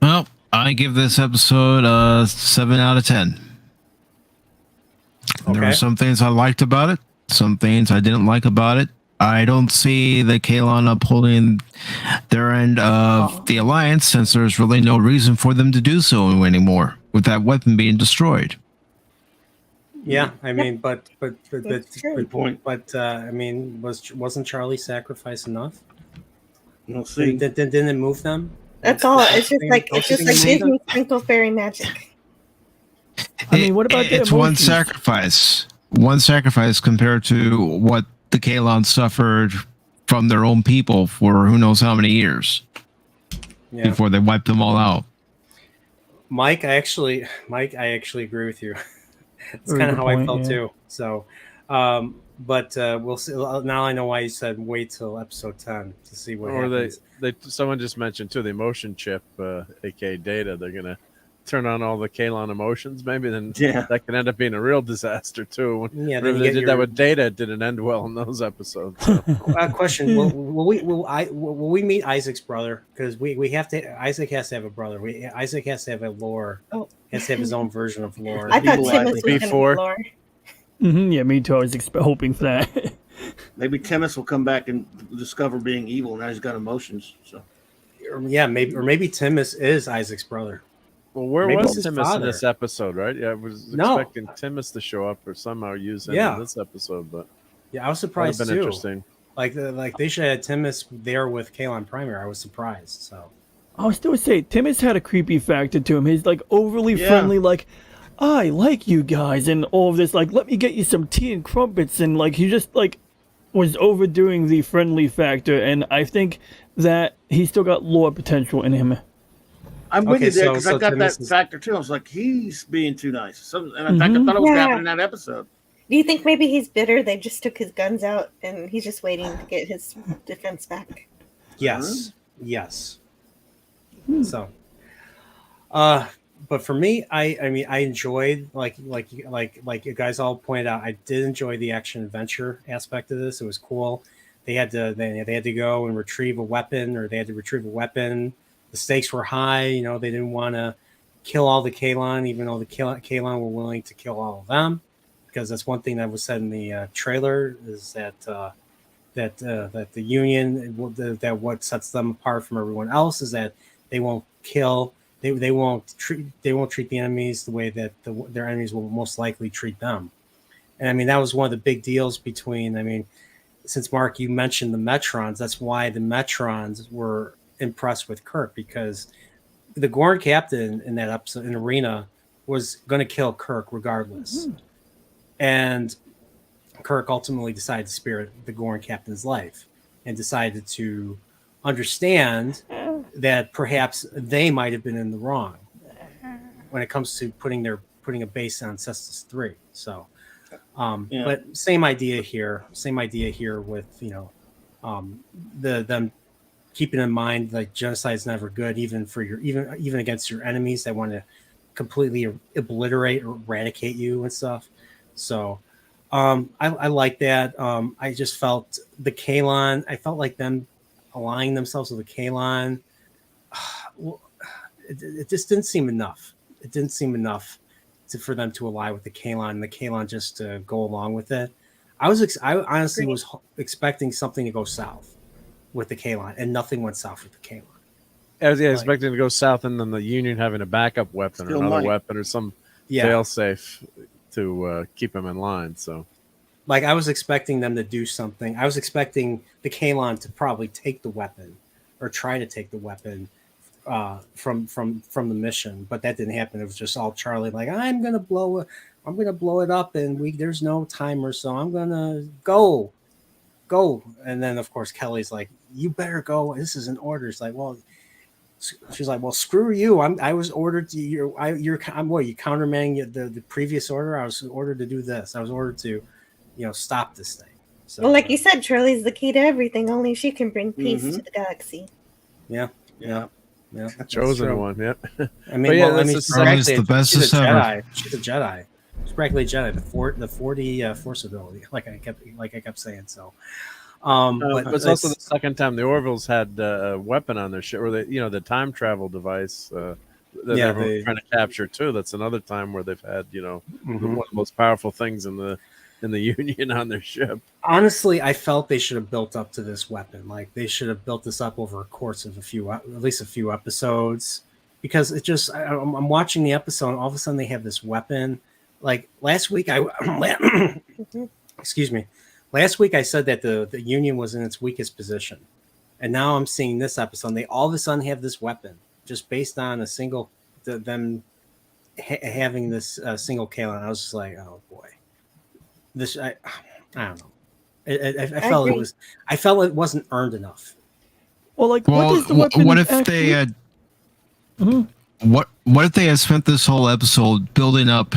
Well, I give this episode a 7 out of 10. There Okay. were some things I liked about it, some things I didn't like about it. I don't see the Kalon upholding their end of the alliance, since there's really no reason for them to do so anymore with that weapon being destroyed. Yeah, I mean, but That's true. Good point. But I mean, wasn't Charlie's sacrifice enough? We'll see. Didn't it move them? That's all. It's just like Don't you think it moved Disney sprinkle fairy magic. I mean, what about the it's one emotions? sacrifice? One sacrifice compared to what the Kalon suffered from their own people for who knows how many years Yeah, before they wiped them all out. Mike, I actually agree with you. It's Very kind of good how I point, felt yeah. too. So, but we'll see. Now I know why you said wait till episode 10 to see what Or happens. someone just mentioned too the emotion chip, aka Data. They're gonna turn on all the Kalon emotions. Maybe then that can end up being a real disaster too. Yeah, then Whenever you they get did that with Data, it didn't end well in those episodes. So. Question: Will we meet Isaac's brother? Because we have to. Isaac has to have a brother. Isaac has to have a lore. Oh. Has to have his own version of lore. I thought People Timus like was going to be before. Lore. Yeah, me too. I was hoping for that. Maybe Timus will come back and discover being evil. Now he's got emotions. So Yeah, maybe Timus is Isaac's brother. Well, where Maybe was it's his Timus in father. this episode? Right? Yeah, I was No. expecting Timus to show up or somehow use him Yeah. in this episode, but Yeah, I was that would surprised have been too. interesting. Like they should have had Timus there with Kalon Primer. I was surprised. So I was still say Timus had a creepy factor to him. He's like overly Yeah. friendly, like I like you guys, and all of this. Like, let me get you some tea and crumpets, and like he just like was overdoing the friendly factor. And I think that he still got lore potential in him. I'm with Okay, you there so- because so I got Timus that is- factor too. I was like, he's being too nice. And in fact, I thought it was Yeah. happening in that episode. Do you think maybe he's bitter? They just took his guns out and he's just waiting to get his defense back. yes, yes. So, but for me, I mean, I enjoyed like you guys all pointed out. I did enjoy the action adventure aspect of this. It was cool. They had to go and retrieve a weapon, or they had to retrieve a weapon. The stakes were high. You know, they didn't want to kill all the Kalon, even though the Kalon were willing to kill all of them, because that's one thing that was said in the trailer is that that the Union, that what sets them apart from everyone else is that they won't kill. They won't treat the enemies the way that their enemies will most likely treat them. And I mean, that was one of the big deals between. I mean, since Mark, you mentioned the Metrons, that's why the Metrons were impressed with Kirk, because the Gorn captain in that episode in Arena was going to kill Kirk regardless. And Kirk ultimately decided to spare the Gorn captain's life and decided to understand that perhaps they might have been in the wrong when it comes to putting a base on Cestus 3. So, but same idea here with, them keeping in mind like genocide is never good, even for even against your enemies that want to completely obliterate or eradicate you and stuff. So, I like that. I just felt the Kalon. I felt like them aligning themselves with the Kalon. It just didn't seem enough. It didn't seem enough for them to ally with the Kalon, and the Kalon just to go along with it. I honestly was expecting something to go south with the Kalon, and nothing went south with the Kalon. I was expecting to go south, and then the Union having a backup weapon or Still another might. weapon or some fail-safe to keep them in line. So, like, I was expecting them to do something. I was expecting the Kalon to probably take the weapon or try to take the weapon from the mission, but that didn't happen. It was just all Charlie, like, I'm gonna blow it up, and there's no timer, so I'm gonna go. And then of course Kelly's like, you better go. This is an order. It's like, well, she's like, well, screw you. I was ordered to you countermanding the previous order. I was ordered to do this. I was ordered to, stop this thing. So, Well, like you said, Charlie's the key to everything. Only she can bring peace Mhm. to the galaxy. yeah. That's chosen true. one. Yep. I mean, But yeah, well, I that's mean, the she's second- actually the best she's a ever. Jedi. She's a Jedi. She's practically a Jedi. The 40 force ability, like I kept saying. So, But it's also the second time the Orvilles had a weapon on their ship, or the time travel device that they were trying to capture too. That's another time where they've had one of the most powerful things in the Union on their ship. Honestly, I felt they should have built up to this weapon. Like they should have built this up over a course of at least a few episodes, because it just I'm watching the episode and all of a sudden they have this weapon. Like last week, excuse me. Last week I said that the Union was in its weakest position, and now I'm seeing this episode. And they all of a sudden have this weapon just based on a single them having this single Kalen. I was just like, oh boy, this I don't know. I felt it wasn't earned enough. Well, like what is the weapon? What if they had? What if they had spent this whole episode building up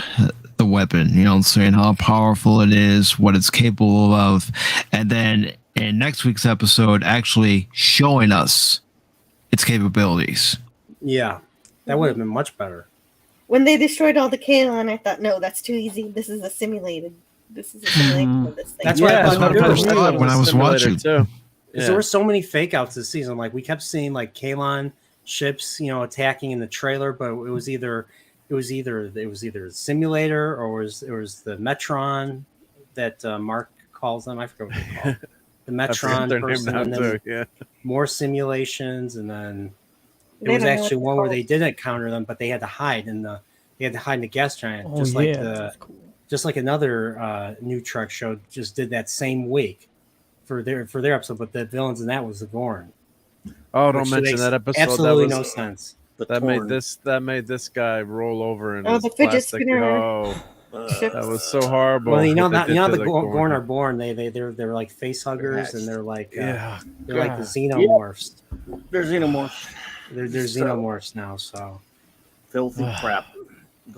the weapon, saying how powerful it is, what it's capable of, and then in next week's episode actually showing us its capabilities? Yeah, that would have been much better. When they destroyed all the Kaelon, I thought, no, that's too easy. This is a simulation of this thing. That's what I thought when I was watching too. There were so many fake outs this season. Like we kept seeing like Kaelon ships, attacking in the trailer, but it was either the simulator or it was the Metron that Mark calls them. I forget what they call it. The Metron person, and then more simulations, and then there was actually one where they didn't counter them, but they had to hide in the gas giant, just like another new Trek show just did that same week for their episode, but the villains in that was the Gorn. Oh, don't mention that episode. Absolutely no sense. That made this guy roll over in his the fidget spinner. That was so horrible. Well, the Gorn are born. They're like face huggers, and they're like like the xenomorphs. They're xenomorphs. They're xenomorphs now. So filthy crap.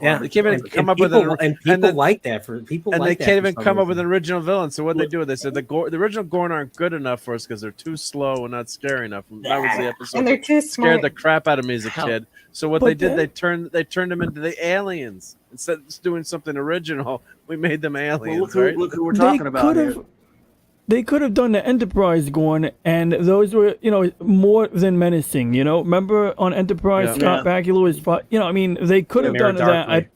Yeah, they can't even come up with people like that for people, and like they can't that even come up with an original villain. So what they do? They said the original Gorn aren't good enough for us because they're too slow and not scary enough. That was the episode. And they're too smart. Scared the crap out of me as a kid. So what they did, they turned them into the aliens instead of doing something original. We made them aliens. Well, look who we're talking about here. They could have done the Enterprise Gorn, and those were, more than menacing. Remember on Enterprise, Scott Bakula was, they could have done that.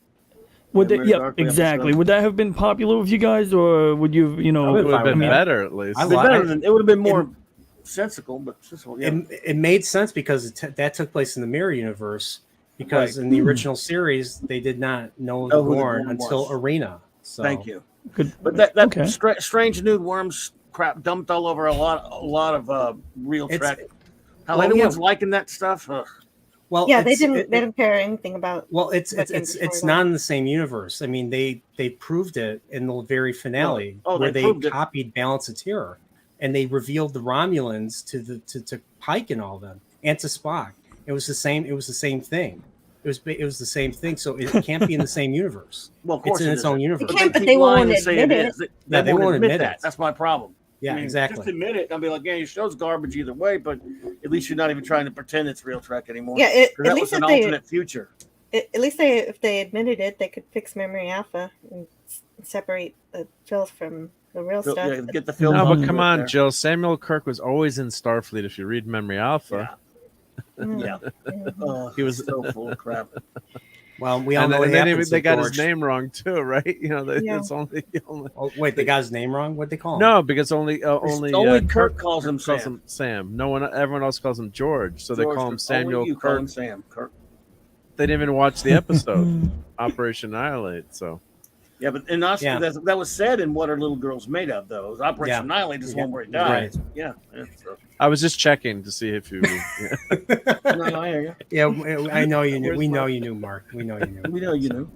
Would they? Yeah, exactly. Would that have been popular with you guys, or would you, It would have been better at least. It would have been more sensical, but it made sense because that took place in the Mirror Universe. Because in the original series, they did not know the Gorn until Arena. So. Thank you. Good. But that strange new worms crap dumped all over a lot of real Trek. How anyone's liking that stuff? Well, they didn't care anything about. Well, it's not in the same universe. I mean, they proved it in the very finale where they copied Balance of Terror, and they revealed the Romulans to Pike and all of them, and to Spock. It was the same. It was the same thing. It was the same thing. So it can't be in the same universe. Well, of course it's in its own universe. It can't, but they won't admit it. They won't admit that. That's my problem. Yeah, exactly. Just admit it. I'll be like, yeah, your show's garbage either way, but at least you're not even trying to pretend it's real Trek anymore. Yeah, at least an alternate future. At least if they admitted it, they could fix Memory Alpha and separate the filth from the real stuff. Yeah, get the film. No, but come on, Jill. Samuel Kirk was always in Starfleet. If you read Memory Alpha, he was so full of crap. Well, we all know they got his name wrong too, right? That's only. Oh, wait, they got his name wrong. What they call him? No, because only Kirk calls him Sam. No one, everyone else calls him George. So they call him Samuel Kirk. Call him Sam Kirk. They didn't even watch the episode Operation Annihilate. So yeah, but in Oscar, that was said in What Are Little Girls Made Of? Though it was Operation Annihilate is one where he died. Right. Yeah. I was just checking to see if you. No, I hear you. Yeah, I know you knew. We know you knew, Mark. We know you knew. We know you knew.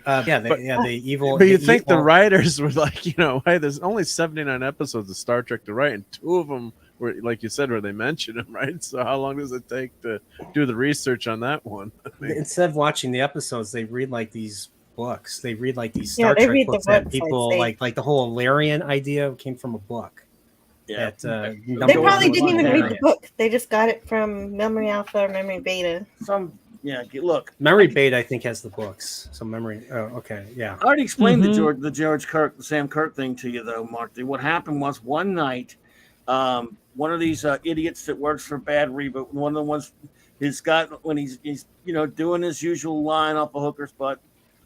The evil. But you think the writers were like, hey, there's only 79 episodes of Star Trek to write, and 2 of them were, like you said, where they mention them, right? So how long does it take to do the research on that one? Instead of watching the episodes, they read like these books. They read like these Star Trek books that people like the whole Illyrian idea came from a book. Yeah. They probably didn't even read the book. They just got it from Memory Alpha or Memory Beta. Some Yeah, look. Memory Bait, I think, has the books. So Memory. Oh, okay, yeah. I already explained Mhm. the Sam Kirk thing to you, though, Mark. What happened was one night, one of these idiots that works for Bad Reboot, one of the ones he's got when he's doing his usual line off a hooker's butt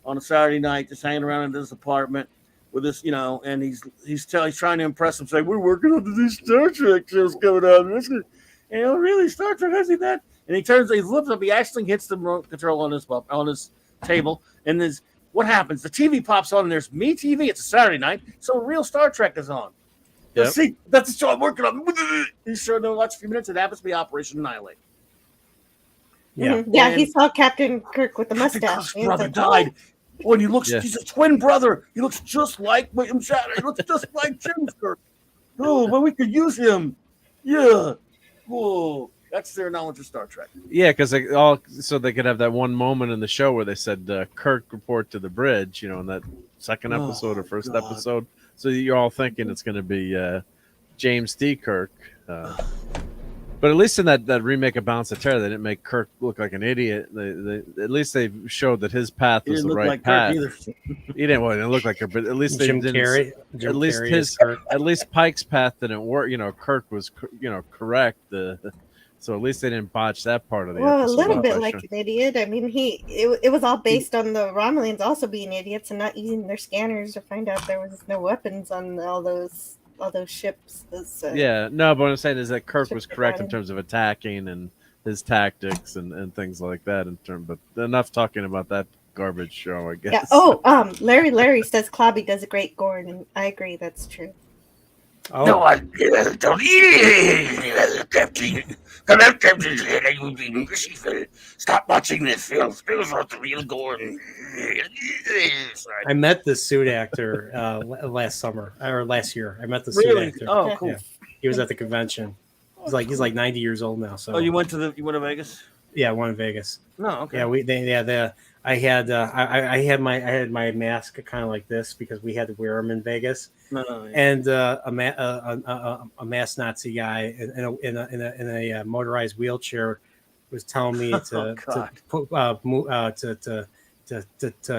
on a Saturday night, just hanging around in his apartment with this, and he's trying to impress him, saying, "We're working on these Star Trek shows coming out." And really, Star Trek, I see that. And he lifts up, he actually hits the remote control on his table, and what happens? The TV pops on, and there's MeTV. It's a Saturday night, so real Star Trek is on. Yep. See, that's the show I'm working on. He's showing them watch a few minutes. It happens to be Operation Annihilate. Yeah. Yeah, And he saw Captain Kirk with the Captain mustache. Kirk's He was brother like, died. Oh, and he's Yeah. a twin brother. He looks just like William Shatner. He looks just like James Kirk. Oh, but we could use him. Yeah. Whoa. That's their knowledge of Star Trek. Yeah, because they could have that one moment in the show where they said Kirk report to the bridge, in that second episode or first God. episode. So you're all thinking it's going to be James D. Kirk. But at least in that remake of Balance of Terror, they didn't make Kirk look like an idiot. They at least they showed that his path He was didn't the look right like path. Kirk either. He didn't look like her, but at least they Jim didn't. Carrey. At least Carrey his is Kirk. at least Pike's path didn't work. Kirk was correct. So at least they didn't botch that part of the well, a episode. little up bit by like showing- an idiot. I mean, it was all based on the Romulans also being idiots and not using their scanners to find out there was no weapons on all those ships. Yeah, no, but what I'm saying is that Kirk Ships was were correct in fighting. terms of attacking and his tactics and things like that. But enough talking about that garbage show, I guess. Yeah. Oh, Larry says Clobby does a great Gorn, and I agree. That's true. Oh, No, I don't eat it, Captain. Come out, Captain. You've been merciful. Stop watching this film. Spills out the real Gordon. Sorry. I met this suit actor last summer or last year. I met the suit Really? actor. Oh, cool. Yeah. He was at the convention. He's like 90 years old now. So Oh, you went to Vegas? yeah, one in Vegas. No, okay. Yeah, I had my mask kind of like this because we had to wear them in Vegas. No. And a masked Nazi guy in a motorized wheelchair was telling me to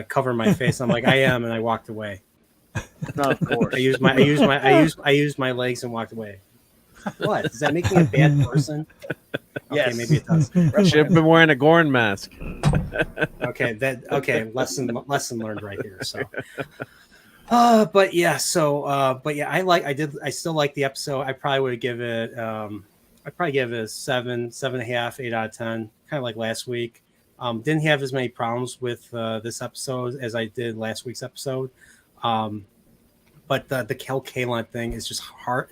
cover my face. I'm like, I am, and I walked away. No, of course. I used my legs and walked away. What? Does that make me a bad person? Yes. Okay, maybe it does. Should have been wearing a Gorn mask. Okay, lesson learned right here. So but yeah, I still like the episode. I probably would give it I'd probably give it a 7.5, 8 out of 10, kind of like last week. Didn't have as many problems with this episode as I did last week's episode. But the Kel Kalon thing is just hard.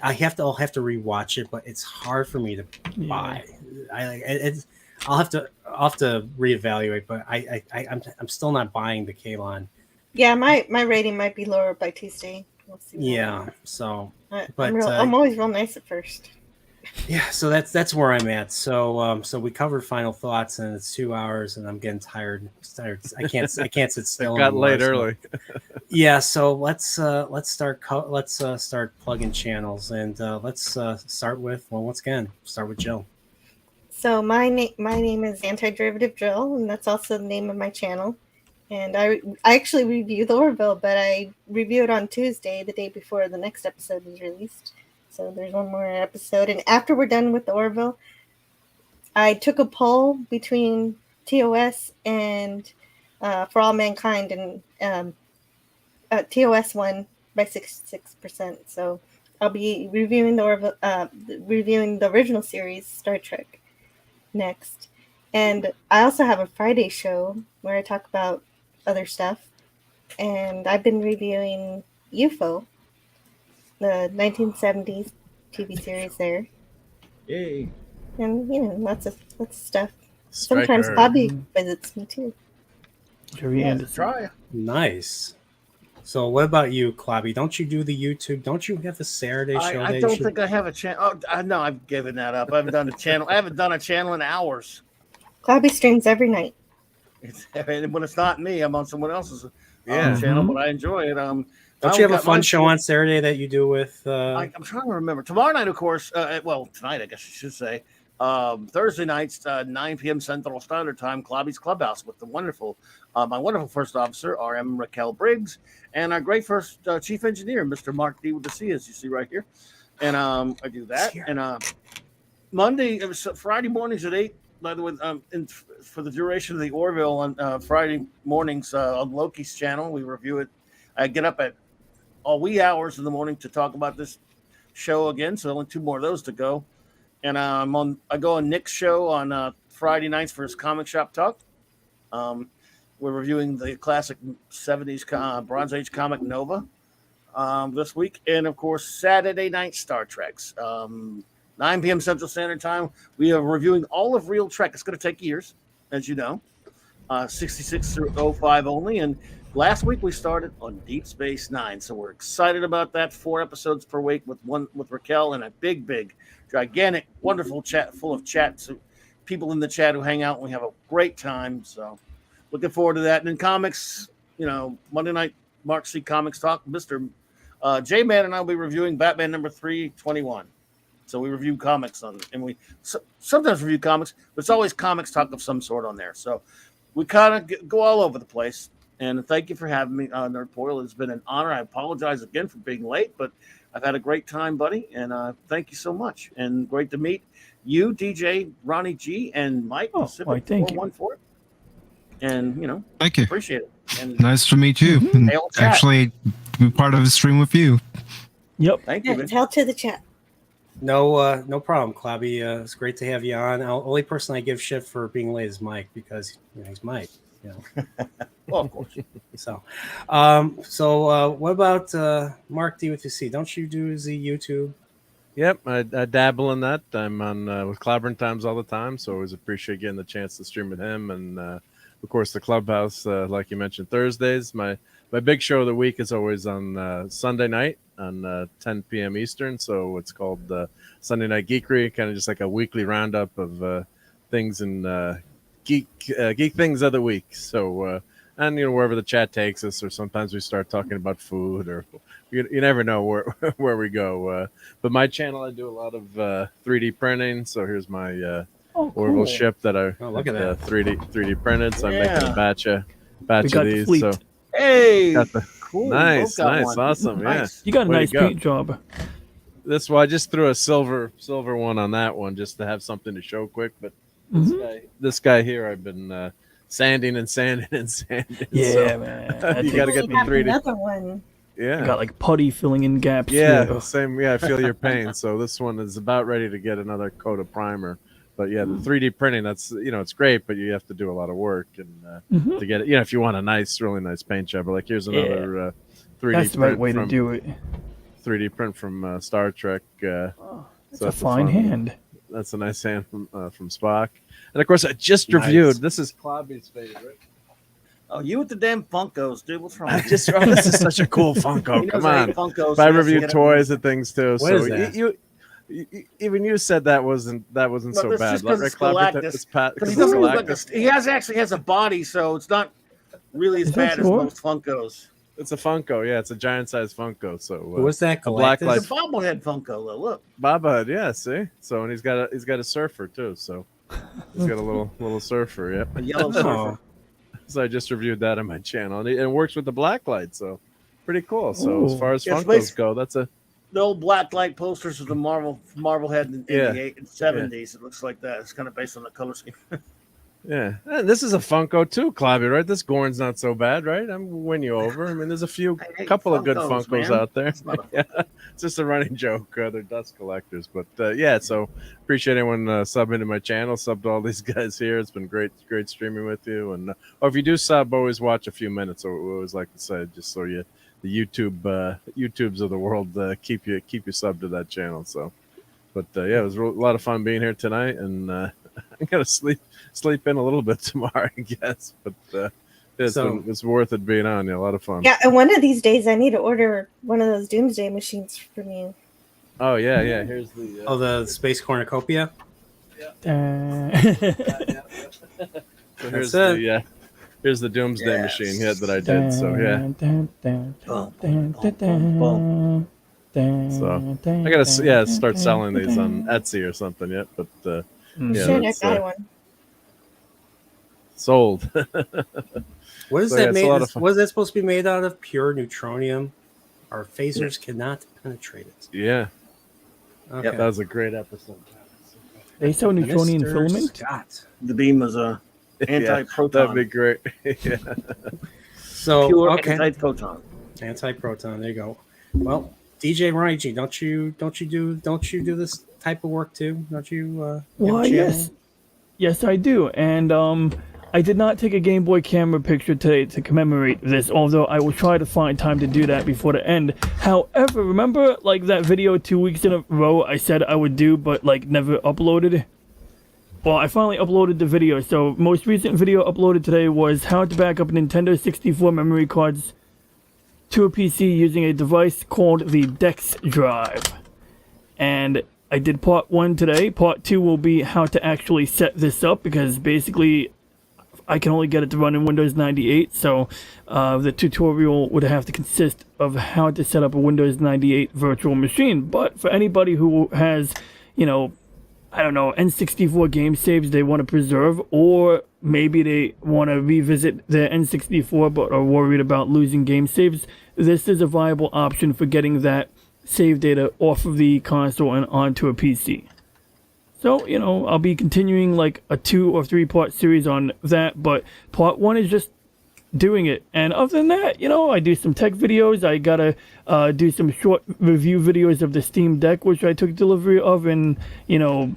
I'll have to rewatch it, but it's hard for me to buy. I'll have to reevaluate, but I'm still not buying the Kalon. Yeah, my rating might be lower by Tuesday. We'll see. Yeah, so I'm always real nice at first. yeah, so that's where I'm at. So we covered final thoughts, and it's 2 hours, and I'm getting tired. I can't sit still. It got anymore, late so- early. Yeah, so let's start plugging channels, and let's start with Jill. So my name is Antiderivative Drill, and that's also the name of my channel. And I actually review the Orville, but I review it on Tuesday, the day before the next episode is released. So there's one more episode, and after we're done with the Orville, I took a poll between TOS and For All Mankind, and TOS won by 66%. So I'll be reviewing reviewing the original series Star Trek next, and I also have a Friday show where I talk about other stuff, and I've been reviewing UFO, the 1970s TV series there, Yay. and lots of stuff. Striker. Sometimes Bobby visits me too. Jerry Anderson. Try. Nice. So what about you, Clobby? Don't you do the YouTube? Don't you have a Saturday show? I don't think I have a channel. Oh, no, I've given that up. I haven't done a channel. I haven't done a channel in hours. Clobby streams every night. When it's not me, I'm on someone else's Yeah. channel, but I enjoy it. Don't you have a fun show on Saturday that you do with? I'm trying to remember. Tomorrow night, of course. Well, tonight, I guess I should say. Thursday nights, 9 p.m. Central Standard Time, Clobby's Clubhouse with the wonderful, my wonderful first officer, RM Raquel Briggs, and our great first chief engineer, Mr. Mark D with the C, as you see right here. And I do that. And Friday mornings at 8. By the way, for the duration of the Orville on Friday mornings on Loki's channel, we review it. I get up at all wee hours in the morning to talk about this show again. So only 2 more of those to go. And I go on Nick's show on Friday nights for his comic shop talk. We're reviewing the classic 70s Bronze Age comic Nova this week. And, of course, Saturday night Star Treks. 9 p.m. Central Standard Time. We are reviewing all of Real Trek. It's going to take years, as you know. 66 through 05 only. And last week we started on Deep Space Nine. So we're excited about that. 4 episodes per week with Raquel and a big, gigantic, wonderful chat full of chats. People in the chat who hang out and we have a great time. So looking forward to that. And in comics, Monday night Mark C. Comics Talk, Mr. J-Man and I will be reviewing Batman number 321. So we review comics and we sometimes review comics, but it's always comics talk of some sort on there. So we kind of go all over the place. And thank you for having me on Nerd Portal. It's been an honor. I apologize again for being late, but I've had a great time, buddy. And thank you so much. And great to meet you, DJ Ronnie G, and Mike Pacific 414. And thank you. Appreciate it. And Nice to meet you. And actually, be part of the stream with you. Yep. thank you. Man. Tell to the chat. No problem, Clobby. It's great to have you on. Only person I give shit for being late is Mike because he's Mike. Well, of course. So what about Mark D with the C? Don't you do the YouTube? Yep, I dabble in that. I'm on with Clobberin Times all the time, so always appreciate getting the chance to stream with him. And of course, the Clubhouse, like you mentioned, Thursdays. My big show of the week is always on Sunday night on 10 p.m. Eastern. So it's called Sunday Night Geekery, kind of just like a weekly roundup of things and geek things of the week. So and wherever the chat takes us, or sometimes we start talking about food, or you never know where we go. But my channel, I do a lot of 3D printing. So here's my Orville ship that I look at that 3D printed. So I'm making a batch of these. Fleet. So Hey, got the cool. nice, One. awesome, Nice. You got a Way to nice go. paint job. This one I just threw a silver one on that one just to have something to show quick. But this guy here, I've been sanding and sanding and sanding. Yeah, so man. That you got to takes- get the 3D. Another one. Yeah, You got like putty filling in gaps. yeah, here. same. Yeah, I feel your pain. So this one is about ready to get another coat of primer. But yeah, the 3D printing, that's it's great, but you have to do a lot of work and to get it. If you want a really nice paint job. But like here's another 3D That's the print right way to from do it. 3D print from Star Trek. It's so a fine hand. That's a nice hand from Spock. And of course, I just Nice. reviewed. This is Clobby's favorite. Oh, you with the damn Funkos, dude. What's wrong? This is such a cool Funko. He knows Come I on. hate Funkos. But I He has to reviewed get toys and things too. What so is that? you even you said that wasn't But so that's bad. just 'cause Right, it's Clobby? Galactus. It's Pat- Because he because doesn't it's look like Galactus. he actually has a body, so it's not really as Is that bad as sure? most Funkos. It's a Funko. Yeah, it's a giant size Funko. So Who was that? a black Galactus? light- It's a bobblehead Funko, though. Look. Bobblehead, yeah. See, so and he's got a surfer too. So he's got a little surfer. Yep. A yellow Oh, surfer. So I just reviewed that on my channel, and it works with the black light. So pretty cool. So as Ooh. far as Yeah, it's Funkos go, that's a The old black light posters of the Marblehead in Yeah. the 70s. It looks like that. It's kind of based on the color scheme. yeah. And this is a Funko too, Clobby, right? This Gorn's not so bad, right? I'm win you over. I mean, there's I hate couple of good Funkos, Funkos man. out there. It's not a- Yeah, it's just a running joke. They're dust collectors, but yeah. So appreciate anyone subbing to my channel. Sub to all these guys here. It's been great streaming with you. And if you do sub, always watch a few minutes. So we always like to say, just so the YouTubes of the world keep you subbed to that channel. So, but yeah, it was a lot of fun being here tonight, and I'm gonna sleep in a little bit tomorrow, I guess. But it's worth it being on. Yeah, a lot of fun. Yeah, and one of these days I need to order one of those Doomsday machines from you. Oh yeah. Here's the. the Space Cornucopia. So here's That's the here's the Doomsday machine that I did. So yeah. So I gotta start selling these on Etsy or something yet. But Yeah, Shit, I that's, got one. sold. What is So, yeah, that it's a made? lot of fun. What is that supposed to be made out of? Pure neutronium. Our phasers cannot penetrate it. Yeah, Okay. that was a great episode. They sell Newtonian Mr. filament. Scott. The beam was a anti-proton. That'd be great. Yeah. So Pure okay, anti-proton. anti-proton. There you go. Well, DJ Raiji, don't you do this type of work too? Don't you? Have a Why, channel? yes, I do. And I did not take a Game Boy camera picture today to commemorate this, although I will try to find time to do that before the end. However, remember like that video 2 weeks in a row I said I would do, but like never uploaded? Well, I finally uploaded the video. So most recent video uploaded today was how to back up Nintendo 64 memory cards to a PC using a device called the Dex Drive. And I did part 1 today. Part 2 will be how to actually set this up, because basically I can only get it to run in Windows 98, so the tutorial would have to consist of how to set up a Windows 98 virtual machine. But for anybody who has, you know, I don't know, N64 game saves they want to preserve, or maybe they want to revisit their N64 but are worried about losing game saves, this is a viable option for getting that save data off of the console and onto a PC. So, you know, I'll be continuing like a 2 or 3 part series on that, but part 1 is just doing it. And other than that, you know, I do some tech videos. I gotta do some short review videos of the Steam Deck, which I took delivery of, and, you know,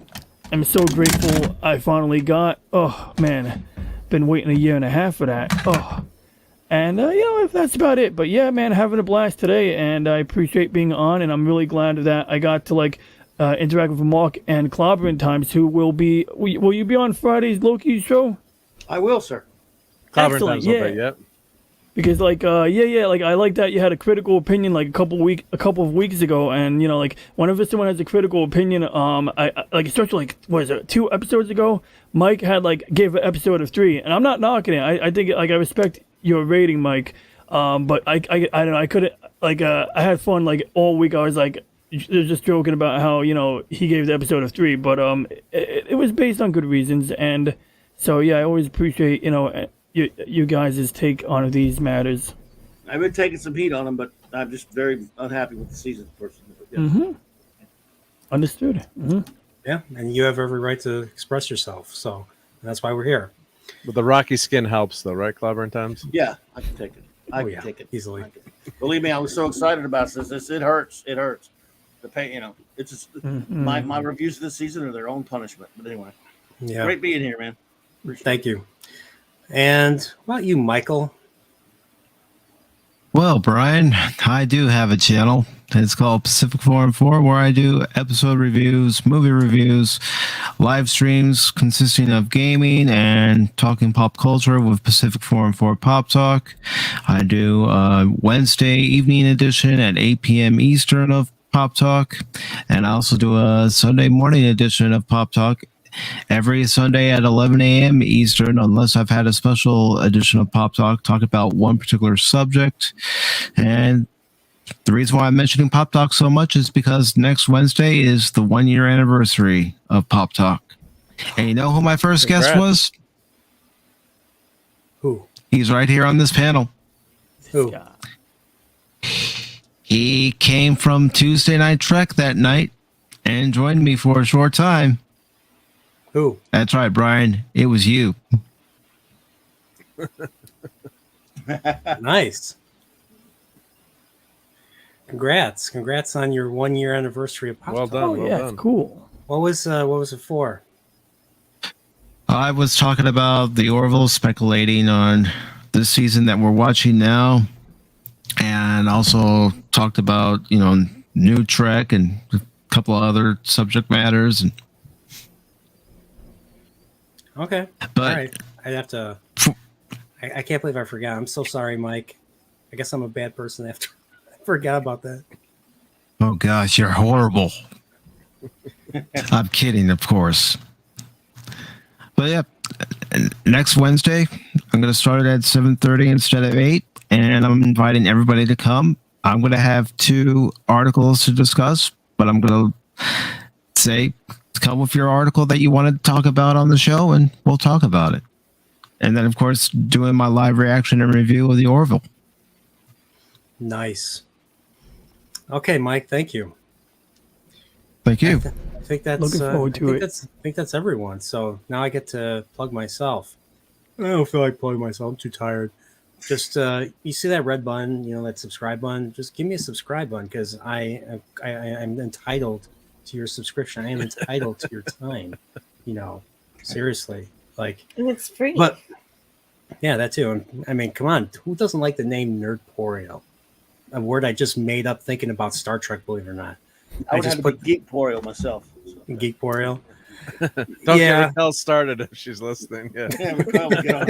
I'm so grateful I finally got. Oh, man, been waiting 1.5 years for that. Oh. And, you know, that's about it. But yeah, man, having a blast today, and I appreciate being on, and I'm really glad that I got to, like, interact with Mark and Clobberin times, who will be... Will you be on Friday's Loki's show? I will, sir. Clobberin Excellent, times, yeah. okay, yep. Because like like I like that you had a critical opinion like a couple of weeks ago, and you know, like whenever someone has a critical opinion, I like especially like what is it, 2 episodes ago, Mike had like gave an episode of 3, and I'm not knocking it. I think like I respect your rating, Mike. But I don't know, I couldn't like I had fun like all week. I was like just joking about how, you know, he gave the episode of 3, but it was based on good reasons, and so yeah, I always appreciate, you know, you guys' take on these matters. I've been taking some heat on him, but I'm just very unhappy with the season. Yeah. Mm-hmm. Understood. Mm-hmm. Yeah, and you have every right to express yourself. So that's why we're here. But the rocky skin helps, though, right, Clobberin times? Yeah, I can take it. I can yeah, take it easily. Believe me, I was so excited about this. It hurts. It hurts. The pain, you know. It's just my reviews of this season are their own punishment. But anyway, Yeah. great being here, man. Appreciate Thank you. And what about you, Michael? Well, Brian, I do have a channel. It's called Pacific Forum 4, where I do episode reviews, movie reviews, live streams consisting of gaming and talking pop culture with Pacific Forum 4 Pop Talk. I do Wednesday evening edition at 8 p.m. Eastern of Pop Talk, and I also do a Sunday morning edition of Pop Talk every Sunday at 11 a.m. Eastern, unless I've had a special edition of Pop Talk talk about one particular subject. And the reason why I'm mentioning Pop Talk so much is because next Wednesday is the 1-year anniversary of Pop Talk. And you know who my first guest was? Who? He's right here on this panel. Who? Yeah. He came from Tuesday Night Trek that night and joined me for a short time. Who? That's right, Brian. It was you. Nice. Congrats on your 1-year anniversary of Pop Well Talk. done. Oh well yeah, done. it's cool. What was it for? I was talking about the Orville, speculating on this season that we're watching now, and also talked about, you know, new Trek and a couple of other subject matters. And Okay. But all right. I'd have to. I can't believe I forgot. I'm so sorry, Mike. I guess I'm a bad person after I forgot about that. oh gosh, you're horrible. I'm kidding, of course. But yeah, next Wednesday I'm going to start it at 7:30 instead of 8, and I'm inviting everybody to come. I'm going to have 2 articles to discuss, but I'm going to say come with your article that you want to talk about on the show, and we'll talk about it. And then, of course, doing my live reaction and review of the Orville. Nice. Okay, Mike. Thank you. Thank you. I think that's Looking forward to it. I think that's everyone. So now I get to plug myself. I don't feel like plugging myself. I'm too tired. Just you see that red button, that subscribe button. Just give me a subscribe button because I'm entitled to your subscription. I am entitled to your time. Seriously, like. And it's free. But yeah, that too. And I mean, come on, who doesn't like the name Nerdporio? A word I just made up thinking about Star Trek. Believe it or not, I would just have to be Geekporio myself. Geekporio. Don't Yeah. get Raquel started if she's listening. Yeah. Yeah, Raquel, get on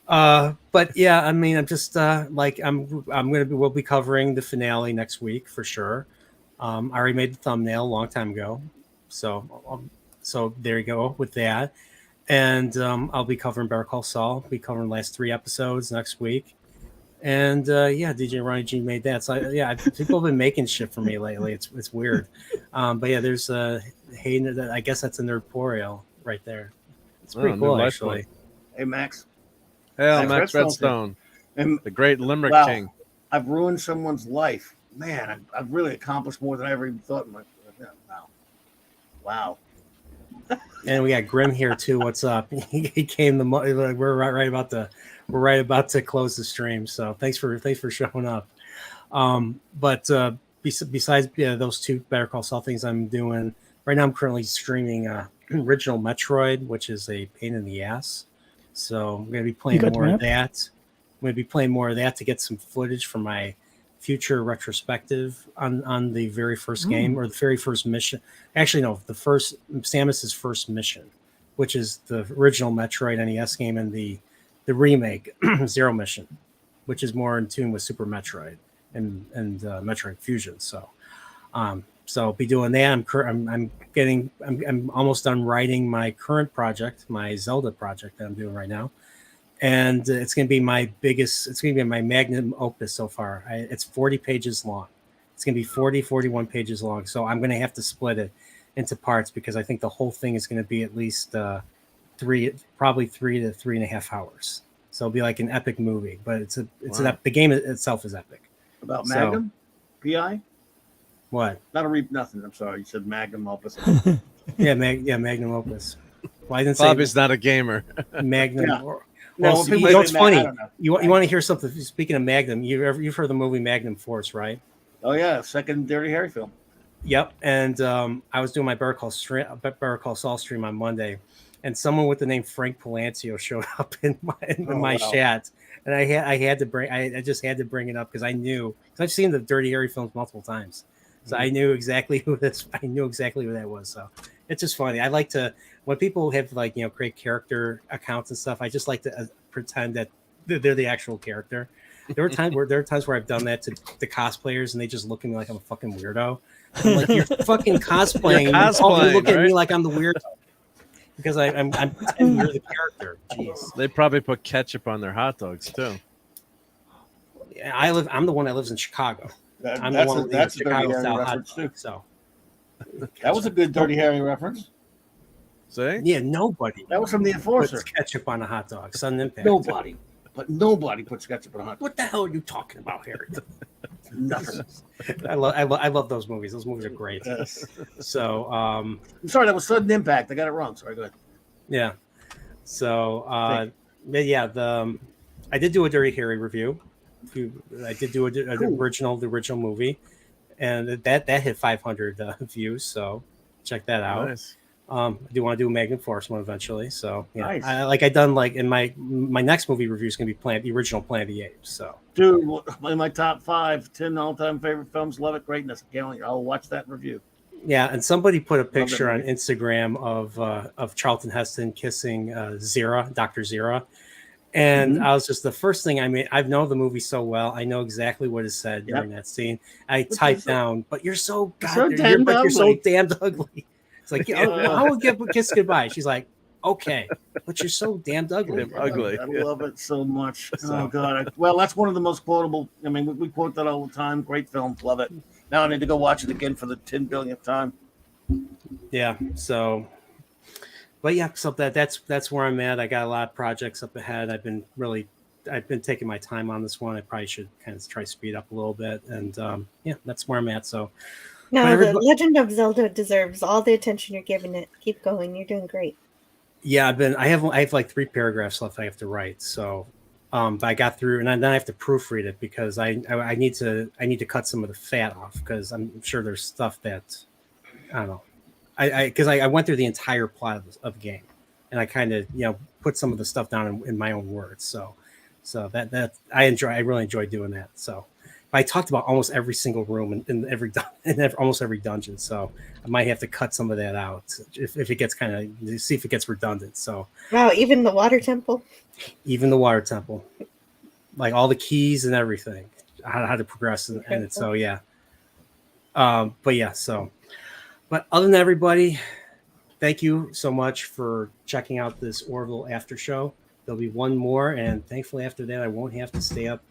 that. But yeah, I mean, I'm just we'll be covering the finale next week for sure. I already made the thumbnail a long time ago, so there you go with that. And I'll be covering Better Call Saul. I'll be covering the last 3 episodes next week. And DJ Ronnie G made that. So people have been making shit for me lately. It's weird. But yeah, there's Hayden. I guess that's a Nerdporio right there. It's pretty cool, actually. Hey, Max. Hell, Max Max Redstone. Redstone, the great Limerick Wow. King. I've ruined someone's life. Man, I've really accomplished more than I ever even thought. Wow. And we got Grim here too. What's up? He came we're right about to close the stream. So thanks for showing up. But besides those 2 Better Call Saul things I'm doing right now, I'm currently streaming original Metroid, which is a pain in the ass. So I'm going to be playing more of that. I'm going to be playing more of that to get some footage for my future retrospective on the very first game or the very first mission. Actually, no, the first Samus's first mission, which is the original Metroid NES game, and the remake Zero Mission, which is more in tune with Super Metroid and Metroid Fusion. So I'll be doing that. I'm almost done writing my current project, my Zelda project that I'm doing right now. And it's going to be my magnum opus so far. It's 40 pages long. It's going to be 41 pages long. So I'm going to have to split it into parts because I think the whole thing is going to be at least 3 to 3.5 hours. So it'll be like an epic movie, but the game itself is epic. About Magnum? PI? What? Nothing. I'm sorry. You said Magnum Opus. Magnum opus. Well, I didn't say Bobby's not a gamer. Magnum. Yeah. Well, No, it's funny. I don't know. You want to hear something? Speaking of Magnum, you've heard the movie Magnum Force, right? Oh yeah, second Dirty Harry film. Yep. And I was doing my Better Call Saul stream on Monday, and someone with the name Frank Palancio showed up in my chat, and I just had to bring it up because I knew, because I've seen the Dirty Harry films multiple times, so I knew exactly who that was. So it's just funny. I like to, when people have create character accounts and stuff, I just like to pretend that they're the actual character. There are times where I've done that to the cosplayers, and they just look at me like I'm a fucking weirdo. I'm like, you're fucking cosplaying. You look at me like I'm the weirdo because I'm pretending you're the character. Jeez. They probably put ketchup on their hot dogs too. Yeah, I'm the one that lives in Chicago. That's a Dirty Harry reference too. So that was a good Dirty Harry reference. See? Yeah, nobody. That was from The Enforcer. Puts ketchup on a hot dog. Sudden impact. Nobody. But nobody puts ketchup on a hot dog. What the hell are you talking about, Harry? Nothing. I love those movies. Those movies are great. Yes. So I'm sorry, that was Sudden Impact. I got it wrong. Sorry, go ahead. yeah. So I did do a Dirty Harry review. I did do the original movie, and that hit 500 views. So check that out. Nice. I do want to do a Magnum Force one eventually. So yeah, Nice. I done in my next movie review is going to be the original Planet of the Apes. So Dude, in my top 10 all-time favorite films, love it, greatness. I'll watch that review. yeah, and somebody put a picture on Instagram of Charlton Heston kissing Dr. Zira. And I was just, the first thing I've known the movie so well. I know exactly what is said during that scene. I typed down, but you're so damned ugly. It's like, I will give a kiss goodbye. She's like, okay, but you're so damned ugly. Ugly. I love it so much. Oh God. Well, that's one of the most quotable. I mean, we quote that all the time. Great film. Love it. Now I need to go watch it again for the 10 billionth time. Yeah. So, but yeah, so that's where I'm at. I got a lot of projects up ahead. I've been taking my time on this one. I probably should kind of try to speed up a little bit, and yeah, that's where I'm at. So, No, but the everybody- Legend of Zelda deserves all the attention you're giving it. Keep going. You're doing great. yeah, I have like 3 paragraphs left I have to write. So, but I got through, and then I have to proofread it because I need to cut some of the fat off because I'm sure there's stuff that I don't know. Because I went through the entire plot of the game, and I kind of put some of the stuff down in my own words. So that I really enjoy doing that. So I talked about almost every single room in almost every dungeon. So I might have to cut some of that out if it gets see if it gets redundant. So Wow, even the water temple. even the water temple, like all the keys and everything, how to progress and so yeah. But yeah, so. But other than everybody, thank you so much for checking out this Orville after show. There'll be one more, and thankfully after that, I won't have to stay up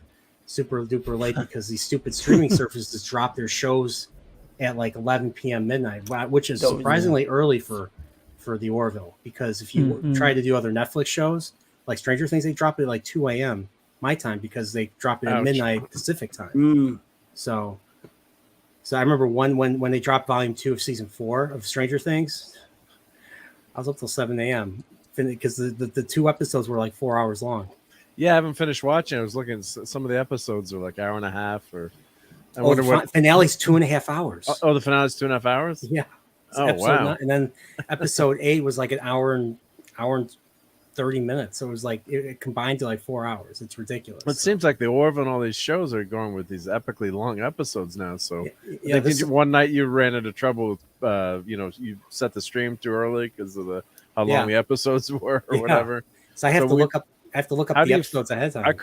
super duper late because these stupid streaming services drop their shows at like 11 p.m. midnight, which is surprisingly early for the Orville. Because if you try to do other Netflix shows like Stranger Things, they drop it at like 2 a.m. my time because they drop it at midnight Pacific time. So I remember when they dropped volume 2 of season 4 of Stranger Things, I was up till 7 a.m. because the 2 episodes were like 4 hours long. Yeah, I haven't finished watching. I was looking. Some of the episodes are like hour and a half, or I wonder what finale's 2.5 hours. Oh, the finale's 2.5 hours. Yeah. Oh wow! 9, and then episode 8 was like an hour and 30 minutes. So it was like it combined to like 4 hours. It's ridiculous. It seems like the Orville and all these shows are going with these epically long episodes now. So yeah, one night you ran into trouble with, you set the stream too early because of how long the episodes were or whatever. So I have to look up. I have to look up the episodes ahead of time. I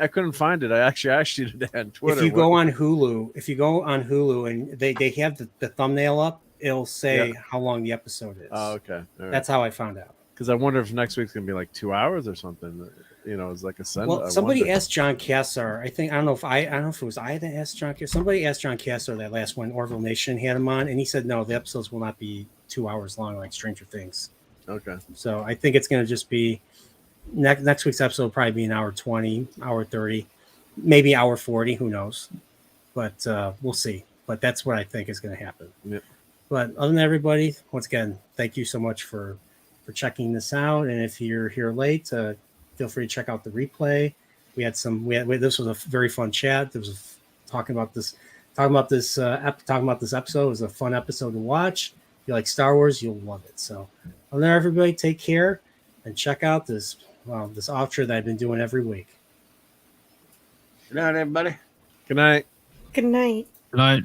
couldn't find it. I actually asked you today on Twitter. If you go on Hulu, and they have the thumbnail up, it'll say how long the episode is. Oh, okay. Right. That's how I found out. Because I wonder if next week's gonna be like 2 hours or something. It's like a Sunday. Well, somebody asked John Cassar. I don't know if it was I that asked John Cassar. Somebody asked John Cassar that last one, Orville Nation had him on, and he said no, the episodes will not be 2 hours long like Stranger Things. Okay. So I think it's gonna just be next week's episode will probably be an hour 20, hour 30, maybe hour 40. Who knows? But we'll see. But that's what I think is going to happen. Yep. But other than everybody, once again, thank you so much for checking this out. And if you're here late, feel free to check out the replay. This was a very fun chat. There was talking about this episode. It was a fun episode to watch. If you like Star Wars, you'll love it. So other than everybody, take care and check out this outro that I've been doing every week. Good night, everybody. Good night. Good night. Good night.